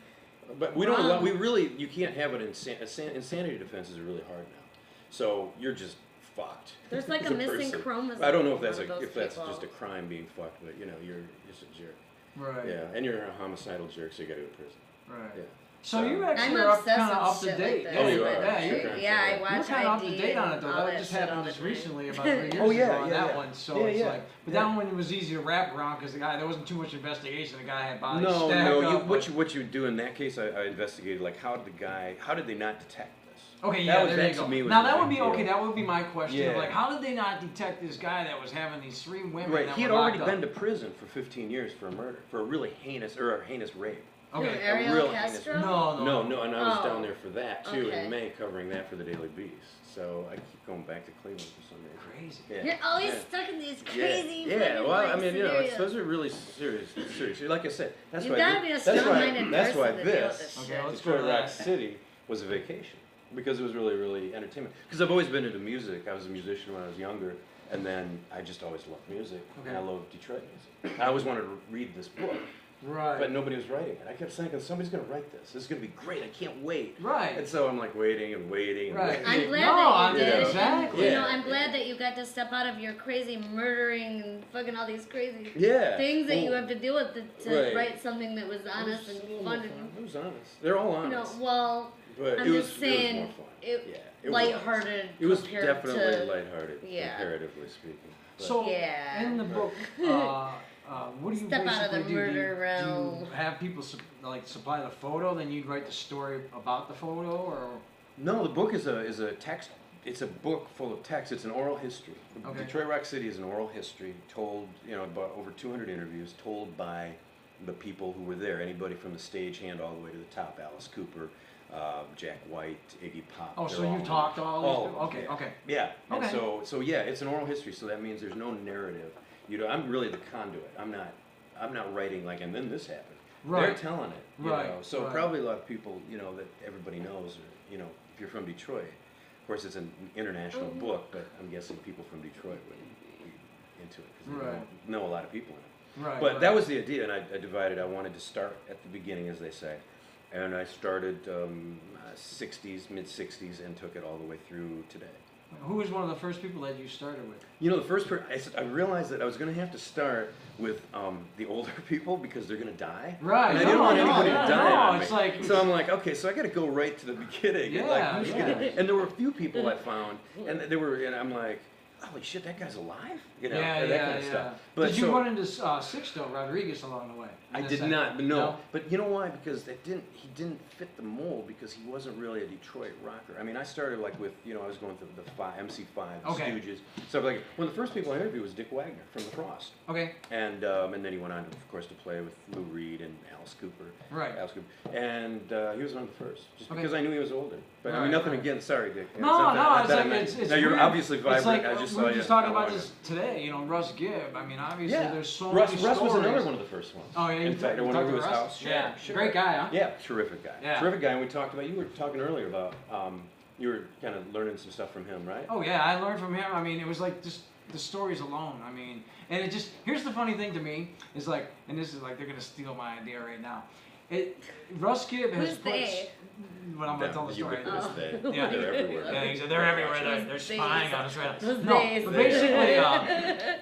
But we don't allow, wrong. we really, you can't have it insanity defenses are really hard now. So you're just fucked. There's like as a missing person. chromosome. I don't know if that's of those people. just a crime being fucked, but you're just a jerk. Right. Yeah, and you're a homicidal jerk, so you gotta go to prison. Right. Yeah. So you actually I'm are up, obsessed kind of with up to shit date. like Oh, that. you but- are. Yeah, You're you- correct. yeah, I You're watch kind of up to ID date on it and though. all That that just shit all happened the just time. recently, about 3 years Oh, yeah, ago on yeah, that yeah. one. So Yeah, it's yeah. like, but that one was easy to wrap around because the guy there wasn't too much investigation. The guy had bodies No, stacked no. up. What you do in that case? I investigated like how did they not detect this? Okay, That yeah, was- there that you go. to me was Now the that big would be deal. okay. That would be my question. Of Yeah. like, how did they not detect this guy that was having these 3 women? Right, That he had were already locked been up? to prison for 15 years for a murder, for a really heinous rape. Who, Okay. Ariel real Castro? No, and I was Oh. down there for that too Okay. in May, covering that for the Daily Beast. So I keep going back to Cleveland for some reason. Crazy. Yeah. You're always yeah. stuck in these Yeah, crazy. yeah. fucking, Well, I like, mean, scenarios. those are really serious. Like I said, that's You why. gotta be a that's why- strong-minded That's why person to deal with this this Okay, shit. let's go Detroit to Rock that. City was a vacation because it was really entertainment. Because I've always been into music. I was a musician when I was younger, and then I just always loved music. Okay. And I loved Detroit music. I always wanted to read this book. Right. But nobody was writing it. I kept thinking, somebody's going to write this. This is going to be great. I can't wait. Right. And so I'm like waiting and waiting. And Right. waiting. I'm glad No, that you I- did. exactly. You Yeah. know, I'm glad that you got to step out of your crazy murdering and fucking all these crazy Yeah. things that you Well, have to deal with to Right. write something that was it honest was a and little fun. more And, It was honest. They're all you know, honest. well, but I'm it was, just saying, it was more fun. it- Yeah. It was lighthearted It was compared definitely to lighthearted, yeah. comparatively speaking. But- So Yeah. in the book, what do you Step out of the basically do? murder Do realm. you have people supply the photo, then you'd write the story about the photo, or No, the book is a text. It's a book full of text. It's an oral history. Okay. Detroit Rock City is an oral history told, about over 200 interviews told by the people who were there. Anybody from the stagehand all the way to the top. Alice Cooper, Jack White, Iggy Pop. oh, they're so you all- talked to all all these of people? them, Okay, yeah. okay. Yeah. And Okay. so yeah, it's an oral history. So that means there's no narrative. I'm really the conduit. I'm not writing like, and then this happened. They're Right. telling it. Right, So right. probably a lot of people, that everybody knows, or if you're from Detroit, course, it's an international book, but I'm guessing people from Detroit would be into it because Right. they know a lot of people in it. Right. But right. that was the idea, and I divided. I wanted to start at the beginning, as they say, and I started 60s, mid 60s, and took it all the way through today. Who was one of the first people that you started with? You know, the first I realized that I was going to have to start with the older people because they're going to die. Right. And I didn't want no, anybody no, to die no, on me. it's like- So I'm like, okay, so I got to go right to the beginning. And like, Yeah, who's yeah. gonna, and there were a few people I found, and and I'm like, holy shit, that guy's alive? You know, Yeah, and that kind of yeah. stuff. But Did you so, run into Sixto Rodriguez along the way? I In a did sense? not, but no. But you know why? Because he didn't fit the mold because he wasn't really a Detroit rocker. I mean, I started like with, I was going through the MC5, the Okay. Stooges, stuff like. One of the first people I interviewed was Dick Wagner from The Frost, Okay. and then he went on, of course, to play with Lou Reed and Alice Cooper. Right. Alice Cooper, and he was one of the first, just Okay. because I knew he was older. But I Right, mean, nothing right. against. Sorry, Dick. No, no, not it's that I like meant- it's no, you're weird. obviously vibrant. It's like, I just we saw were you just talking not about long this ago. today. Russ Gibb. I mean, obviously, Yeah, there's so Russ many was stories. another one of the first ones. Oh yeah, In you fact, I talked went over to his Russ? house. Yeah, Sure. great guy, huh? Yeah, terrific guy. Yeah. Terrific guy. And we talked about, you were talking earlier about, you were kind of learning some stuff from him, right? Oh yeah, I learned from him. I mean, it was like just the stories alone. I mean, and it just here's the funny thing to me is like, and this is like they're gonna steal my idea right now. Russ Gibb has Who's put. they? Well, I'm gonna tell the story. Ubiquitous Oh. they. Yeah. They're everywhere. Yeah, they're everywhere. They're Who's spying they? on us right now. Who's No, they? but basically,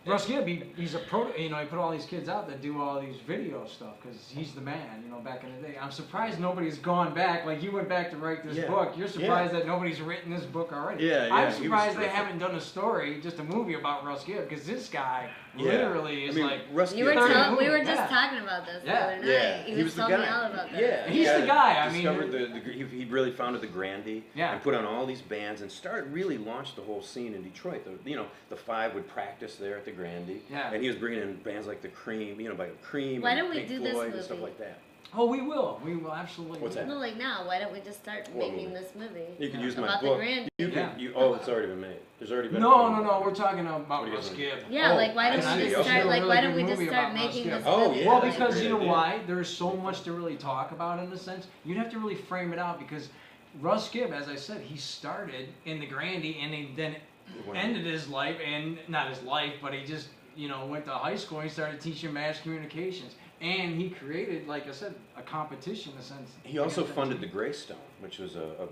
Russ Gibb, he's a pro. He put all these kids out that do all these video stuff because he's the man. Back in the day, I'm surprised nobody's gone back. Like you went back to write this Yeah. book. You're surprised that nobody's written this book already. Yeah, yeah, I'm he was surprised they terrific. haven't done a story, just a movie about Russ Gibb because this guy Yeah. literally is I mean, like. Russ You were Gibb- Third we were movie, just yeah. talking about this Yeah. the other night. Yeah, He was the telling guy. me all about that. Yeah, He's the guy, I mean- discovered he really founded the Grandy. Yeah. And put on all these bands and really launched the whole scene in Detroit. The Five would practice there at the Grandy. Yeah. And he was bringing in bands like the Cream, by Cream. Why and don't we Pink do this Floyd and stuff movie? like that. Oh, we will. We will absolutely. What's that? No, like now. Why don't we just start What making movie? this movie? You can use my About the book. Grandy. You can. Yeah. It's already been made. There's already been. a No, film. no, no. We're talking about What are you Russ guys Gibb. Yeah, Oh, like why I don't we see. just Okay. start? Like Really why good don't we just movie start about Russ making Gibb. this Oh, movie? yeah, Well, that's because a you great know idea. why? There's so much to really talk about in a sense. You'd have to really frame it out because Russ Gibb, as I said, he started in the Grandy and he then ended his life, and not his life, but he just, went to high school and he started teaching mass communications. And he created, like I said, a competition in a sense. He also funded the Greystone, which was a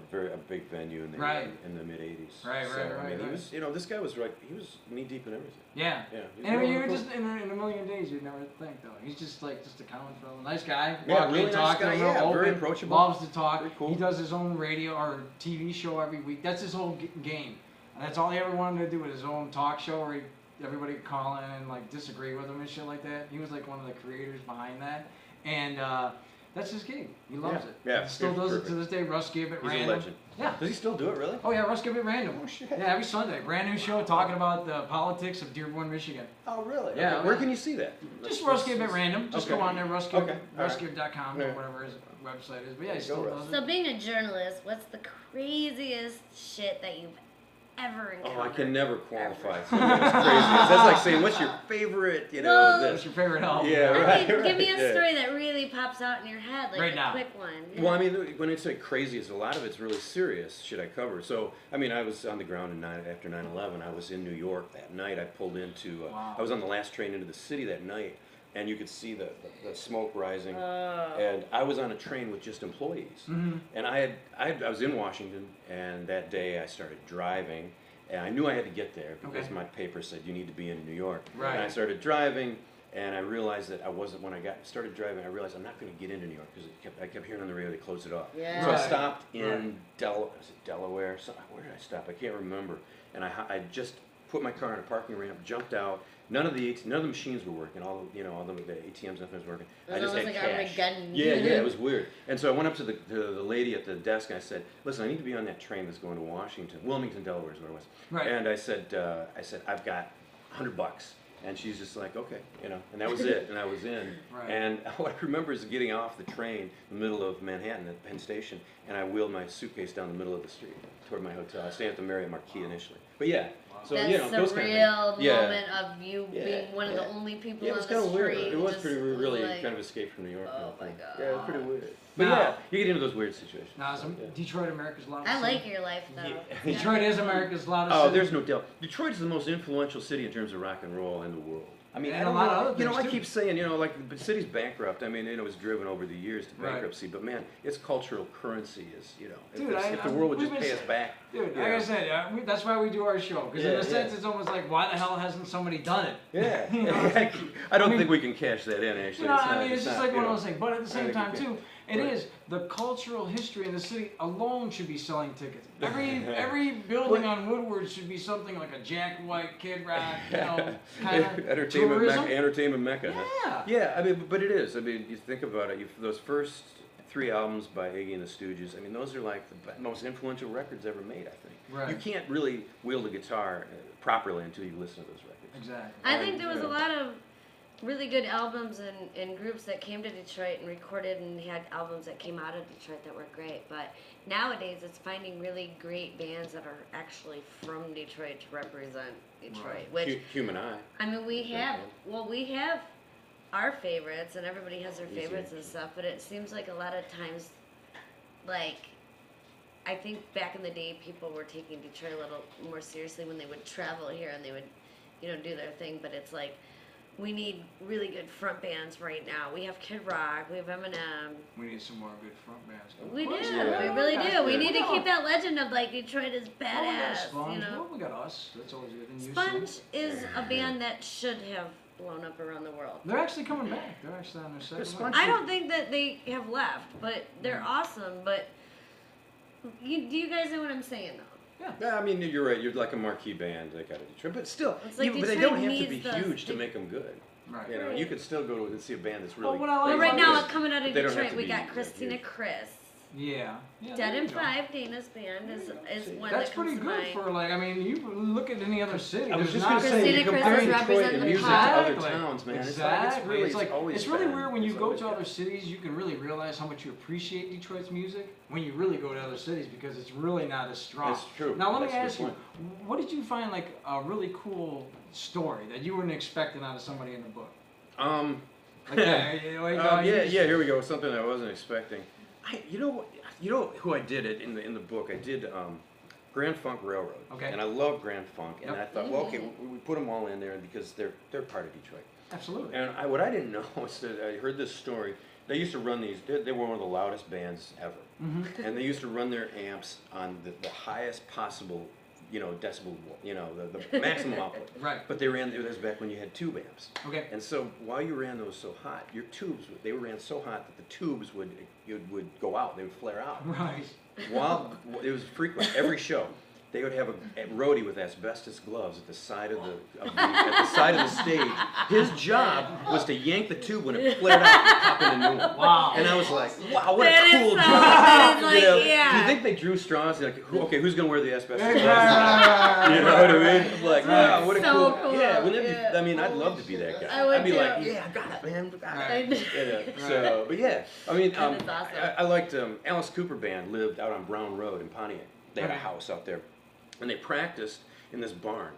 big venue in the Right. in the mid '80s. Right, so, right, I mean, right, he right. was, this guy was he was knee deep in everything. Yeah. Yeah. he was And I mean, really you're cool. just in a million days, you'd never think though. He's just a common fellow, nice guy. Yeah, Walk in, really nice talk to guy, him, yeah, real very open, approachable. Loves to talk. Very cool. He does his own radio or TV show every week. That's his whole game. And that's all he ever wanted to do with his own talk show where everybody would call in and like disagree with him and shit like that. He was like one of the creators behind that. And that's his gig. He loves it. Yeah, He still he's does it perfect. to this day. Russ Gibb at He's Random. a legend. Yeah. Does he still do it, really? Oh yeah, Russ Gibb at Random. Oh, shit. Yeah, every Sunday. Brand new show talking about the politics of Dearborn, Michigan. Oh, really? Yeah, Okay. Where yeah. can you see that? Just Russ Gibb at Random. Just Okay. go on there, Russ Gibb, Okay, all right. russgibb.com or Yeah. whatever his website is. But yeah, he Go, still Russ. does So it. being a journalist, what's the craziest shit that you've ever encountered? Oh, I can never qualify. Something as crazy. That's like saying, what's your favorite, Well- What's this. your favorite album? Yeah, I right. mean, give me a yeah. story that really pops out in your head, like Right a now. quick one. Well, I mean, when it's like crazy, a lot of it's really serious shit I cover. So, I mean, I was on the ground after 9/11. I was in New York that night. I pulled into, Wow. I was on the last train into the city that night, and you could see the smoke rising. And I was on a train with just employees. Mhm. And I was in Washington, and that day I started driving, and I knew I had to get there because Okay. my paper said you need to be in New York. Right. And I started driving, and I realized that I wasn't. When I started driving, I realized I'm not going to get into New York because I kept hearing on the radio they closed it off. Yeah. So I Right. stopped in Right. Delaware. Where did I stop? I can't remember. And I just put my car on a parking ramp, jumped out. None of the machines were working. All the ATMs, nothing was working. It was I just almost had like cash. Armageddon. Yeah, it was weird. And so I went up to the lady at the desk and I said, "Listen, I need to be on that train that's going to Washington, Wilmington, Delaware is where it was." Right. And I said, I've got $100. And she's just like, okay, and that was it. And I was in. Right. And what I remember is getting off the train in the middle of Manhattan at Penn Station, and I wheeled my suitcase down the middle of the street toward my hotel. I stayed at the Marriott Marquis initially. But yeah, so That those kind of surreal things. Yeah. moment of you Yeah, being one of yeah. the only people Yeah, it on was the kind of street. weird. It was just pretty really like, kind of escape from New York. Oh kind of my thing. God. Yeah, it was pretty weird. But No. yeah, you get into those weird situations. Now, Yeah. Detroit, America's loudest I like city. your life though. Yeah. Detroit is America's loudest Oh, city. there's no doubt. Detroit is the most influential city in terms of rock and roll in the world. I mean, And I don't a lot of know, other you know, I things, too. keep saying, you know, like the city's bankrupt. I mean, you know, it was driven over the years to Right. bankruptcy, but man, its cultural currency is, you know, Dude, if the world would we've just been pay us saying- back. Dude, Yeah. like I said, that's why we do our show. Because in Yeah, a sense, yeah. it's almost like, why the hell hasn't somebody done it? Yeah, You know, it's like- I don't I mean- think we can cash that in. Actually, You know, it's I not- mean, it's just not, like you one of know. those things. But at the same think time, we too, it Right. is the cultural history in the city alone should be selling tickets. Every building on Woodward should be something like a Jack White, Kid Rock, you know, kind of entertainment tourism. mecca, entertainment mecca. Huh? Yeah. Yeah, I mean, but it is. I mean, you think about it. Those first 3 albums by Iggy and the Stooges. I mean, those are like the most influential records ever made. I think. Right. You can't really wield a guitar properly until you listen to those records. Exactly. I think there was Yeah. a lot of really good albums and groups that came to Detroit and recorded and had albums that came out of Detroit that were great. But nowadays, it's finding really great bands that are actually from Detroit to represent Detroit. Right. Which Human Eye. I mean, we Good have band. we have our favorites, and everybody has their Easy. favorites and stuff. But it seems like a lot of times, like. I think back in the day, people were taking Detroit a little more seriously when they would travel here and they would, you know, do their thing. But it's like, we need really good front bands right now. We have Kid Rock, we have Eminem. We need some more good front bands. We Of do, course, yeah. we really do. We Yeah. need to keep that legend of like Detroit is Well, we got badass, Sponge. you know. Well, we got us. That's always good. And you, Sponge Sue. is a band that should have blown up around the world. They're actually coming back. They're actually on their second Sponge- one. I don't think that they have left, but they're awesome. But do you guys know what I'm saying though? Yeah, I mean, you're right. You're like a marquee band that got a Detroit, but still, It's like but they Detroit don't have to needs be the- huge to make them good. Right. You know, Right. you could still go to and see a band that's Well, really. what I like Well, about right now, this- coming out of They don't have Detroit, to we be got that Christina huge. Yeah. Chris. Yeah. Dead there in you go. 5, Dana's band is one That's that comes pretty to good mind. for like. I mean, you look at any other city. I was there's just not gonna say, Christina you Chris compare is Detroit representing and the music pop. to other Exactly. towns, man. Exactly. It's like always it's really been- weird when you it's go always to been. other cities. You can really realize how much you appreciate Detroit's music when you really go to other cities because it's really not as strong. That's true. Now let me That's a good ask you, what did you find like a really cool story that you weren't expecting out of somebody in the book? Like, Here we go. Something I wasn't expecting. You know who I did it in the book. I did Grand Funk Railroad. Okay. And I love Grand Funk, and Yep. I thought, well, okay, we put them all in there because they're part of Detroit. Absolutely. And what I didn't know was that I heard this story. They used to run these. They were one of the loudest bands ever, Mm-hmm. and they used to run their amps on the highest possible, decibel, the maximum output. Right. But they ran. It was back when you had tube amps. Okay. And so while you ran those so hot, your tubes they ran so hot that the tubes would go out. They would flare out. Right. While it was frequent, every show, they would have a roadie with asbestos gloves at the side of the stage. His job was to yank the tube when it flared out and pop in a new one. Wow. And I was like, wow, what That a is cool so- job. that is like, Do yeah. you think they drew straws? Like, who's going to wear the asbestos gloves? Right. You know what I mean? I'm like, wow, what a So cool. cool, Yeah, wouldn't that yeah. be, I mean, I'd love to be that guy. I would I'd be too. like, yeah, I got it, man. Got Right. it. So, but yeah, I mean, That is awesome. I liked Alice Cooper Band lived out on Brown Road in Pontiac. They had a Okay. house out there, and they practiced in this barn.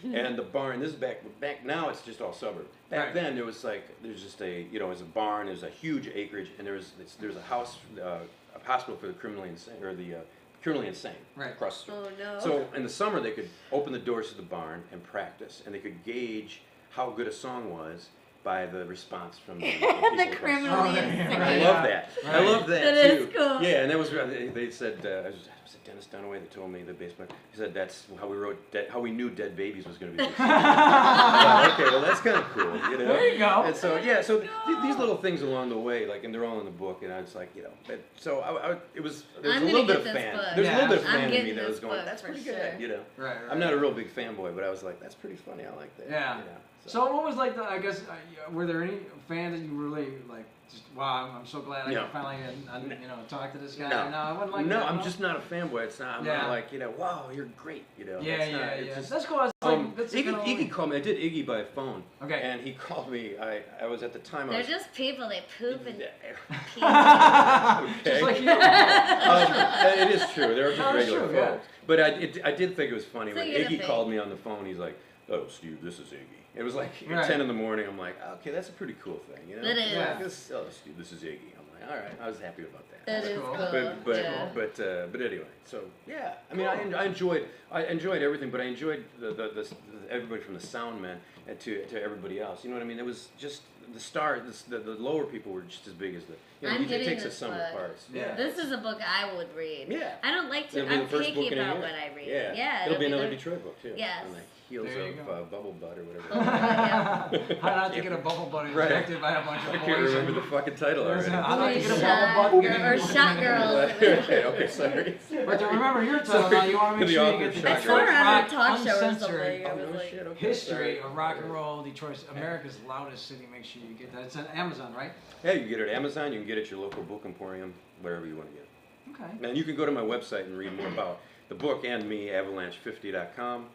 And the barn, this is back now. It's just all suburb. Back Right. then, there was there's just it was a barn. There's a huge acreage, and there's a house, a hospital for the criminally insane or the criminally insane Right. across the street. Oh no. So in the summer, they could open the doors to the barn and practice, and they could gauge how good a song was by the response from the people across the street. criminally Oh, yeah, insane. I right. love that. I Right. love that, That too. is cool. Yeah, and that was they said was it Dennis Dunaway that told me the bass player. He said that's how we wrote how we knew Dead Babies was going to be. Good. Okay, well that's kind of cool, you know. There you go. And so these little things along the way, like, and they're all in the book, and I was like, but, so it was there's I'm a gonna little bit get of this fan. book. There's a little bit of Yeah. I'm fan in getting me that this was going, book that's for pretty sure. good, you know. Right. I'm not a real big fanboy, but I was like, that's pretty funny. I like that. Yeah. You know, So what was like the? I guess were there any fans that you really like? Just wow, I'm so glad I No. could finally talk to this guy. No. I wasn't like no, that. I'm just not a fanboy. It's not. I'm Yeah. not like wow, you're great. Yeah, It's not, yeah, it's yeah. just- That's cool. I was like, that's Iggy, kinda Iggy called me. I did Iggy by phone. Okay. And he called me. I was at the time. I They're was, just people. They poop and pee. Just like you. it is true. They're just No, it's regular true, yeah. folks. But I did think it was funny So when you're the Iggy thing. called me on the phone. He's like, "Oh, Steve, this is Iggy." It was like Right. 10 in the morning. I'm like, "Okay, that's a pretty cool thing, you know." It is. Yeah. Steve, this is Iggy. I'm like, all right, I was happy about that. That is cool. cool. Yeah. But anyway, so yeah, I mean, I enjoyed everything, but I enjoyed the everybody from the sound man and to everybody else. You know what I mean? It was just the lower people were just as big as the. You know, I'm it getting takes this a sum of book. parts. Yeah. This is a book I would read. Yeah. I don't like to. It'll be I'm the first book picky in a about year. what I read. Yeah. Yeah. It'll be the- another Detroit book too. Yes. On the heels There you of Bubble Butt or whatever. How not to get a bubble butt Right. injected by a bunch of I boys. can't remember the fucking title already. I'd like to get a Shot bubble butt. girl- or shot girls. Okay, sorry. But to remember your title now, you want to make The sure you author get the shot I saw her Detroit on rock a talk show or uncensored something. I Oh, was no like, shit, okay, history sorry. of rock and roll. Detroit's America's loudest city. Make sure you get that. It's on Amazon, right? Yeah, you can get it at Amazon. You can get it at your local book emporium, wherever you want to get it. Okay. And you can go to my website and read more about the book and me, avalanche50.com,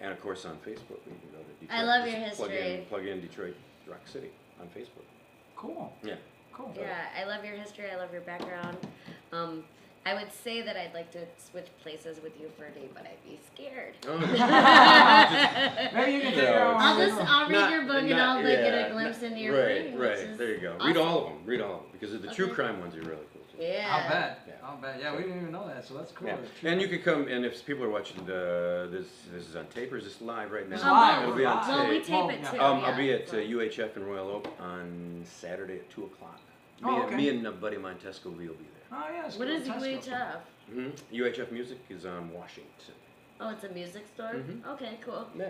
and of course on Facebook. You can go to Detroit. I love your Just history. Plug in Detroit Rock City on Facebook. Cool. Yeah. Cool. yeah, I love your history. I love your background. I would say that I'd like to switch places with you for a day, but I'd be scared. Oh, Maybe you can take her on. I'll read Not- your book and not- I'll like get yeah, a glimpse into your right, brain. right. Which is There you go. awesome. Read all of them. Read all of them because the true Okay. crime ones are really cool too. Yeah. I'll bet. Yeah. I'll bet. Yeah, we didn't even know that, so that's cool. Yeah. It's true. And you can come, and if people are watching this is on tape or is this live right now? It's live. It'll be on Well, we tape. tape it yeah. too. I'll yeah, be at so. UHF in Royal Oak on Saturday at 2 o'clock. Oh, okay. Me and a buddy of mine, Tesco V, will be there. Oh, yeah. it's What cool. is Tesco. UHF? UHF Music is on Washington. Oh, it's a music store? Mhm. Okay, cool. Yeah.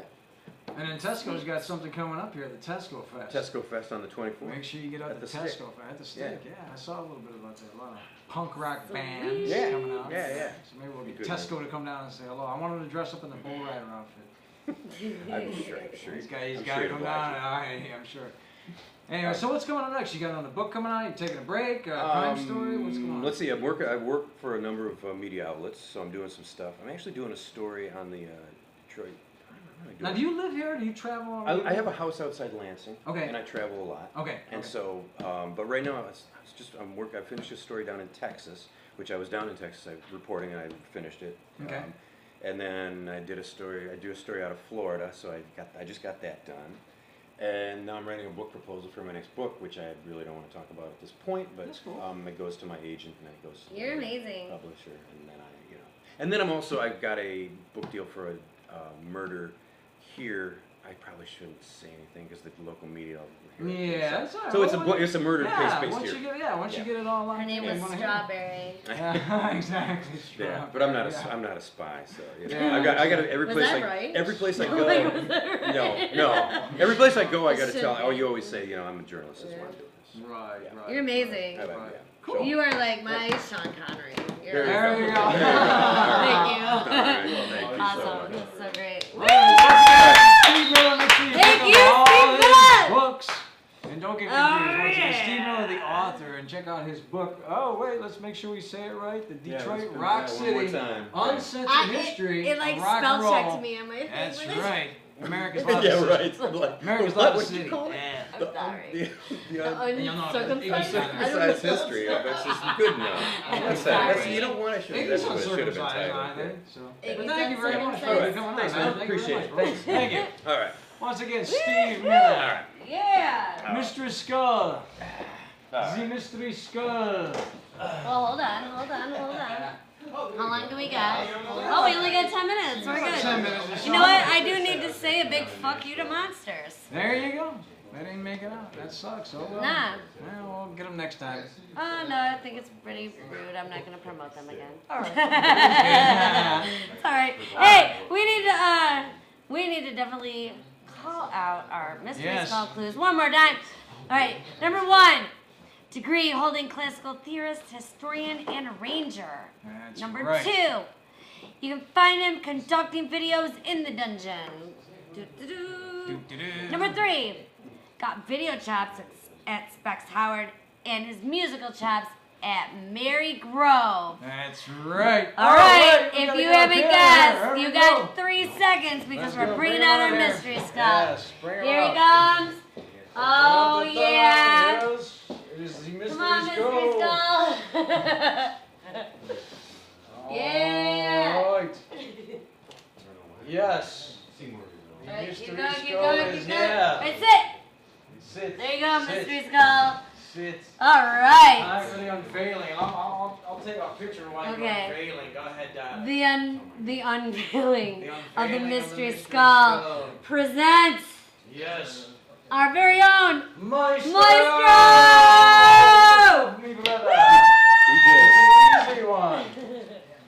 And then Tesco's got something coming up here, the Tesco Fest. Tesco Fest on the 24th. Make sure you get out At to the Stick. Tesco Fest. At the Stick, yeah. I saw a little bit about that. A lot of punk rock Sweet. bands Yeah. coming out. Yeah, yeah. So maybe we'll get Good, Tesco to come down and say hello. I want him to dress up in the Bull Rider outfit. I'm sure. He's got I'm to sure come it'll down. oblige I'm sure. Anyway, so what's coming up next? You got on the book coming out? You taking a break? Crime story? What's going on? Let's see. I work for a number of media outlets, so I'm doing some stuff. I'm actually doing a story on the Detroit. What am I Now, doing? do you live here? Or do you travel? all over? I have a house outside Lansing. Okay. And I travel a lot. Okay. And okay. so, but right now I finished a story down in Texas, which I was down in Texas. I reporting and I finished it. Okay. And then I do a story out of Florida, so I just got that done. And now I'm writing a book proposal for my next book, which I really don't want to talk about at this point, but That's cool. it goes to my agent and then it goes to You're the amazing. publisher, and then and then I've got a book deal for a murder here. I probably shouldn't say anything because the local media will hear it. Yeah, that's all right. So Well, it's a murder case yeah, based once here. you get once you get it all out. Her name there, was you wanna hear it. Strawberry. Yeah, exactly. Yeah, but I'm not a spy, so Yeah. I got every Was place that right? every place I No, go. like, was that right? No. Every place I go, I got to Shouldn't tell. Oh, be. you always say, I'm a journalist. That's why I'm doing this. Right, Yeah. right. You're amazing. I like Right. that. Cool. So- You are like my Sean Connery. You're There you go. There you go. Thank you. All right, well, thank you so Awesome. much. That's so great. Steve Miller, make sure you Thank check you, out all Steve his Miller. books. And don't get Oh, confused. Once again, yeah. Steve Miller, the author, and check out his book. Oh, wait, let's make sure we say it right. The Yeah, Detroit let's do Rock that City one more time. Uncensored History It like of Rock spell and Roll. checked me on my thing. That's What is- right. America's loudest Yeah, city. right. Like, America's what loudest would you city. call it? Yeah. I'm sorry. The And you'll know it. Uncircumcised? uncircumcised history of it's just good enough. That's that. sorry. You don't want to show. It That's is what it should have been uncircumcised titled. either. So. It But is thank you very much for uncircumcised. coming on. Thanks, man. man. Thank you very Appreciate much, it. bro. Thanks. Thank you. All right. Once again, Steve Miller. Yeah. Mystery Skull. All right. The Mystery Skull. Well, hold on. How long do we got? Oh, we only got 10 minutes. We're good. 10 minutes or so. You know what? I do need to say a big fuck you to monsters. There you go. That didn't make it out. That sucks. Oh well. Nah. Well, we'll get them next time. Oh, no, I think it's pretty rude. I'm not going to promote them again. All right. It's all right. Hey, we need to definitely call out our mystery Yes. skull clues one more time. All right, number 1, degree holding classical theorist, historian, and arranger. That's Number right. 2, you can find him conducting videos in the dungeon. Doo-doo-doo. Doo-doo-doo. Number 3, got video chops at Specs Howard and his musical chops at Mary Grove. That's right. All right, we if gotta you get up haven't here. guessed, There you we got go. 3 seconds because Let's we're go. bringing Bring out it our on there. mystery skull. Yes, bring her Here he up. comes. Oh, yeah. It is the Mystery Come on, mystery Skull. skull. Yeah. All right. Yes. All right, Mystery keep going, keep Skull going, is keep going. here. Right, sit. Sit. There you go, Sit. mystery skull. Sit. All right. Alright, for the unveiling. I'll take a picture while you're Okay. unveiling. Go ahead, The unveiling The of the unveiling Mystery Mystery Skull Skull. presents Yes. our very own Maestro! Maestro! Me brother. DJ. Easy one.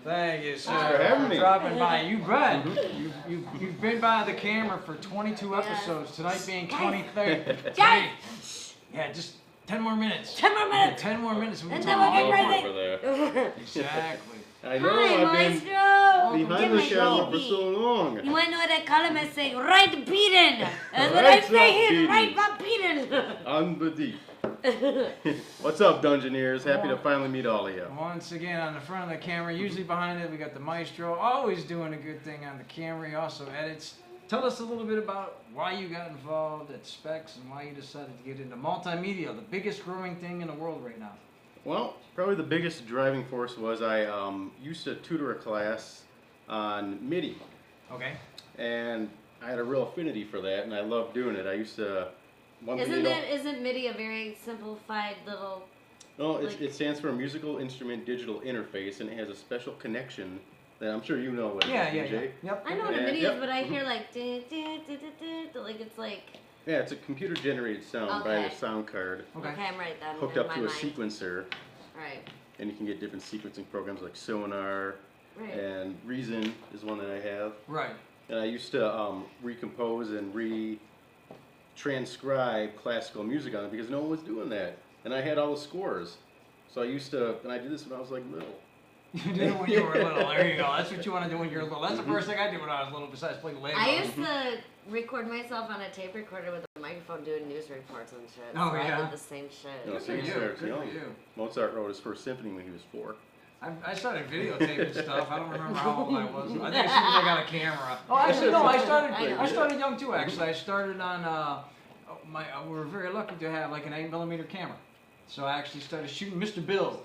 Thank you, sir. Thanks for having me. Dropping by. You've been by the camera for 22 Yes. episodes. Tonight being Guys. 23rd. Guys. Yeah, just 10 more minutes. 10 more minutes. 10 more minutes. We can And talk then we'll all get over ready. Over there. Exactly. I know, Hi, I've been Maestro. behind Get the my camera for baby. so long. You want to know what I call him? I say, right beaten. That's what I Right say here, beaten. right beaten. On the deep. What's up, Dungeoneers? Happy to finally meet all of you. Once again, on the front of the camera, usually behind it, we got the Maestro, always doing a good thing on the camera. He also edits. Tell us a little bit about why you got involved at Specs and why you decided to get into multimedia, the biggest growing thing in the world right now. Well, probably the biggest driving force was I used to tutor a class on MIDI, Okay. and I had a real affinity for that, and I loved doing it. I used to. One thing you don't- Isn't MIDI a very simplified little? No, like- it stands for Musical Instrument Digital Interface, and it has a special connection that I'm sure you know what it Yeah, is, yeah, DJ. yeah. Yep. I know what a Yeah, MIDI yep. is, but I hear like like it's like. Yeah, it's a computer-generated sound by Okay. the sound card, Okay. Okay, I'm right then. hooked in up my to a mind. sequencer, Right. and you can get different sequencing programs like Sonar, Right. and Reason is one that I have. Right. And I used to recompose and transcribe classical music on it because no one was doing that. And I had all the scores. So I used to, and I did this when I was like little. You did it when you were little. There you go. That's what you want to do when you're little. That's the first thing I did when I was little, besides play Lego. I used to record myself on a tape recorder with a microphone doing news reports and shit. Oh, so yeah? I did the same shit. No, Good so for he you. starts Good for young. you. Mozart wrote his first symphony when he was 4. I started videotaping stuff. I don't remember how old I was. I think as soon as I got a camera. Oh, actually, no. I started young too. Actually, I started on we were very lucky to have like an 8mm camera. So I actually started shooting Mr. Bill.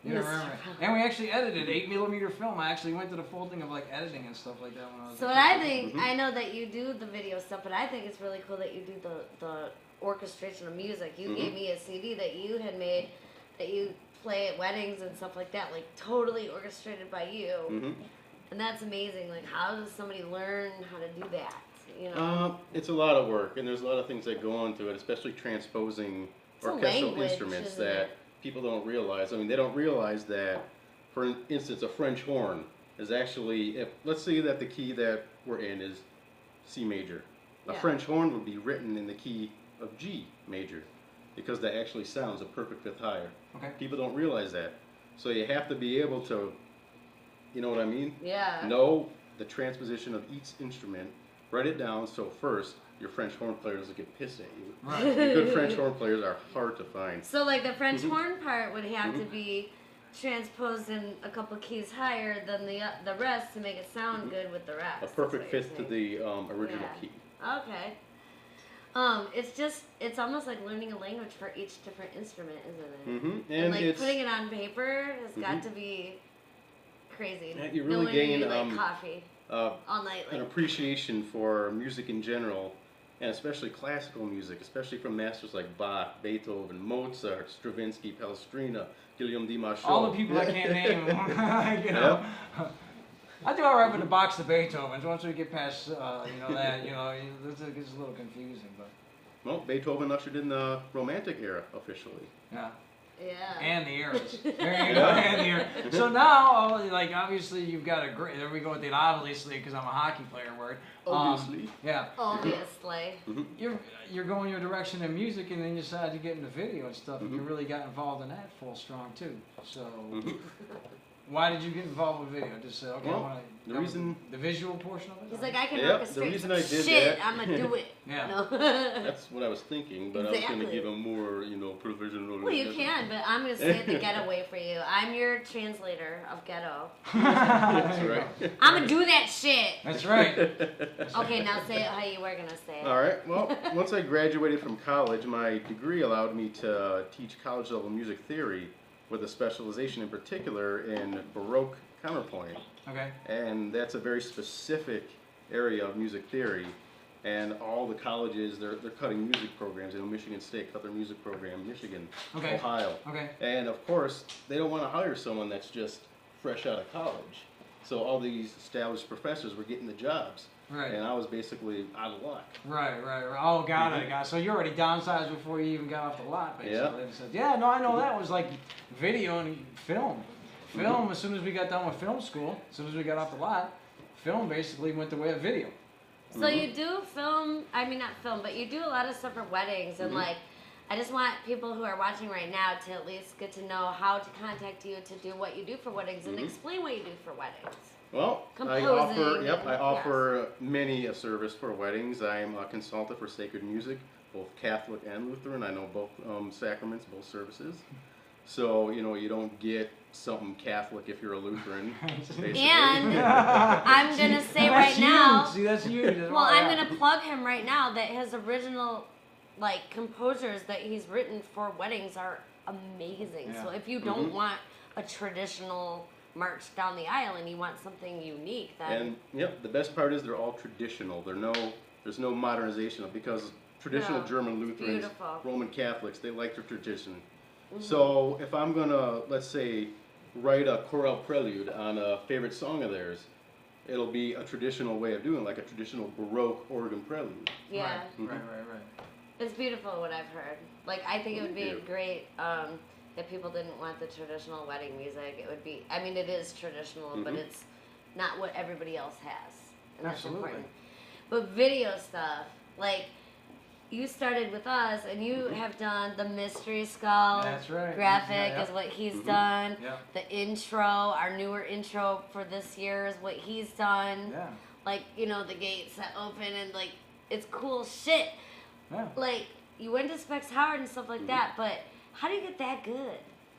You Mr. remember? And we actually edited 8mm film. I actually went to the full thing of like editing and stuff like that when I was. So a what kid. I think, I know that you do the video stuff, but I think it's really cool that you do the orchestration of music. You gave me a CD that you had made that you play at weddings and stuff like that, like totally orchestrated by you. Mm-hmm. And that's amazing. Like, how does somebody learn how to do that? You know? It's a lot of work, and there's a lot of things that go into it, especially transposing It's a orchestral language, instruments isn't that it? people don't realize. I mean, they don't realize that, for instance, a French horn is actually, if let's say that the key that we're in is C major. A Yeah. French horn would be written in the key of G major, because that actually sounds a perfect fifth higher. Okay. People don't realize that. So you have to be able to, you know what I mean? Yeah. Know the transposition of each instrument, write it down so first your French horn player doesn't get pissed at you. Right. The good French horn players are hard to find. So like the French Mhm. horn part would have to Mhm. be transposed in a couple keys higher than the rest to make it sound good with the rest. A That's perfect what you're fifth to saying. the original Yeah. key. Okay. It's almost like learning a language for each different instrument, isn't it? Mm-hmm. And And like it's putting it on paper has got Mhm. to be crazy. Yeah, you really Knowing you gain, like coffee all night. an Like, appreciation for music in general, and especially classical music, especially from masters like Bach, Beethoven, Mozart, Stravinsky, Palestrina, Guillaume de Machaut. All the people I can't name, you know. I do all right with the box of Beethovens. Once we get past, that, it gets a little confusing, but Well, Beethoven ushered in the Romantic era officially. yeah. yeah. And the eras. There you go, and the era. So now, like, obviously, you've got a great. There we go with the obviously, because I'm a hockey player word. Obviously. Yeah. Obviously. You're going your direction in music, and then you decide to get into video and stuff, and you Mhm. really got involved in that full strong too. So, Mhm. why did you get involved with video? Just say, okay, Well, I want the reason- the visual portion of it. He's like, I can Yep, orchestrate the reason some I did shit. that- I'm gonna do it. Yeah. No. That's what I was thinking, but I was going to Exactly. give him more, provisional. Well, you can, but I'm gonna say it the ghetto way for you. I'm your translator of ghetto. That's right. I'm gonna do that shit. That's right. Okay, now say it how you were gonna say it. All right. Well, once I graduated from college, my degree allowed me to teach college level music theory with a specialization in particular in Baroque counterpoint. Okay. And that's a very specific area of music theory. and all the colleges they're cutting music programs. You know, Michigan State cut their music program, Michigan, Okay. Ohio, Okay. and of course they don't want to hire someone that's just fresh out of college. So all these established professors were getting the jobs, Right. and I was basically out of luck. Right. Oh, got it. So you already downsized before you even got off the lot, basically. They said, yeah, no, I know that was like video and film. Film, as soon as we got done with film school, as soon as we got off the lot, film basically went the way of video. So you do film, I mean not film, but you do a lot of stuff for weddings and like, I just want people who are watching right now to at least get to know how to contact you to do what you do for weddings and explain what you do for weddings. Well, Composing I and- offer many a service for weddings. I'm a consultant for sacred music, both Catholic and Lutheran. I know both sacraments, both services. So, you know, you don't get something Catholic if you're a Lutheran, basically. And I'm going to say right That's now, huge. See, that's huge. well, I'm going to plug him right now that his original like composers that he's written for weddings are amazing. Yeah. So if you don't want a traditional march down the aisle and you want something unique, then And yep, the best part is they're all traditional. There's no modernization because traditional No, German Lutherans, beautiful. Roman Catholics, they like their tradition. So if I'm gonna, let's say, write a chorale prelude on a favorite song of theirs, it'll be a traditional way of doing it, like a traditional Baroque organ prelude. yeah. Right. It's beautiful what I've heard. Like, I think it would be Thank you. great if people didn't want the traditional wedding music. It would be, I mean, it is traditional, but it's not what everybody else has. And that's Absolutely. important. But video stuff, like, you started with us and you have done the Mystery Skull That's right. graphic Yeah. is what he's done. Yeah. The intro, our newer intro for this year is what he's done. Yeah. Like, you know, the gates that open and, like, it's cool shit. Yeah. Like, you went to Specs Howard and stuff like that, but how do you get that good?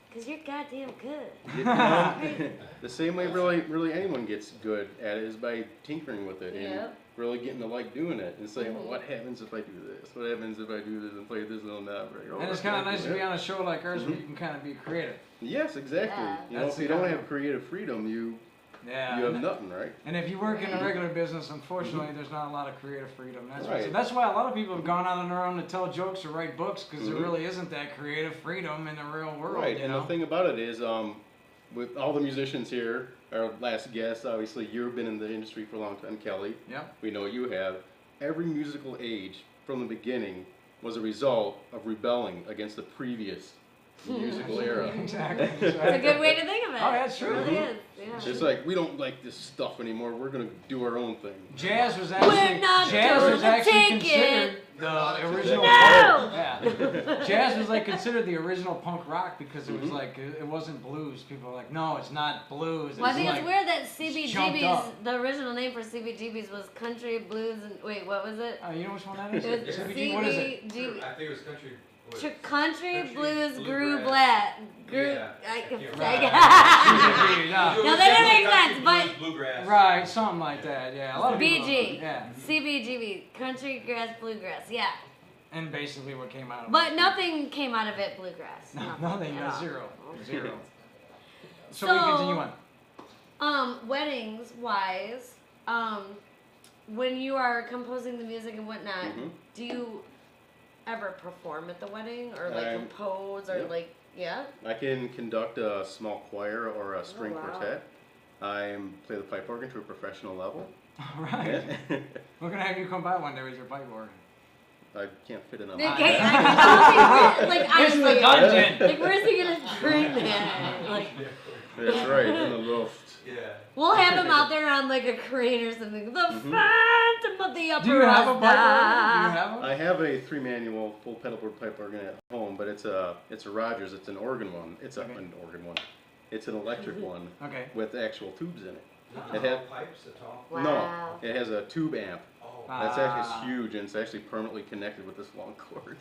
Because you're goddamn good. The same way really anyone gets good at it is by tinkering with it and Yep. really getting to like doing it and saying, well, what happens if I do this? What happens if I do this and play this little knob? And it's kind of nice to be on a show like ours where you can kind of be creative. Yes, exactly. Yeah. You know, That's if you the don't kind have of- creative freedom, you Yeah. have nothing, right? And if you work in a regular business, unfortunately, there's not a lot of creative freedom. That's Right. so that's why a lot of people have gone out on their own to tell jokes or write books because there Mhm. really isn't that creative freedom in the real world. Right, You and know? the thing about it is, with all the musicians here, our last guest, obviously, you've been in the industry for a long time, Kelly. Yep. We know you have. Every musical age from the beginning was a result of rebelling against the previous musical era. Exactly. It's a good way to think of it. Oh, that's true. It really is. Yeah. It's like, we don't like this stuff anymore, we're gonna do our own thing. Jazz was actually not jazz was gonna actually take considered the original. No! Yeah. Jazz was like considered the original punk rock because it was like it wasn't blues. People were like, no, it's not blues. Well, I It's think like, it's weird that jumped CBGB's, up. the original name for CBGB's was Country Blues and, wait, what was it? You know which one that is? It was CBG? What is it? CBGB. I think it was country. Country Blues Grew Bluegrass. Black. Yeah. I can can't say CBG, no. No, that doesn't make sense, but- Bluegrass. Right, something like that. Yeah, a lot of people. BG. Yeah, CBGB. Country Grass Bluegrass. Yeah. and basically what came out of But nothing came out of it bluegrass. it. Nothing. at all. Zero. Okay. Zero. So we continue on. Weddings wise, when you are composing the music and whatnot, Mhm. do you ever perform at the wedding or like Um, compose or yeah. like yeah? I can conduct a small choir or a string wow. quartet. I play the pipe organ to a professional level. All right. We're gonna have you come by one day with your pipe organ. I can't fit it on They my can't- head. I mean, like It's the honestly, dungeon. like where's he gonna drink that? Like That's right, in the loft. Yeah. we'll have him out there on like a crane or something. The Phantom of the Upper Do you have a pipe organ? Do you Rasta. have one? I have a 3-manual full pedalboard pipe organ at home, but it's a Rogers. It's an organ one. It's Okay. an organ one. It's an electric one Okay. with actual tubes in it. Not It tall had- pipes at all. Wow. No, it has a tube amp. Oh. That's Ah. actually huge, and it's actually permanently connected with this long cord.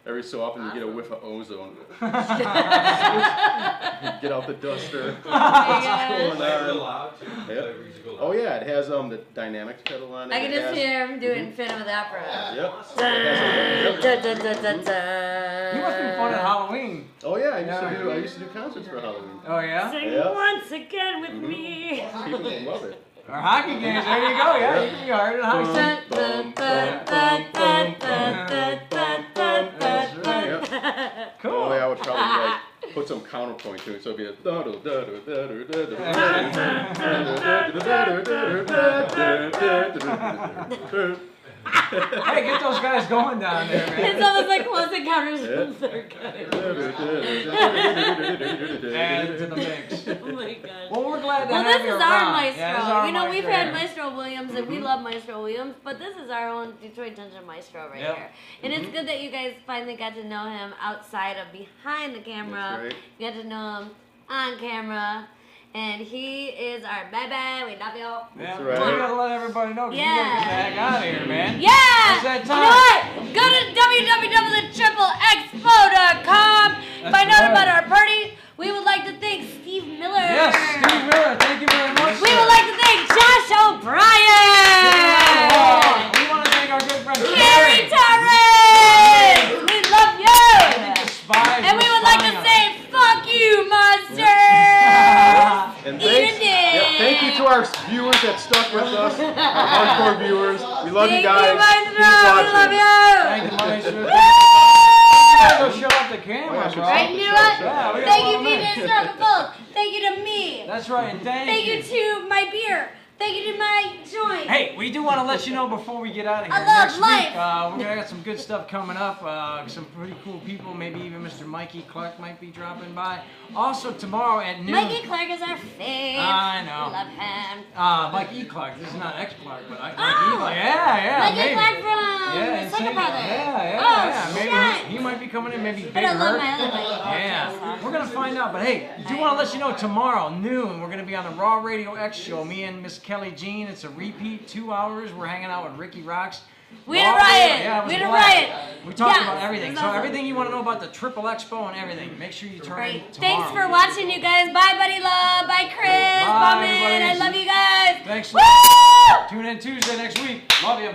Every so often you get a whiff of ozone. Get out the duster. Oh my gosh. Going Play on. real loud too. Yep. Play real Oh loud. yeah, it has the dynamics pedal on it. I can It just has- hear him doing Phantom of the Opera. Yep. Dun, It has dun, dun, dun, dun, dun. You must be fun at Halloween. Oh yeah, Yeah. I used to do concerts for Halloween. Oh yeah. Sing Yeah. once again with me. People love it. Or hockey games. There you go. Yeah, you can be hard in hockey. That's right. Yep. Cool. Only I would probably like put some counterpoint to it, so it'd be a Hey, get those guys going down there, man. It's almost like Close Encounters of the Third Kind. Add it to the mix. Oh my god. Well, we're glad to Well, have this you is our around. maestro. Yeah, this is our You know, we've maestro had here. Maestro Williams, and we love Maestro Williams, but this is our own Detroit Dungeon Maestro right Yep. here. And it's good that you guys finally got to know him outside of behind the camera. That's right. You got to know him on camera. And he is our baby. We love you. Yeah, right. we gotta let everybody know. 'Cause you gotta get the heck out of here, man. Yeah! It's that You time. know what? Go to www.triplexpo.com. That's Find out right. about our party. We would like to thank Steve Miller. Yes, Steve Miller, thank you very much. We sir. would like to thank Josh O'Brien. We want to thank our good friend Gary Torres. We love you. Spies And we would like to say, fuck you, monster. And Eat a dick. thank you to our viewers that stuck with us, our hardcore viewers. We love Thank you guys. you, Maestro. Keep We watching. love you. Thank you, Maestro. Woo! You gotta go show up the camera, bro. Right, you know what? Yeah, we got Thank a you, lot of DJ minutes. Circle. Thank you to me. That's right, and Thank you to my beer. Thank you to my joint. Hey, we do want to let you know before we get out of here. I love Next life. week, we're gonna got some good stuff coming up. Some pretty cool people. Maybe even Mr. Mikey Clark might be dropping by. Also tomorrow at noon. Mikey Clark is our fave. I know. Love him. Mike E. Clark. This is not X Clark, but Mike E. Oh. Clark. Yeah, Mikey maybe. Clark from Yeah, the Sucker insane. Brothers. Yeah, Oh, Maybe shit. he might be coming in. Maybe Big But I love Hurt. my other Mikey Clark. Yeah, so. we're gonna find out. But hey, I do want to let you know tomorrow noon we're gonna be on the Raw Radio X show. Me and Miss Kelly Jean. It's a repeat, 2 hours. We're hanging out with Ricky Rocks. We had a Raw riot. Radio, yeah, it was We had a blast. riot. We talked Yes, about it everything. was So awesome. everything you want to know about the Triple Expo and everything, make sure you turn in Great. tomorrow. Thanks for watching, you guys. Bye, Buddy Love. Bye, Chris. Bye, Bowman. everybody. I love you guys. Thanks. Woo! Tune in Tuesday next week. Love you.